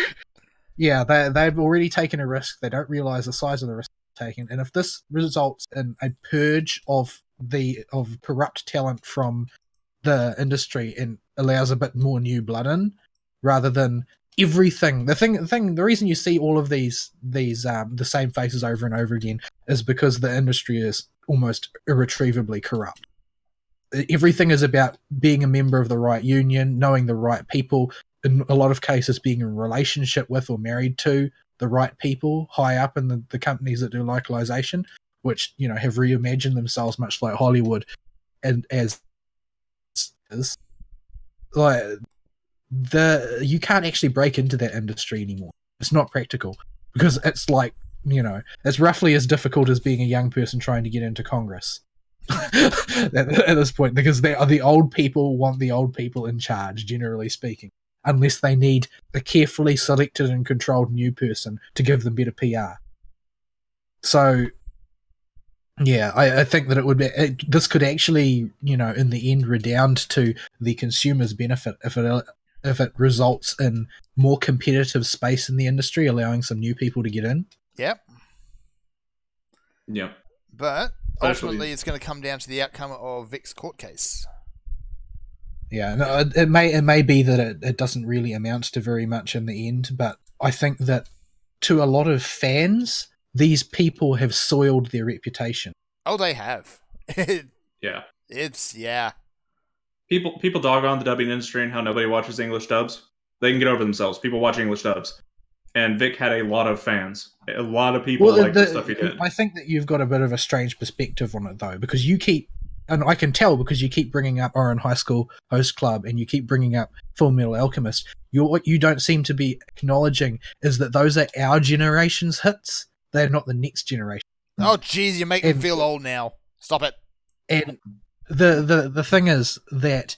yeah, they've already taken a risk. They don't realize the size of the risk taken, and if this results in a purge of corrupt talent from the industry and allows a bit more new blood in, rather than everything. The reason you see all of these the same faces over and over again is because the industry is almost irretrievably corrupt. Everything is about being a member of the right union, knowing the right people, in a lot of cases being in a relationship with or married to the right people high up in the companies that do localization, which have reimagined themselves much like Hollywood, and as is like you can't actually break into that industry anymore. It's not practical because it's like it's roughly as difficult as being a young person trying to get into Congress at this point, because the old people want the old people in charge, generally speaking, unless they need a carefully selected and controlled new person to give them better PR. So, yeah, I think that this could actually, in the end, redound to the consumer's benefit if it results in more competitive space in the industry, allowing some new people to get in. Yep. Yeah. But ultimately, it's going to come down to the outcome of Vic's court case. Yeah, no, it may be that it doesn't really amount to very much in the end, but I think that to a lot of fans, these people have soiled their reputation. Oh, they have. Yeah. People dog on the dubbing industry and how nobody watches English dubs. They can get over themselves. People watch English dubs. And Vic had a lot of fans. A lot of people liked the stuff he did. I think that you've got a bit of a strange perspective on it, though, because you keep, and I can tell because you keep bringing up Ouran High School Host Club and you keep bringing up Full Metal Alchemist. What you don't seem to be acknowledging is that those are our generation's hits. They're not the next generation. Oh, jeez, you make me feel old now. Stop it. And the thing is that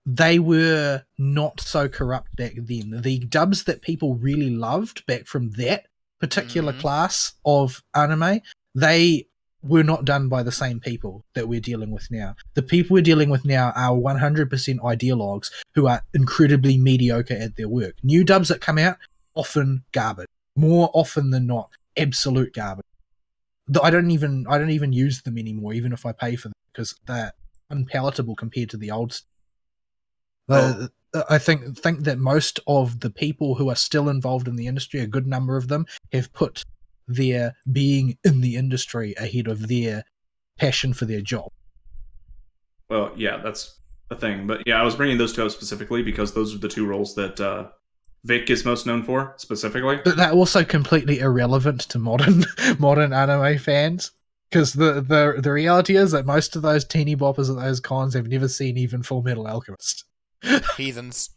they were not so corrupt back then. The dubs that people really loved back from that particular class of anime, they were not done by the same people that we're dealing with now. The people we're dealing with now are 100% ideologues who are incredibly mediocre at their work. New dubs that come out, often garbage. More often than not, absolute garbage. I don't even use them anymore, even if I pay for them, because they're unpalatable compared to the old. I think that most of the people who are still involved in the industry, a good number of them, have put their being in the industry ahead of their passion for their job. Well, yeah, that's a thing. But yeah, I was bringing those two up specifically because those are the two roles that Vic is most known for, specifically. But they're also completely irrelevant to modern anime fans. Because the reality is that most of those teeny boppers at those cons have never seen even Full Metal Alchemist. Heathens.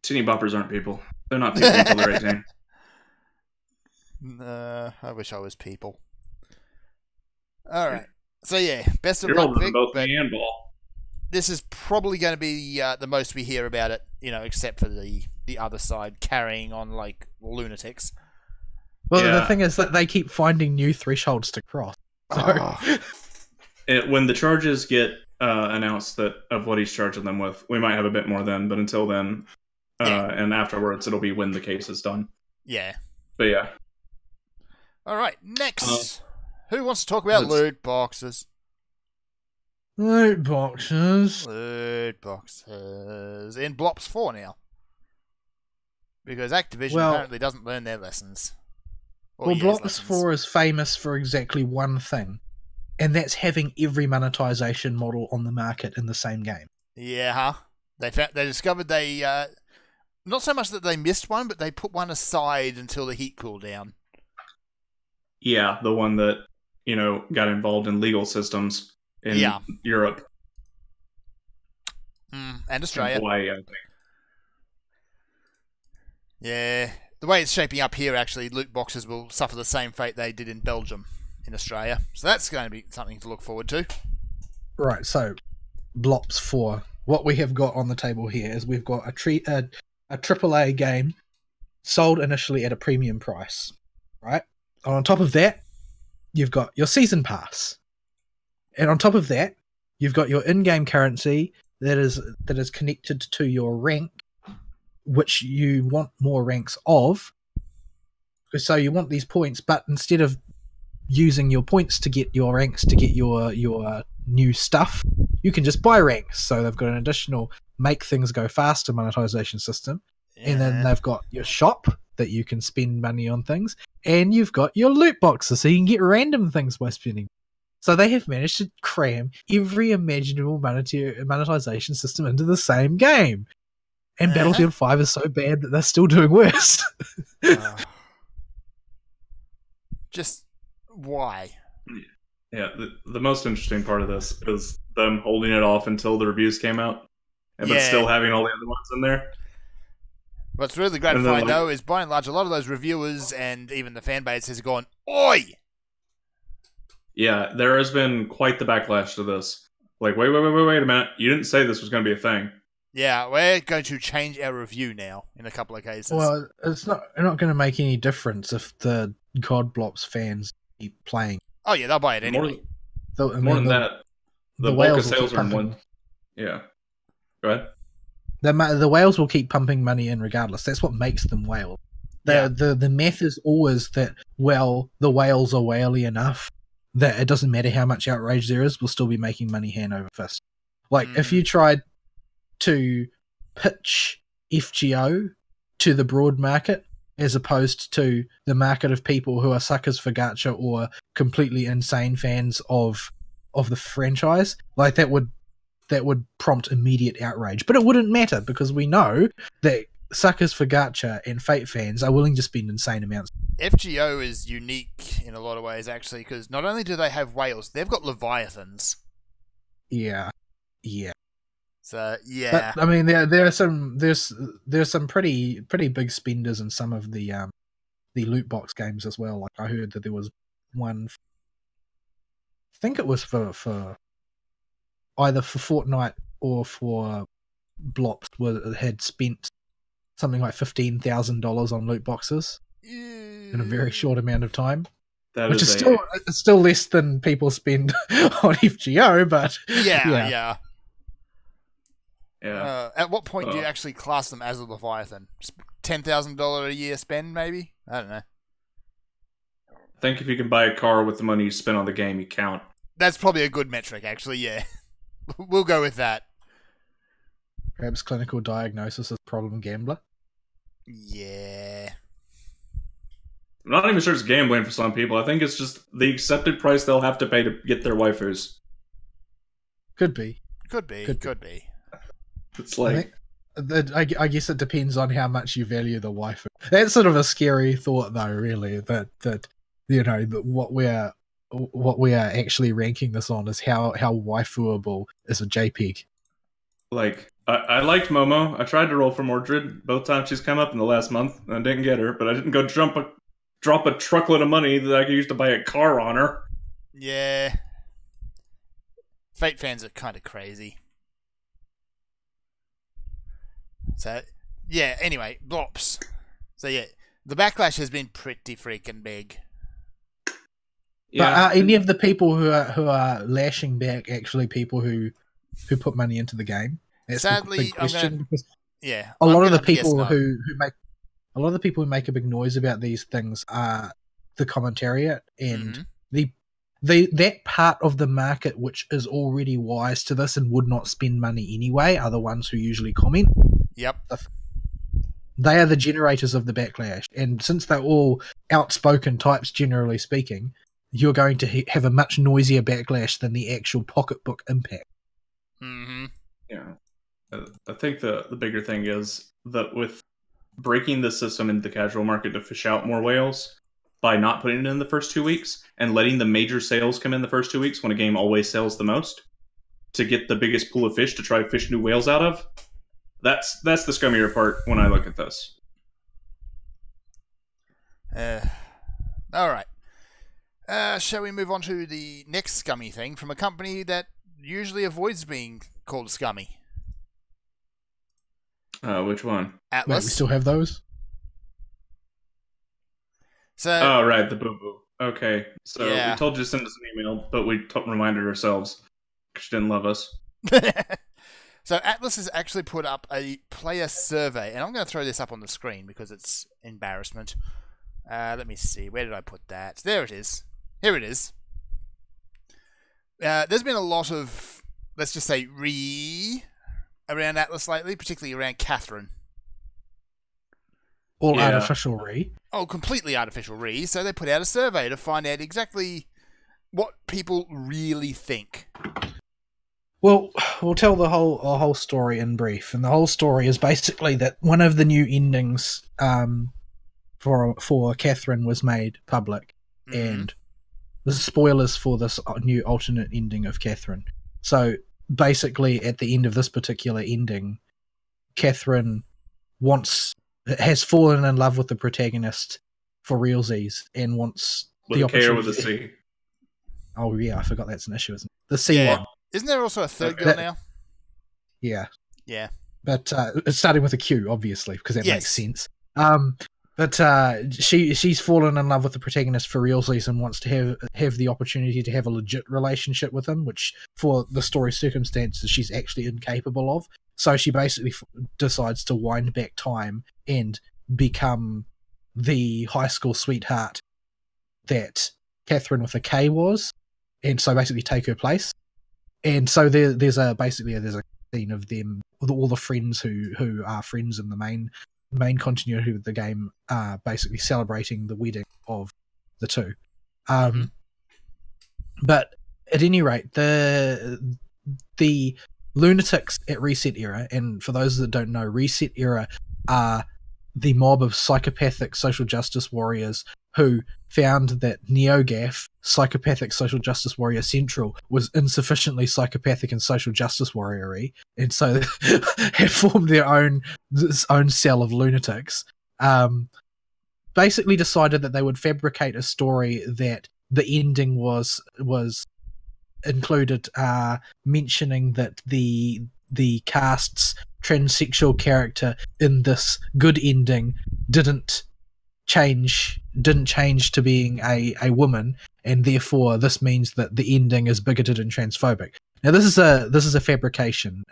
Teeny boppers aren't people. They're not people until they're 18. I wish I was people. Alright. So yeah, best of You're luck, older than Vic, both but me and Ball. this is probably going to be the most we hear about it, except for the other side carrying on like lunatics. Well, Yeah. the thing is that they keep finding new thresholds to cross. So, When the charges get announced of what he's charging them with, we might have a bit more then. But until then, and afterwards, it'll be when the case is done. Yeah. But yeah. Alright, next. Who wants to talk about loot boxes? loot boxes. Loot boxes. In Blops 4 now. Because Activision Well- apparently doesn't learn their lessons. Or Well, years' Blops lessons. 4 is famous for exactly one thing, and that's having every monetization model on the market in the same game. Yeah, huh? They discovered they not so much that they missed one, but they put one aside until the heat cooled down. Yeah, the one that, got involved in legal systems in Europe. And Australia. And Hawaii, I think. Yeah. The way it's shaping up here, actually, loot boxes will suffer the same fate they did in Belgium in Australia. So that's going to be something to look forward to. Right, so Blops 4. What we have got on the table here is we've got a AAA game sold initially at a premium price, right? And on top of that, you've got your season pass. And on top of that, you've got your in-game currency that is connected to your rank, which you want more ranks of. So you want these points, but instead of using your points to get your ranks to get your new stuff, you can just buy ranks. So they've got an additional make things go faster monetization system. And then they've got your shop that you can spend money on things, and you've got your loot boxes so you can get random things by spending. So they have managed to cram every imaginable monetization system into the same game. And Battlefield 5 is so bad that they're still doing worse. Just why? Yeah, the most interesting part of this is them holding it off until the reviews came out, but still having all the other ones in there. What's really gratifying, though, is by and large, a lot of those reviewers and even the fan base has gone, "Oi!" Yeah, there has been quite the backlash to this. Like, wait a minute. You didn't say this was going to be a thing. Yeah, we're going to change our review now in a couple of cases. Well, it's not going to make any difference if the God Blops fans keep playing. Oh, yeah, they'll buy it anyway. More than that, the bulk of sales are in one. Yeah. Go ahead. The whales will keep pumping money in regardless. That's what makes them whales. The math is always that, well, the whales are whaley enough that it doesn't matter how much outrage there is, we'll still be making money hand over fist. Like, if you tried to pitch FGO to the broad market as opposed to the market of people who are suckers for gacha or completely insane fans of the franchise, like that would prompt immediate outrage. But it wouldn't matter because we know that suckers for gacha and Fate fans are willing to spend insane amounts. FGO is unique in a lot of ways, actually, because not only do they have whales, they've got leviathans. Yeah. So yeah, But, I mean, there's some pretty big spenders in some of the loot box games as well. Like I heard that there was one, I think it was for either for Fortnite or for Blops, had spent something like $15,000 on loot boxes in a very short amount of time. Which is still less than people spend on FGO, but yeah. Yeah. At what point do you actually class them as a Leviathan? $10,000 a year spend, maybe? I don't know. think if you can buy a car with the money you spend on the game, you count. That's probably a good metric, actually, yeah. We'll go with that. Perhaps clinical diagnosis is problem gambler. Yeah. I'm not even sure it's gambling for some people. I think it's just the accepted price they'll have to pay to get their waifus. Could be. Could be. It's like... I guess it depends on how much you value the waifu. That's sort of a scary thought, though. Really, that you know that what we are actually ranking this on is how waifuable is a JPEG. Like, I liked Momo. I tried to roll for Mordred both times she's come up in the last month, and I didn't get her. But I didn't go drop a truckload of money that I could use to buy a car on her. Yeah. Fate fans are kind of crazy. So, yeah, anyway, Blops. So, yeah, the backlash has been pretty freaking big. Yeah. But are any of the people who are lashing back actually people who put money into the game? That's Sadly, the big question. A lot of the people who make a big noise about these things are the commentariat and that part of the market which is already wise to this and would not spend money anyway are the ones who usually comment. Yep. They are the generators of the backlash, and since they're all outspoken types, generally speaking, you're going to have a much noisier backlash than the actual pocketbook impact. Mm-hmm. Yeah. I think the bigger thing is that with breaking the system into the casual market to fish out more whales by not putting it in the first 2 weeks and letting the major sales come in the first 2 weeks when a game always sells the most to get the biggest pool of fish to try to fish new whales out of. That's the scummier part when I look at this. All right. Shall we move on to the next scummy thing from a company that usually avoids being called scummy? Which one? Atlas. Wait, we still have those? So, oh, right, the boo-boo. Okay, so yeah. We told you to send us an email, but we reminded ourselves because she didn't love us. So Atlas has actually put up a player survey, and I'm going to throw this up on the screen because it's embarrassment. Let me see. Where did I put that? There it is. Here it is. There's been a lot of, let's just say, around Atlas lately, particularly around Catherine. All artificial re. Oh, completely artificial re. So they put out a survey to find out exactly what people really think. Well, we'll tell the whole story in brief, and the whole story is basically that one of the new endings for Catherine was made public, and the spoilers for this new alternate ending of Catherine. So basically, at the end of this particular ending, Catherine has fallen in love with the protagonist for realsies and wants the opportunity. Care with a C. Oh yeah, I forgot that's an issue, isn't it? The C. Yeah. Isn't there also a third girl now? Yeah. Yeah. But it's starting with a Q, obviously, because that makes sense. But she's fallen in love with the protagonist for realsies and wants to have the opportunity to have a legit relationship with him, which for the story circumstances she's actually incapable of. So she basically decides to wind back time and become the high school sweetheart that Catherine with a K was, and so basically take her place. And so there's a scene of them with all the friends who are friends in the main continuity of the game, basically celebrating the wedding of the two. But at any rate, the lunatics at Reset Era, and for those that don't know, Reset Era are the mob of psychopathic social justice warriors who found that NeoGAF, Psychopathic Social Justice Warrior Central, was insufficiently psychopathic and social justice warrior-y, and so had formed their own cell of lunatics. Basically decided that they would fabricate a story that the ending was included mentioning that the cast's transsexual character in this good ending didn't change to being a woman, and therefore this means that the ending is bigoted and transphobic. Now this is a fabrication.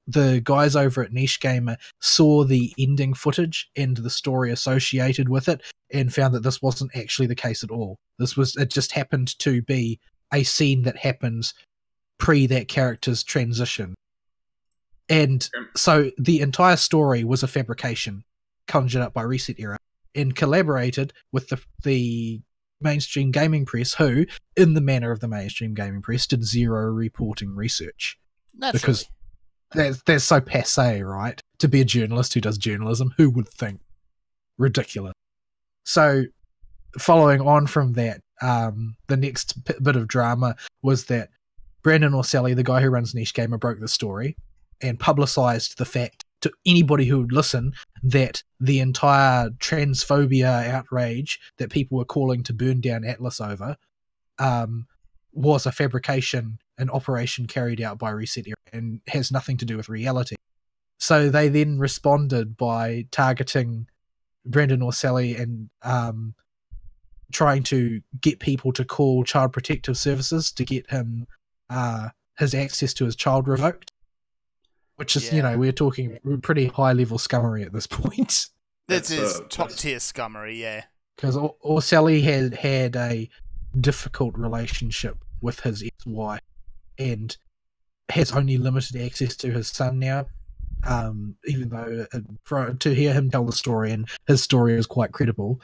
the guys over at Niche Gamer saw the ending footage and the story associated with it and found that this wasn't actually the case at all. It just happened to be a scene that happens pre that character's transition. And so the entire story was a fabrication conjured up by Reset Era and collaborated with the mainstream gaming press, who, in the manner of the mainstream gaming press, did zero reporting research. Naturally. Because they're so passe, right? To be a journalist who does journalism, who would think? Ridiculous. So, following on from that, the next bit of drama was that Brandon Orselli, the guy who runs Niche Gamer, broke the story and publicized the fact to anybody who would listen that the entire transphobia outrage that people were calling to burn down Atlas over was a fabrication, an operation carried out by Reset Era and has nothing to do with reality. So they then responded by targeting Brandon Orselli and trying to get people to call Child Protective Services to get him his access to his child revoked. Which is, we're talking pretty high-level scummery at this point. This is top-tier scummery, yeah. Because Orselli had a difficult relationship with his ex-wife and has only limited access to his son now, even though to hear him tell the story, and his story is quite credible,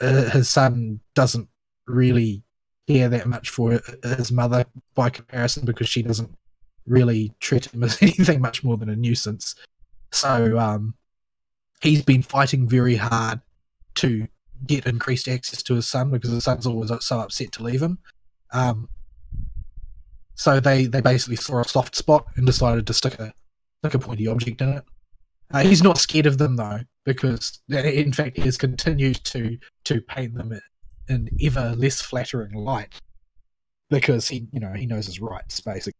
his son doesn't really care that much for his mother by comparison because she doesn't really treat him as anything much more than a nuisance. So he's been fighting very hard to get increased access to his son because his son's always so upset to leave him. So they basically saw a soft spot and decided to stick a pointy object in it. He's not scared of them though, because in fact he has continued to paint them in ever less flattering light because he knows his rights basically.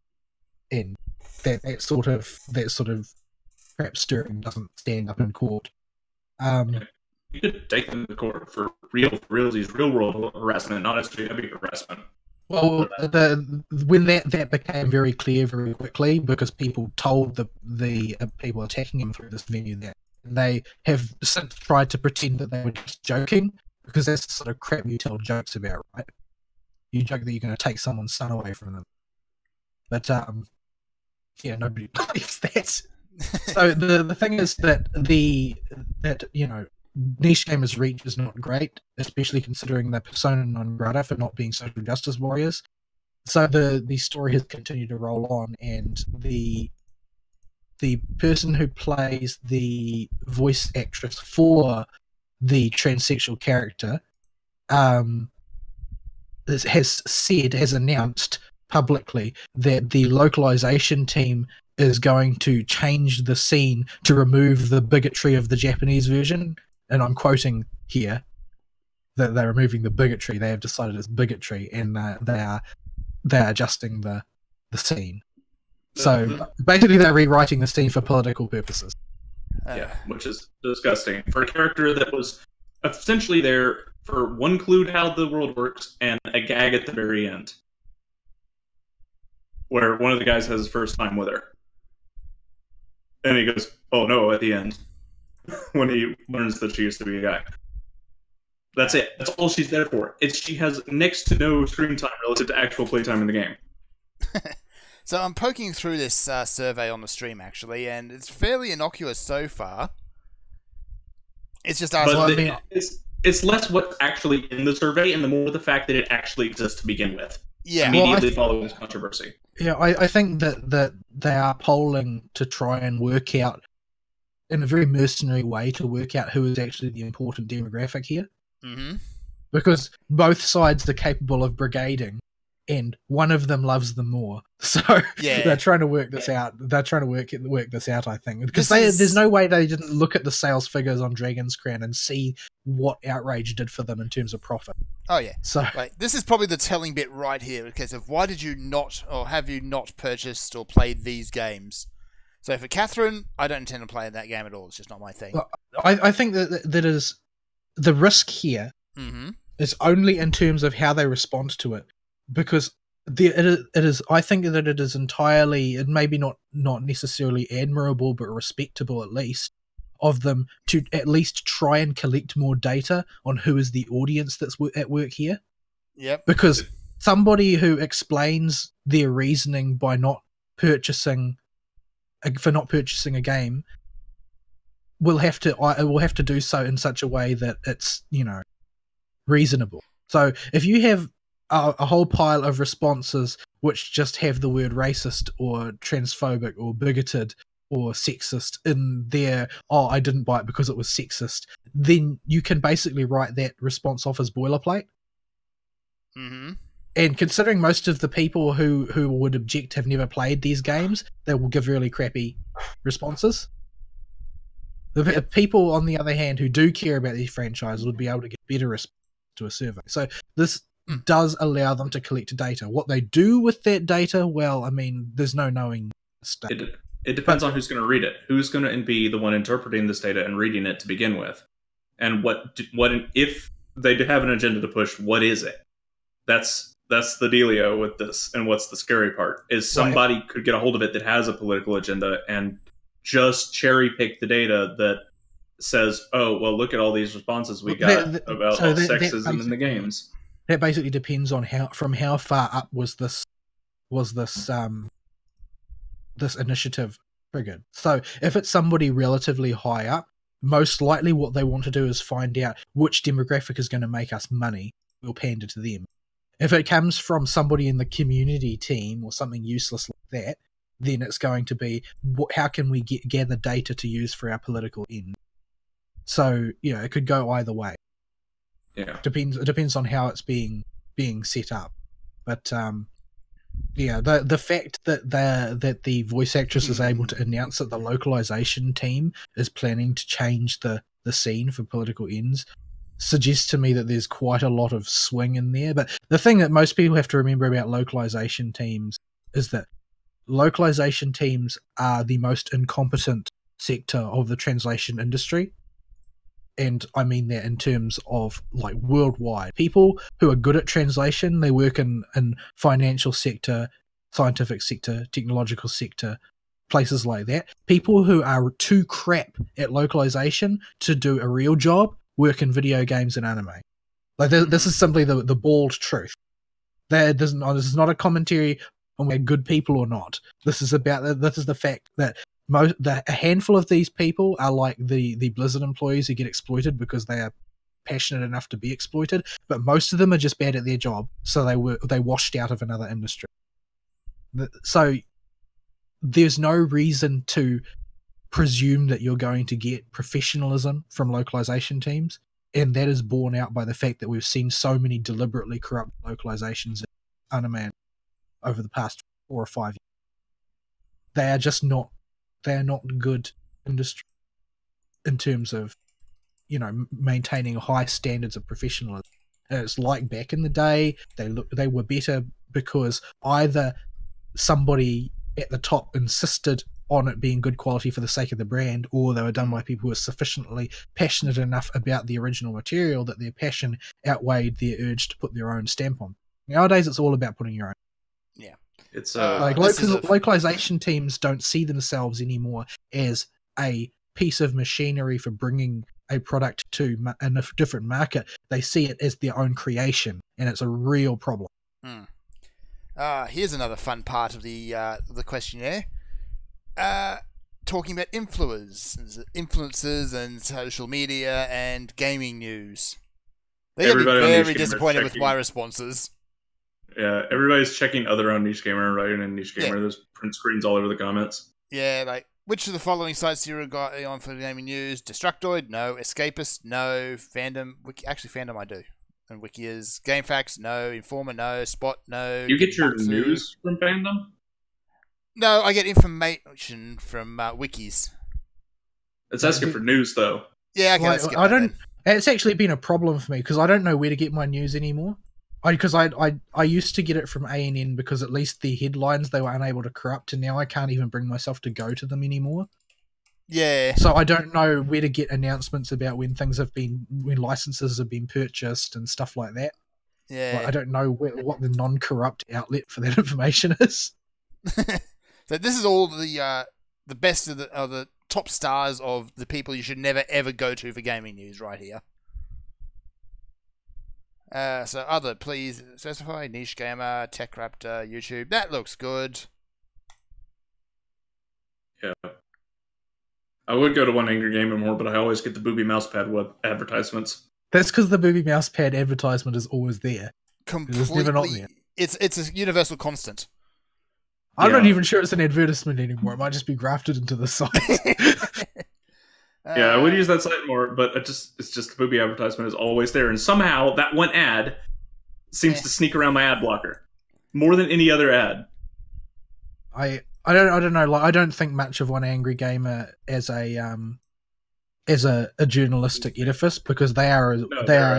And that sort of crap stirring doesn't stand up in court. You could take them to court for real world harassment, not SJW harassment. Well, when that became very clear very quickly because people told the people attacking him through this venue that they have since tried to pretend that they were just joking because that's the sort of crap you tell jokes about, right? You joke that you're going to take someone's son away from them, but nobody believes that. So the thing is that Niche Gamer's reach is not great, especially considering their persona non grata for not being social justice warriors. So the story has continued to roll on, and the person who plays the voice actress for the transsexual character has announced publicly that the localization team is going to change the scene to remove the bigotry of the Japanese version. And I'm quoting here that they're removing the bigotry. They have decided it's bigotry, and they are adjusting the scene. So basically, they're rewriting the scene for political purposes. Yeah, which is disgusting for a character that was essentially there for one clue to how the world works and a gag at the very end, where one of the guys has his first time with her, and he goes, "Oh no!" at the end. When he learns that she used to be a guy. That's it. That's all she's there for. She has next to no screen time relative to actual playtime in the game. So I'm poking through this survey on the stream, actually, and it's fairly innocuous so far. It's just asking... It's less what's actually in the survey, and the more the fact that it actually exists to begin with. Yeah. Immediately following this controversy. Yeah, I think that they are polling to try and work out in a very mercenary way to work out who is actually the important demographic here. Mm-hmm. Because both sides are capable of brigading, and one of them loves them more. So they're trying to work this out. They're trying to work this out, I think. Because there's no way they didn't look at the sales figures on Dragon's Crown and see what Outrage did for them in terms of profit. Oh, yeah. So this is probably the telling bit right here, because of why did you not, or have you not purchased or played these games? So for Catherine, I don't intend to play that game at all. It's just not my thing. I think that is the risk here is only in terms of how they respond to it, because it is. I think that it is entirely, and maybe not necessarily admirable, but respectable at least of them to at least try and collect more data on who is the audience that's at work here. Yep. Because somebody who explains their reasoning by not purchasing a game will have to do so in such a way that it's, you know, reasonable. So if you have a whole pile of responses which just have the word racist or transphobic or bigoted or sexist in there, I didn't buy it because it was sexist, then you can basically write that response off as boilerplate. Mm-hmm. And considering most of the people who would object have never played these games, they will give really crappy responses. The people, on the other hand, who do care about these franchises would be able to get better response to a survey. So this does allow them to collect data. What they do with that data, well, I mean, there's no knowing. It depends on who's going to read it. Who's going to be the one interpreting this data and reading it to begin with, and what if they have an agenda to push? What is it? That's the dealio with this, and what's the scary part is somebody could get a hold of it that has a political agenda and just cherry pick the data that says, "Oh, well, look at all these responses we got about sexism in the games." That basically depends on how far up was this initiative triggered. So if it's somebody relatively high up, most likely what they want to do is find out which demographic is going to make us money. We'll pander to them. If it comes from somebody in the community team or something useless like that, then it's going to be, how can we gather data to use for our political end? So, you know, it could go either way. Yeah, it depends on how it's being set up. But yeah, the fact that the voice actress is able to announce that the localization team is planning to change the scene for political ends suggests to me that there's quite a lot of swing in there. But the thing that most people have to remember about localization teams is that localization teams are the most incompetent sector of the translation industry. And I mean that in terms of like worldwide. People who are good at translation, they work in financial sector, scientific sector, technological sector, places like that. People who are too crap at localization to do a real job work in video games and anime. Like this is simply the bald truth. This is not a commentary on whether good people or not. This is the fact that a handful of these people are like the Blizzard employees who get exploited because they are passionate enough to be exploited, but most of them are just bad at their job, so they washed out of another industry. So there's no reason to presume that you're going to get professionalism from localization teams, and that is borne out by the fact that we've seen so many deliberately corrupt localizations in anime over the past 4 or 5 years. They are not good industry in terms of, you know, maintaining high standards of professionalism. And it's like back in the day, they were better because either somebody at the top insisted on it being good quality for the sake of the brand, or they were done by people who were sufficiently passionate enough about the original material that their passion outweighed their urge to put their own stamp on. Nowadays, it's all about putting your own. Yeah. It's localization teams don't see themselves anymore as a piece of machinery for bringing a product to a different market. They see it as their own creation, and it's a real problem. Here's another fun part of the questionnaire. Talking about influencers and social media and gaming news. They're going to be very disappointed with my responses. Yeah, everybody's checking other on Niche Gamer and writing in Niche Gamer. Yeah. There's print screens all over the comments. Yeah, like, which of the following sites you got on for gaming news? Destructoid? No. Escapist? No. Fandom? Fandom I do. And Wiki is GameFAQs? No. Informer? No. Spot? No. You get your news from Fandom? No, I get information from wikis. It's asking for news, though. Yeah, okay, It's actually been a problem for me because I don't know where to get my news anymore. Because I used to get it from ANN because at least the headlines they were unable to corrupt, and now I can't even bring myself to go to them anymore. Yeah. So I don't know where to get announcements about when licenses have been purchased and stuff like that. Yeah. I don't know what the non-corrupt outlet for that information is. So this is all the best of the top stars of the people you should never ever go to for gaming news right here. So other, please specify Niche Gamer, Tech Raptor, YouTube. That looks good. Yeah. I would go to One Angry Gamer more, but I always get the Booby Mousepad web advertisements. That's because the Booby Mousepad advertisement is always there. Completely, never not there. It's a universal constant. I'm Yeah. not even sure it's an advertisement anymore. It might just be grafted into the site. Yeah, I would use that site more, but it's just the Booby advertisement is always there, and somehow that one ad seems to sneak around my ad blocker more than any other ad. I don't know. Like, I don't think much of One Angry Gamer as a journalistic edifice, because they are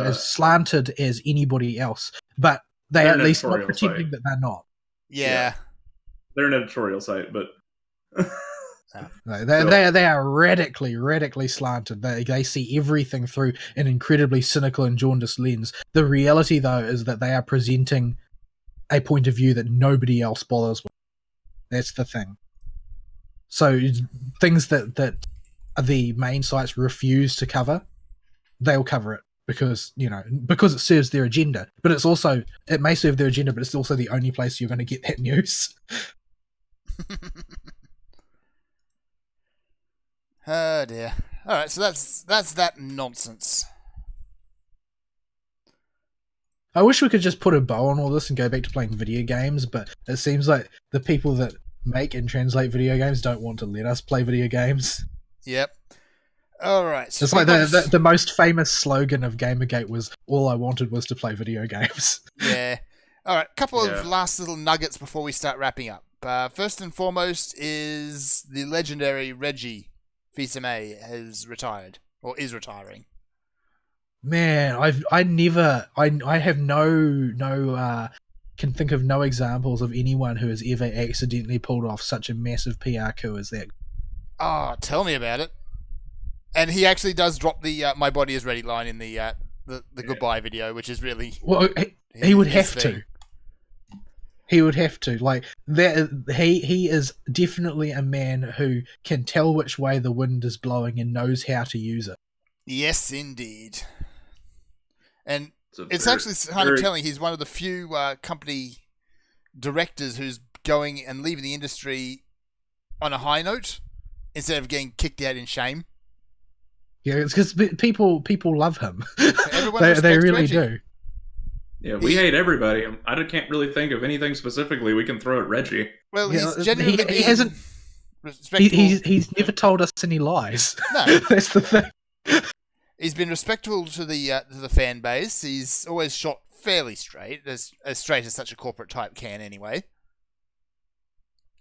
as slanted as anybody else. But they're They're at an least not editorial pretending site. that they're not. Yeah. They're an editorial site, but No, they are radically slanted. They see everything through an incredibly cynical and jaundiced lens. The reality, though, is that they are presenting a point of view that nobody else bothers with. That's the thing. So things that the main sites refuse to cover, they'll cover it because it serves their agenda. But it may serve their agenda, but it's also the only place you're going to get that news. Oh dear. All right, so that's that nonsense. I wish we could just put a bow on all this and go back to playing video games, but it seems like the people that make and translate video games don't want to let us play video games. Yep. All right. It's like the most famous slogan of Gamergate was, "All I wanted was to play video games." Yeah. All right. Couple of last little nuggets before we start wrapping up. First and foremost is the legendary Reggie Fils-Aimé has retired or is retiring. Man, I have no can think of no examples of anyone who has ever accidentally pulled off such a massive PR coup as that. Oh, tell me about it. And he actually does drop the "My body is ready" line in the goodbye video, which is really he would have to. He would have to. Like that, he is definitely a man who can tell which way the wind is blowing and knows how to use it. Yes, indeed. And it's actually kind of telling. He's one of the few company directors who's going and leaving the industry on a high note instead of getting kicked out in shame. Yeah, it's because people love him. Everyone they really Reggie. do. yeah, we hate everybody. I can't really think of anything specifically we can throw at Reggie. Well, Yeah, he's genuinely he hasn't. respectful. He's never told us any lies. No. That's the thing. He's been respectful to the fan base. He's always shot fairly straight, as straight as such a corporate type can, anyway.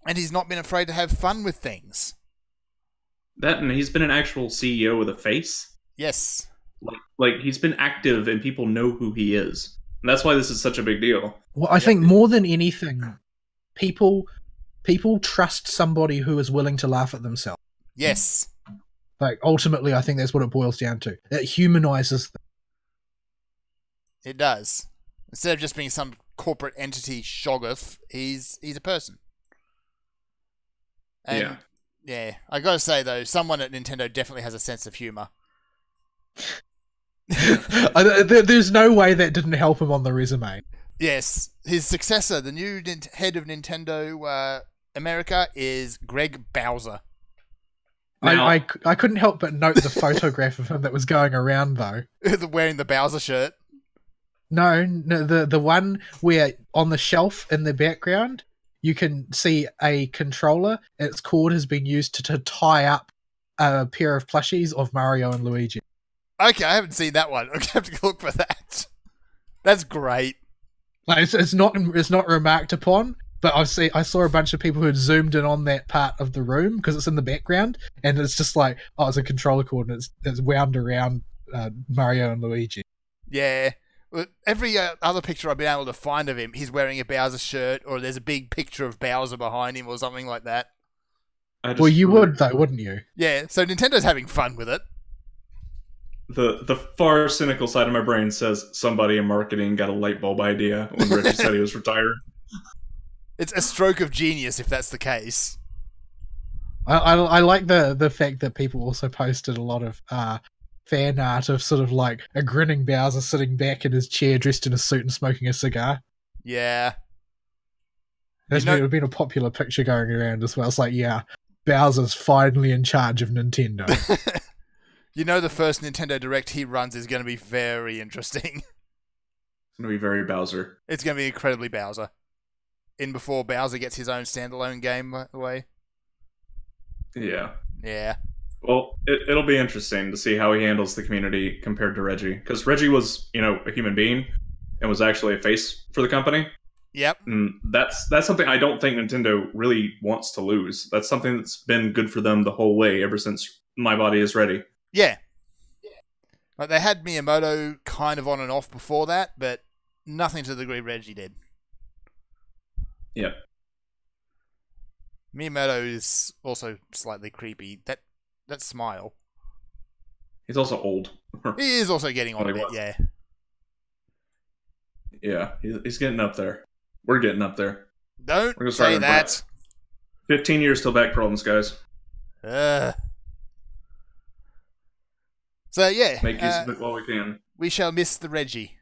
And he's not been afraid to have fun with things. That, and he's been an actual CEO with a face. Yes. Like he's been active and people know who he is. And that's why this is such a big deal. Well, I think more than anything, people trust somebody who is willing to laugh at themselves. Yes. Like, ultimately, I think that's what it boils down to. It humanizes them. It does. Instead of just being some corporate entity shoggoth, he's a person. And yeah, I gotta say though, someone at Nintendo definitely has a sense of humor. There's no way that didn't help him on the resume. Yes, his successor, the new head of Nintendo America, is Greg Bowser. Now- I couldn't help but note the photograph of him that was going around, though. Wearing the Bowser shirt. No, the one where on the shelf in the background you can see a controller. Its cord has been used to tie up a pair of plushies of Mario and Luigi. Okay, I haven't seen that one. I'm gonna have to look for that. That's great. Like it's not remarked upon, but I saw a bunch of people who had zoomed in on that part of the room because it's in the background, and it's just like, oh, it's a controller cord and it's wound around Mario and Luigi. Yeah. Well, every other picture I've been able to find of him, he's wearing a Bowser shirt, or there's a big picture of Bowser behind him, or something like that. Well, you would though, wouldn't you? Yeah. So Nintendo's having fun with it. the far cynical side of my brain says somebody in marketing got a light bulb idea when Reggie said he was retired. It's a stroke of genius if that's the case. I like the fact that people also posted a lot of fan art of sort of like a grinning Bowser sitting back in his chair dressed in a suit and smoking a cigar. Yeah. It would been a popular picture going around as well. It's like, yeah, Bowser's finally in charge of Nintendo. You know, the first Nintendo Direct he runs is going to be very interesting. It's going to be very Bowser. It's going to be incredibly Bowser. In before Bowser gets his own standalone game, by the way. Yeah. Yeah. Well, it'll be interesting to see how he handles the community compared to Reggie. Because Reggie was, a human being and was actually a face for the company. Yep. And that's something I don't think Nintendo really wants to lose. That's something that's been good for them the whole way ever since My Body Is Ready. Yeah. Like they had Miyamoto kind of on and off before that, but nothing to the degree Reggie did. Yeah. Miyamoto is also slightly creepy. That smile. He's also old. He is also getting on a bit, was. yeah. Yeah, he's getting up there. We're getting up there. Don't say that. 15 years till back problems, guys. So, yeah. Make use of it while we can. We shall miss the Reggie.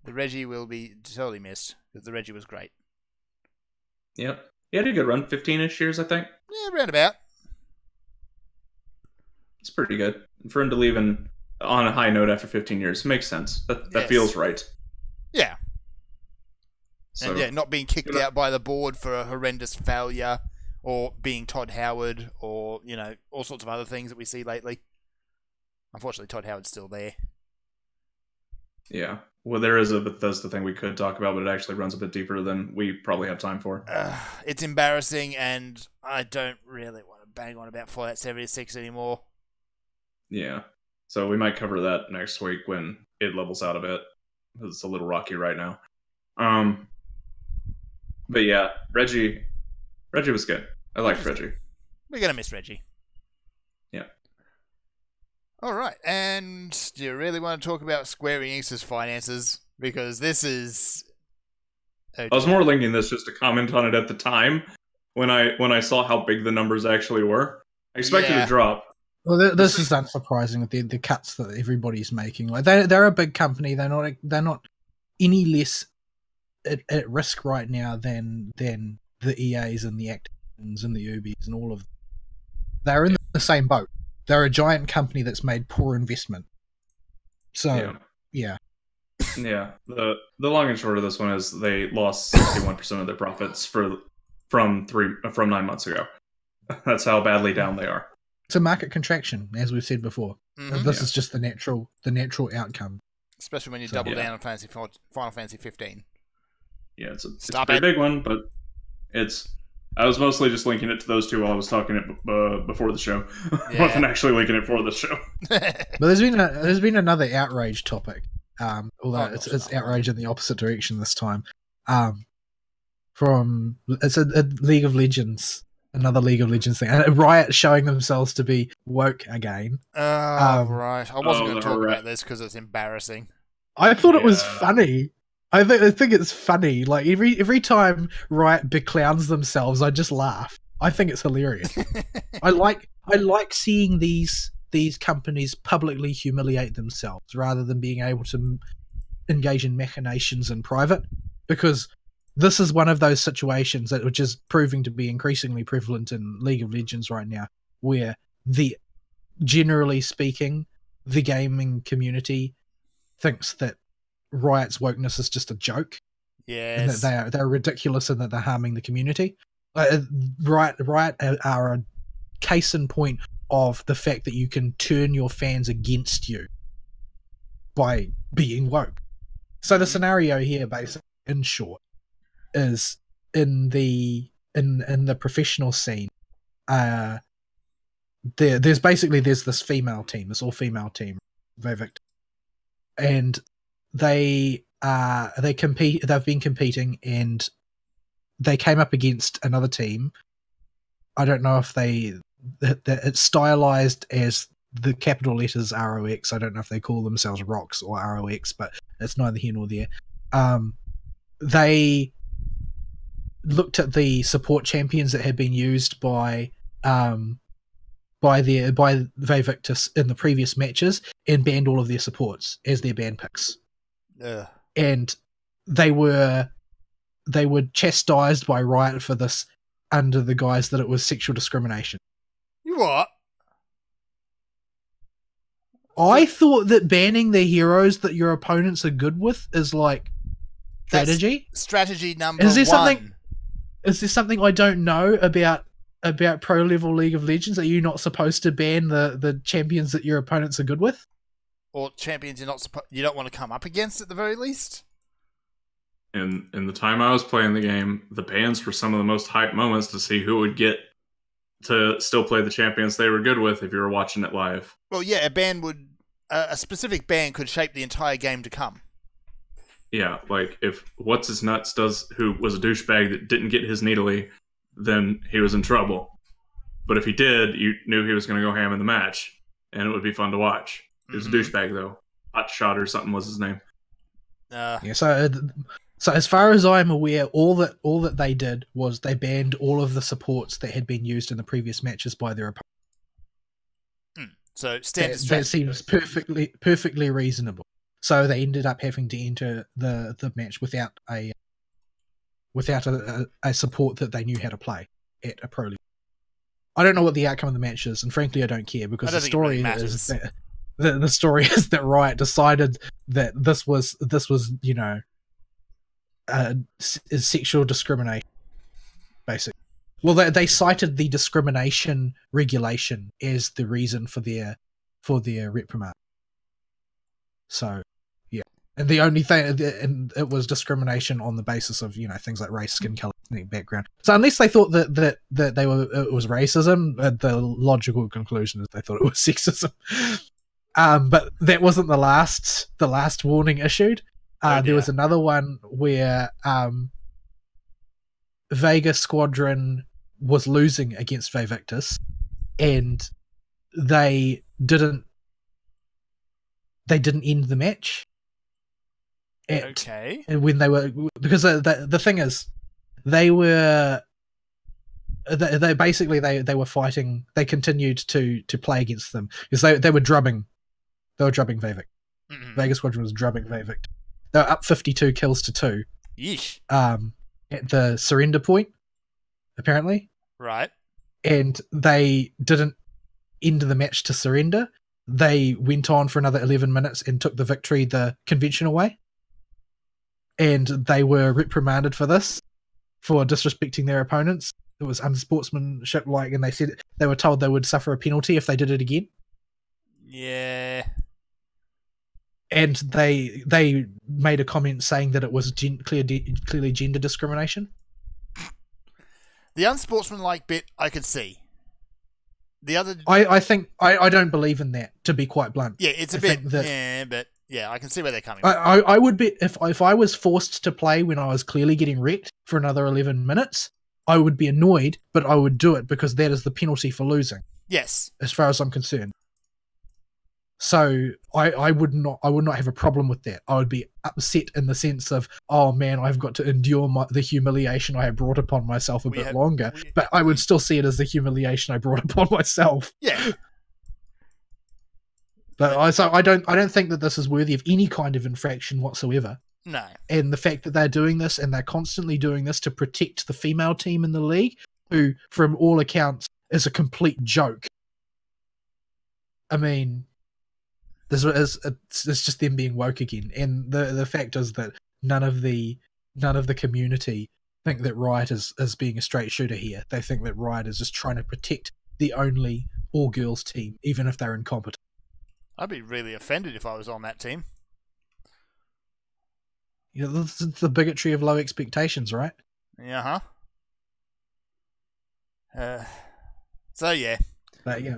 The Reggie will be totally missed, because the Reggie was great. Yep. He had a good run. 15-ish years, I think. Yeah, round about. It's pretty good. And for him to leave on a high note after 15 years makes sense. That Yes. feels right. Yeah. So, And yeah, not being kicked out by the board for a horrendous failure, or being Todd Howard, or, all sorts of other things that we see lately. Unfortunately, Todd Howard's still there. Yeah. Well, there is a Bethesda thing we could talk about, but it actually runs a bit deeper than we probably have time for. It's embarrassing, and I don't really want to bang on about Fallout 76 anymore. Yeah. So we might cover that next week when it levels out a bit. It's a little rocky right now. But yeah, Reggie was good. I liked Reggie. We're going to miss Reggie. Yeah. All right. And do you really want to talk about Square Enix's finances? Because this is... I was more linking this just to comment on it at the time when I saw how big the numbers actually were. I expected a drop. Well, this is unsurprising with the cuts that everybody's making. Like they're a big company. They're not any less at risk right now than the EAs and the Activisions and the Ubis and all of them. They're in the same boat. They're a giant company that's made poor investment. So yeah. Yeah. The long and short of this one is they lost 61% of their profits from 9 months ago. That's how badly down they are. It's a market contraction, as we've said before. Mm-hmm. This is just the natural outcome. Especially when you double down on Final Fantasy 15. Yeah, it's a pretty big one, but I was mostly just linking it to those two while I was talking it before the show. I wasn't actually linking it for the show. But there's been another outrage topic, although it's outrage in the opposite direction this time. It's a League of Legends, another League of Legends thing, and Riot showing themselves to be woke again. Right. I wasn't going to talk about this because it's embarrassing. I thought it was funny. I think it's funny. Like every time Riot beclowns themselves, I just laugh. I think it's hilarious. I like seeing these companies publicly humiliate themselves rather than being able to engage in machinations in private, because this is one of those situations which is proving to be increasingly prevalent in League of Legends right now, where generally speaking, the gaming community thinks that Riot's wokeness is just a joke. Yes. And that they're ridiculous and that they're harming the community. Riot are a case in point of the fact that you can turn your fans against you by being woke. So the scenario here, basically, in short, is in the professional scene. There's this female team, this all female team, Vivect, and they've been competing, and they came up against another team. I don't know if it's stylized as the capital letters ROX. I don't know if they call themselves Rocks or ROX, but it's neither here nor there. They looked at the support champions that had been used by Vayvictus in the previous matches and banned all of their supports as their ban picks. And they were chastised by Riot for this under the guise that it was sexual discrimination. You what? I thought that banning the heroes that your opponents are good with is like strategy. That's strategy number is there one. Is there something I don't know about pro level League of Legends? Are you not supposed to ban the champions that your opponents are good with? Or champions you don't want to come up against at the very least? In the time I was playing the game, the bans were some of the most hyped moments to see who would get to still play the champions they were good with if you were watching it live. Well, yeah, a specific ban could shape the entire game to come. Yeah, like if What's His Nuts who was a douchebag that didn't get his Needly, then he was in trouble. But if he did, you knew he was going to go ham in the match, and it would be fun to watch. He was a douchebag, though. Hot Shot or something was his name. Yeah, so as far as I'm aware, all that they did was they banned all of the supports that had been used in the previous matches by their opponents. So standard that seems perfectly reasonable. So they ended up having to enter the match without a support that they knew how to play at a pro league. I don't know what the outcome of the match is, and frankly, I don't care because the story is that the story is that Riot decided that this was is sexual discrimination, basically. Well, they cited the discrimination regulation as the reason for their reprimand. So, yeah, and the only thing, and it was discrimination on the basis of things like race, skin color, ethnic background. So unless they thought that it was racism, the logical conclusion is they thought it was sexism. But that wasn't the last warning issued. There was another one where Vega Squadron was losing against Vayvictus, and they didn't end the match. Okay. And when they were, because the thing is, they were fighting. They continued to play against them because they were drubbing. They were drubbing Vayvic. Vega Squadron was drubbing Vayvic. They were up 52 kills to 2. Yeesh. At the surrender point, apparently. Right. And they didn't end the match to surrender. They went on for another 11 minutes and took the victory the conventional way. And they were reprimanded for this, for disrespecting their opponents. It was unsportsmanship-like, and they were told they would suffer a penalty if they did it again. Yeah. And they made a comment saying that it was clearly gender discrimination. The unsportsmanlike bit I could see. The other, I think I don't believe in that, to be quite blunt. Yeah, it's a bit. But yeah, I can see where they're coming from. I would be if I was forced to play when I was clearly getting wrecked for another 11 minutes. I would be annoyed, but I would do it because that is the penalty for losing. Yes, as far as I'm concerned. So I would not have a problem with that. I would be upset in the sense of, oh man, I've got to endure the humiliation I have brought upon myself a bit longer. But I would still see it as the humiliation I brought upon myself. Yeah. But I don't think that this is worthy of any kind of infraction whatsoever. No. And the fact that they're doing this, and they're constantly doing this to protect the female team in the league, who, from all accounts, is a complete joke. I mean, it's just them being woke again, and the fact is that none of the community think that Riot is being a straight shooter here. They think that Riot is just trying to protect the only all-girls team, even if they're incompetent. I'd be really offended if I was on that team. It's the bigotry of low expectations, right? Yeah. So yeah.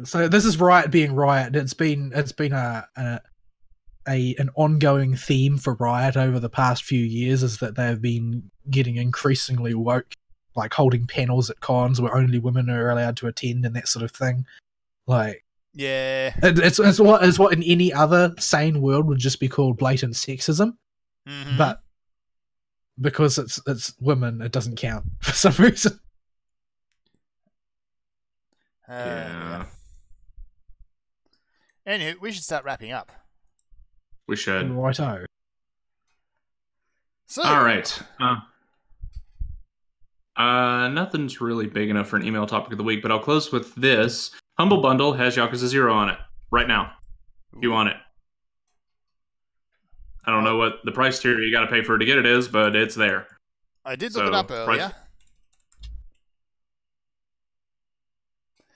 So this is Riot being Riot. It's been an ongoing theme for Riot over the past few years, is that they've been getting increasingly woke, like holding panels at cons where only women are allowed to attend and that sort of thing. Like, Yeah. It's what in any other sane world would just be called blatant sexism, Mhm. but because it's women, it doesn't count for some reason. Yeah. Anyway, we should start wrapping up. We should. Righto. So, All right. Nothing's really big enough for an email topic of the week, but I'll close with this. Humble Bundle has Yakuza 0 on it right now. If you want it. I don't know what the price tier you got to pay for it to get it is, but it's there. I did look it up earlier.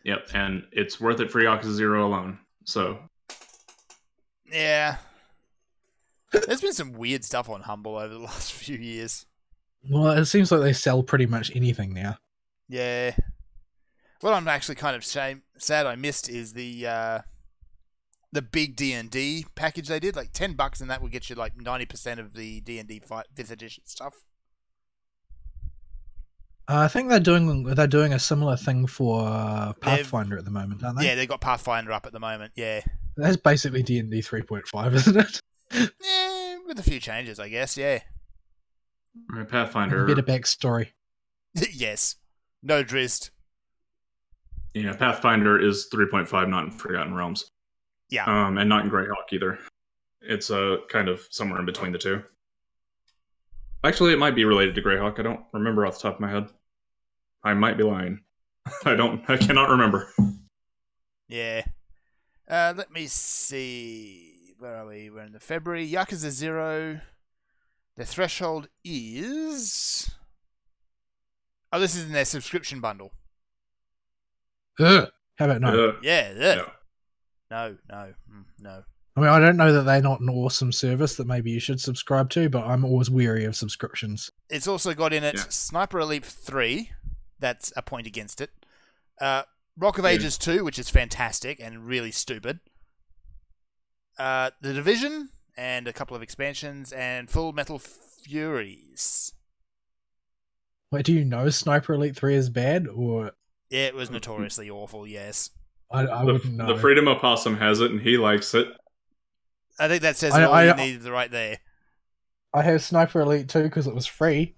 Yep, and it's worth it for Yakuza 0 alone. So, Yeah. There's been some weird stuff on Humble over the last few years. Well, it seems like they sell pretty much anything now. Yeah. What I'm actually kind of sad I missed is the big D&D package they did. Like $10, and that would get you like 90% of the D&D 5th edition stuff. I think they're doing a similar thing for Pathfinder at the moment, aren't they? Yeah, they've got Pathfinder up at the moment. Yeah. That's basically D&D 3.5, isn't it? Yeah, with a few changes, I guess. Yeah. right, Pathfinder. A bit of backstory. Yes. No Drizzt. Yeah, Pathfinder is 3.5, not in Forgotten Realms. Yeah. And not in Greyhawk either. It's kind of somewhere in between the two. Actually, it might be related to Greyhawk. I don't remember off the top of my head. I might be lying. I cannot remember. Yeah. Let me see. Where are we? We're in the February. Yakuza 0. The threshold is... Oh, this is in their subscription bundle. Ugh. How about no? Yeah. No. I mean, I don't know that they're not an awesome service that maybe you should subscribe to, but I'm always weary of subscriptions. It's also got in it Sniper Elite 3. That's a point against it. Rock of Ages 2, which is fantastic and really stupid. The Division and a couple of expansions and Full Metal Furies. Wait, do you know Sniper Elite 3 is bad, or...? Yeah, it was notoriously awful, yes. I wouldn't know. The Freedom Opossum has it, and he likes it. I think that says all you need right there. I have Sniper Elite 2 because it was free.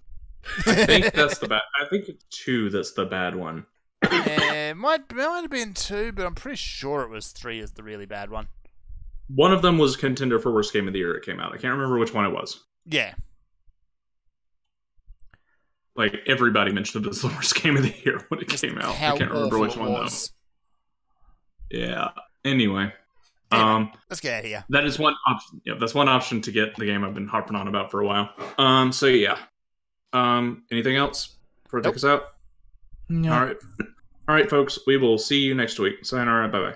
I think that's the bad. I think it's 2 that's the bad one. It might have been 2, but I'm pretty sure it was 3 is the really bad one. One of them was contender for worst game of the year. It came out. I can't remember which one it was. Yeah. Like, everybody mentioned it as the worst game of the year when it came out. I can't remember which one though. Yeah. Anyway, let's get out of here. That is one option. Yeah, that's one option to get the game I've been harping on about for a while. So yeah. Anything else before I take us out? No. All right, folks. We will see you next week. Sayonara. Bye bye.